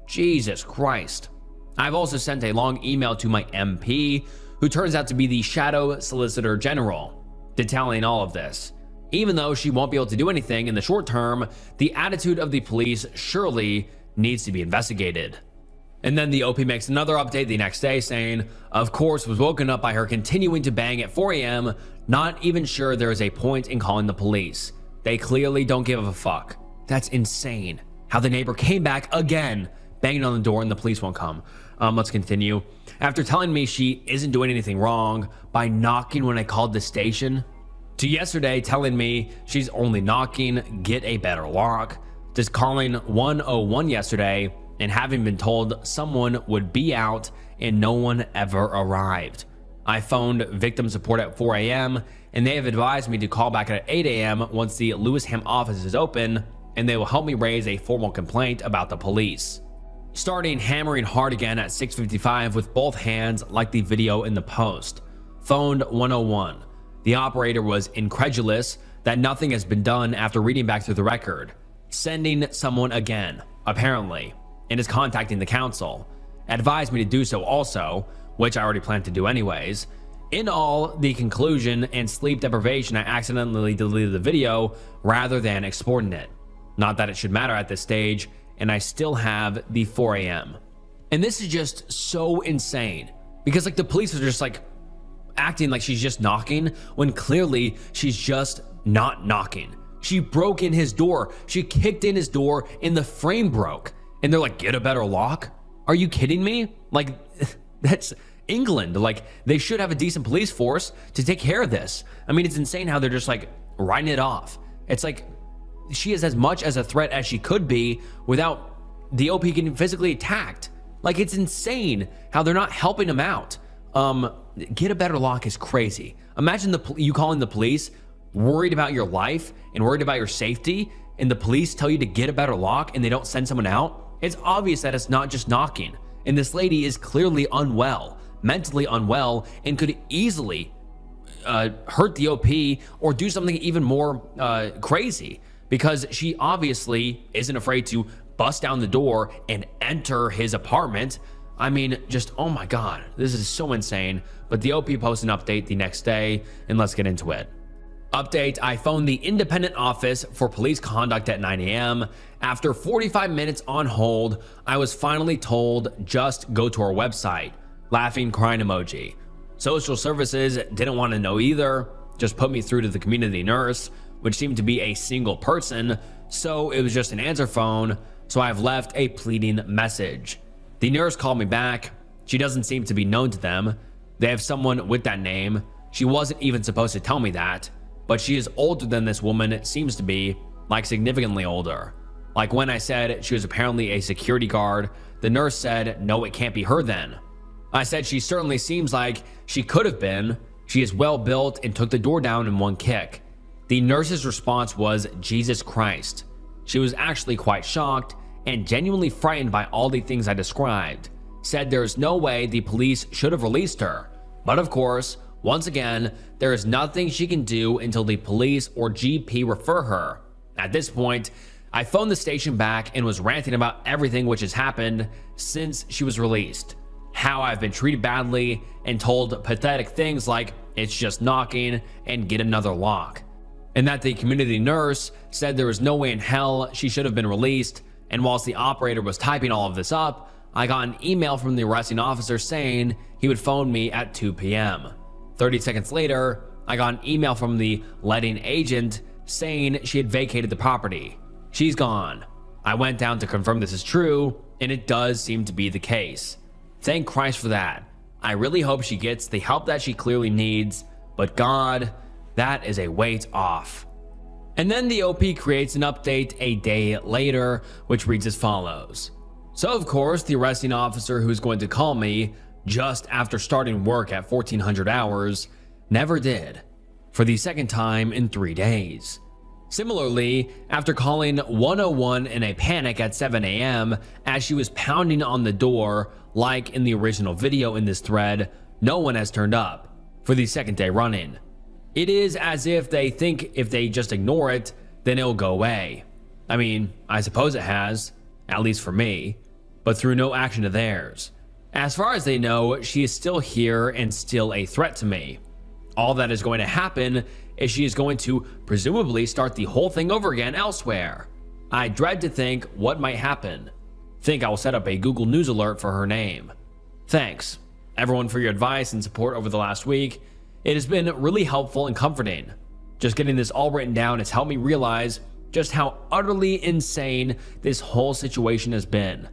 Jesus Christ. I've also sent a long email to my MP, who turns out to be the Shadow Solicitor General, detailing all of this. Even though she won't be able to do anything in the short term, the attitude of the police surely needs to be investigated. And then the OP makes another update the next day saying, of course, was woken up by her continuing to bang at 4 a.m., not even sure there is a point in calling the police. They clearly don't give a fuck. That's insane. How the neighbor came back again, banging on the door, and the police won't come. Let's continue. After telling me she isn't doing anything wrong by knocking when I called the station, to yesterday telling me she's only knocking, get a better lock, just calling 101 yesterday and having been told someone would be out and no one ever arrived. I phoned victim support at 4 a.m. and they have advised me to call back at 8 a.m. once the Lewisham office is open, and they will help me raise a formal complaint about the police. Starting hammering hard again at 6:55 with both hands like the video in the post. Phoned 101. The operator was incredulous that nothing has been done after reading back through the record. Sending someone again, apparently, and is contacting the council. Advised me to do so also, which I already planned to do anyways. In all, the conclusion and sleep deprivation, I accidentally deleted the video rather than exporting it. Not that it should matter at this stage, and I still have the 4 a.m. And this is just so insane because like the police are just like acting like she's just knocking when clearly she's just not knocking. She broke in his door. She kicked in his door and the frame broke. And they're like, get a better lock? Are you kidding me? Like, that's England. Like, they should have a decent police force to take care of this. I mean, it's insane how they're just like writing it off. It's like she is as much as a threat as she could be without the OP getting physically attacked. Like, it's insane how they're not helping him out. Get a better lock is crazy. Imagine you calling the police, worried about your life and worried about your safety, and the police tell you to get a better lock and they don't send someone out. It's obvious that it's not just knocking, and this lady is clearly unwell, mentally unwell, and could easily hurt the OP or do something even more crazy, because she obviously isn't afraid to bust down the door and enter his apartment. I mean, just, oh my God, this is so insane. But the OP posts an update the next day, and let's get into it. Update, I phoned the independent office for police conduct at 9 a.m. After 45 minutes on hold, I was finally told just go to our website. Laughing, crying emoji. Social services didn't want to know either, just put me through to the community nurse, which seemed to be a single person, so it was just an answer phone, so I've left a pleading message. The nurse called me back. She doesn't seem to be known to them. They have someone with that name. She wasn't even supposed to tell me that, but she is older than this woman, it seems to be, like significantly older. Like when I said she was apparently a security guard, the nurse said, no, it can't be her then. I said she certainly seems like she could have been. She is well built and took the door down in one kick. The nurse's response was, Jesus Christ. She was actually quite shocked and genuinely frightened by all the things I described. Said there's no way the police should have released her. But of course, once again, there is nothing she can do until the police or GP refer her. At this point, I phoned the station back and was ranting about everything which has happened since she was released. How I've been treated badly and told pathetic things like, it's just knocking and get another lock. And that the community nurse said there was no way in hell she should have been released. And whilst the operator was typing all of this up, I got an email from the arresting officer saying he would phone me at 2 p.m. 30 seconds later, I got an email from the letting agent saying she had vacated the property. She's gone. I went down to confirm this is true, and it does seem to be the case. Thank Christ for that. I really hope she gets the help that she clearly needs, but God, that is a weight off. And then the OP creates an update a day later, which reads as follows. So of course, the arresting officer who's going to call me just after starting work at 1400 hours never did, for the second time in 3 days. Similarly, after calling 101 in a panic at 7 a.m. as she was pounding on the door, like in the original video in this thread, no one has turned up for the second day running. It is as if they think if they just ignore it, then it'll go away. I mean, I suppose it has, at least for me, but through no action of theirs. As far as they know, she is still here and still a threat to me. All that is going to happen is she is going to presumably start the whole thing over again elsewhere. I dread to think what might happen. Think I will set up a Google News alert for her name. Thanks, everyone, for your advice and support over the last week. It has been really helpful and comforting. Just getting this all written down has helped me realize just how utterly insane this whole situation has been.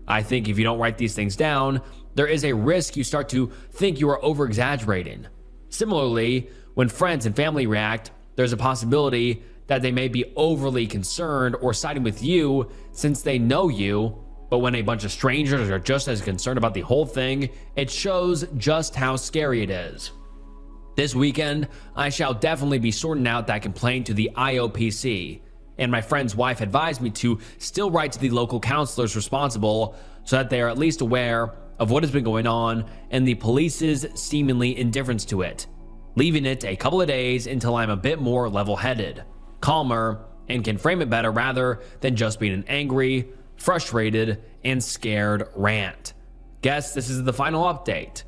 I think if you don't write these things down, there is a risk you start to think you are over-exaggerating. Similarly, when friends and family react, there's a possibility that they may be overly concerned or siding with you since they know you, but when a bunch of strangers are just as concerned about the whole thing, it shows just how scary it is. This weekend, I shall definitely be sorting out that complaint to the IOPC, and my friend's wife advised me to still write to the local counselors responsible so that they are at least aware of what has been going on and the police's seemingly indifference to it, leaving it a couple of days until I'm a bit more level-headed, calmer, and can frame it better rather than just being an angry, frustrated, and scared rant. Guess this is the final update.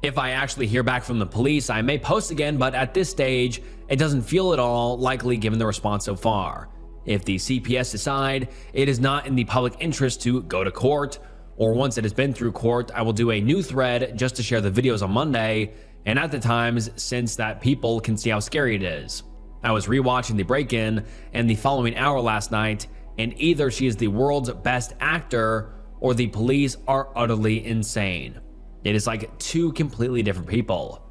If I actually hear back from the police, I may post again, but at this stage, it doesn't feel at all likely given the response so far. If the CPS decide it is not in the public interest to go to court, or once it has been through court, I will do a new thread just to share the videos on Monday, and at the times since that people can see how scary it is. I was rewatching the break-in and the following hour last night, and either she is the world's best actor or the police are utterly insane. It is like two completely different people.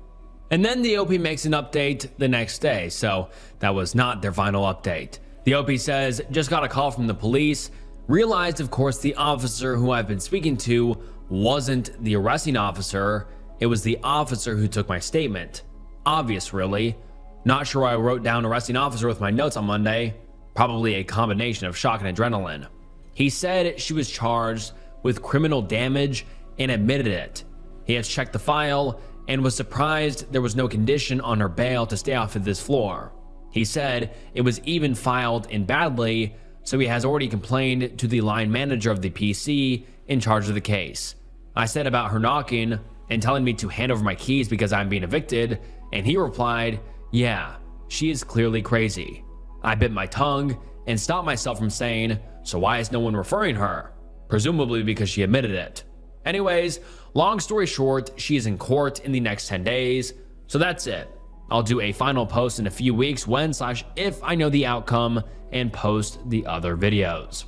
And then the OP makes an update the next day, so that was not their final update. The OP says, just got a call from the police, realized of course the officer who I've been speaking to wasn't the arresting officer, it was the officer who took my statement. Obvious, really. Not sure why I wrote down arresting officer with my notes on Monday. Probably a combination of shock and adrenaline. He said she was charged with criminal damage and admitted it. He has checked the file and was surprised there was no condition on her bail to stay off of this floor. He said it was even filed in badly, so he has already complained to the line manager of the PC in charge of the case. I said about her knocking and telling me to hand over my keys because I'm being evicted, and he replied, yeah, she is clearly crazy. I bit my tongue and stopped myself from saying, so why is no one referring her? Presumably because she admitted it. Anyways, long story short, she is in court in the next 10 days, so that's it. I'll do a final post in a few weeks when/if I know the outcome and post the other videos.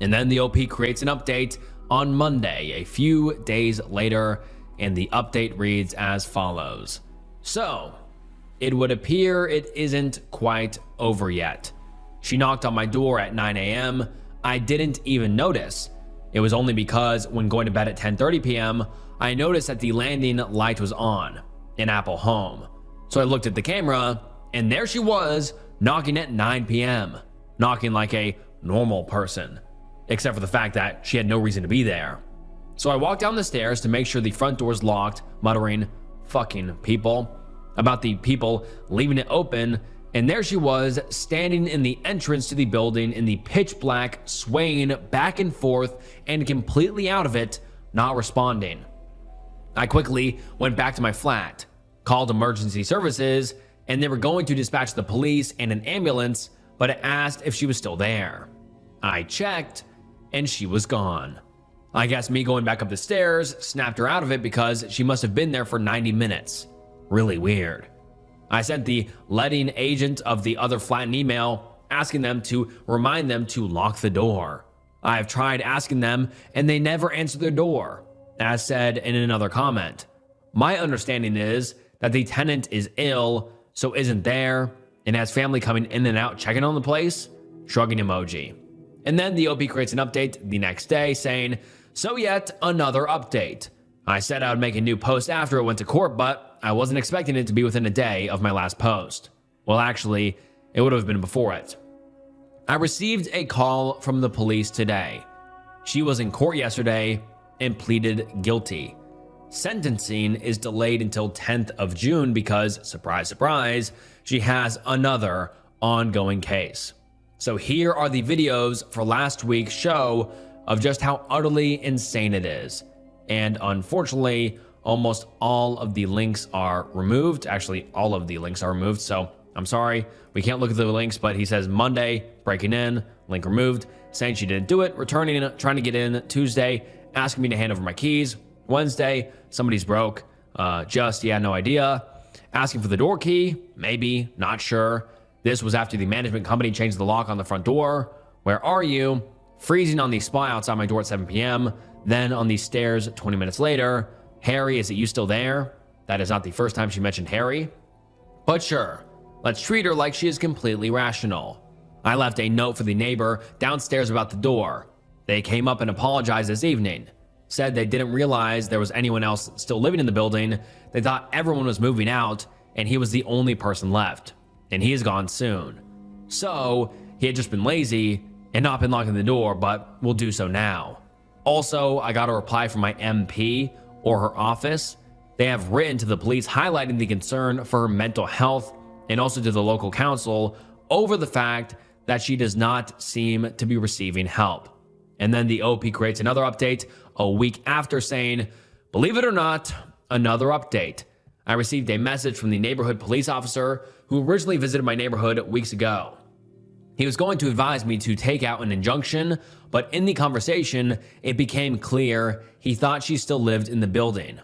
And then the OP creates an update on Monday, a few days later, and the update reads as follows. So, it would appear it isn't quite over yet. She knocked on my door at 9 a.m. I didn't even notice. It was only because when going to bed at 10:30 p.m., I noticed that the landing light was on in Apple Home. So I looked at the camera, and there she was, knocking at 9 p.m., knocking like a normal person, except for the fact that she had no reason to be there. So I walked down the stairs to make sure the front door's locked, muttering, fucking people, about the people leaving it open, and there she was, standing in the entrance to the building in the pitch black, swaying back and forth and completely out of it, not responding. I quickly went back to my flat, called emergency services, and they were going to dispatch the police and an ambulance, but I asked if she was still there. I checked, and she was gone. I guess me going back up the stairs snapped her out of it because she must have been there for 90 minutes. Really weird. I sent the letting agent of the other flat an email asking them to remind them to lock the door. I have tried asking them and they never answer their door, as said in another comment. My understanding is that the tenant is ill, so isn't there, and has family coming in and out checking on the place. Shrugging emoji. And then the OP creates an update the next day saying, so yet another update. I said I would make a new post after it went to court, but I wasn't expecting it to be within a day of my last post. Well, actually, it would have been before it. I received a call from the police today. She was in court yesterday and pleaded guilty. Sentencing is delayed until 10th of June because, surprise, surprise, she has another ongoing case. So here are the videos for last week's show of just how utterly insane it is. And unfortunately, almost all of the links are removed. Actually, all of the links are removed. So I'm sorry, we can't look at the links, but he says Monday, breaking in, link removed, saying she didn't do it, returning, trying to get in Tuesday, asking me to hand over my keys. Wednesday, somebody's broke, no idea. Asking for the door key, maybe, not sure. This was after the management company changed the lock on the front door. Where are you? Freezing on the spot outside my door at 7 p.m. Then on the stairs 20 minutes later. Harry, is it you still there? That is not the first time she mentioned Harry. But sure, let's treat her like she is completely rational. I left a note for the neighbor downstairs about the door. They came up and apologized this evening. Said they didn't realize there was anyone else still living in the building. They thought everyone was moving out and he was the only person left. And he is gone soon. So he had just been lazy and not been locking the door, but will do so now. Also, I got a reply from my MP or her office. They have written to the police highlighting the concern for her mental health and also to the local council over the fact that she does not seem to be receiving help. And then the OP creates another update a week after saying, believe it or not, another update. I received a message from the neighborhood police officer who originally visited my neighborhood weeks ago. He was going to advise me to take out an injunction, but in the conversation, it became clear he thought she still lived in the building.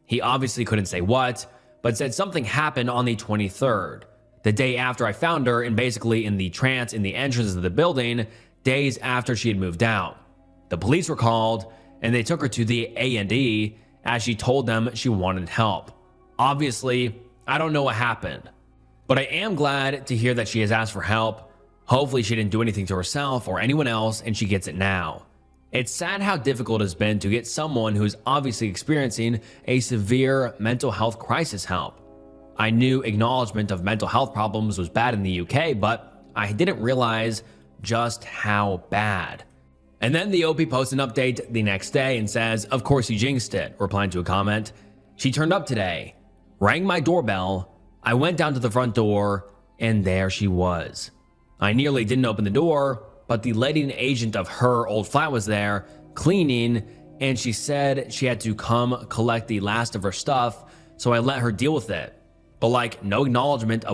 He obviously couldn't say what, but said something happened on the 23rd, the day after I found her and basically in the trance in the entrance of the building, days after she had moved out. The police were called and they took her to the A&E as she told them she wanted help. Obviously, I don't know what happened, but I am glad to hear that she has asked for help. Hopefully she didn't do anything to herself or anyone else and she gets it now. It's sad how difficult it has been to get someone who is obviously experiencing a severe mental health crisis help. I knew acknowledgement of mental health problems was bad in the UK, but I didn't realize just how bad. And then the OP posts an update the next day and says, of course you jinxed it, replying to a comment. She turned up today, rang my doorbell, I went down to the front door, and there she was. I nearly didn't open the door, but the letting agent of her old flat was there, cleaning, and she said she had to come collect the last of her stuff, so I let her deal with it. But no acknowledgement of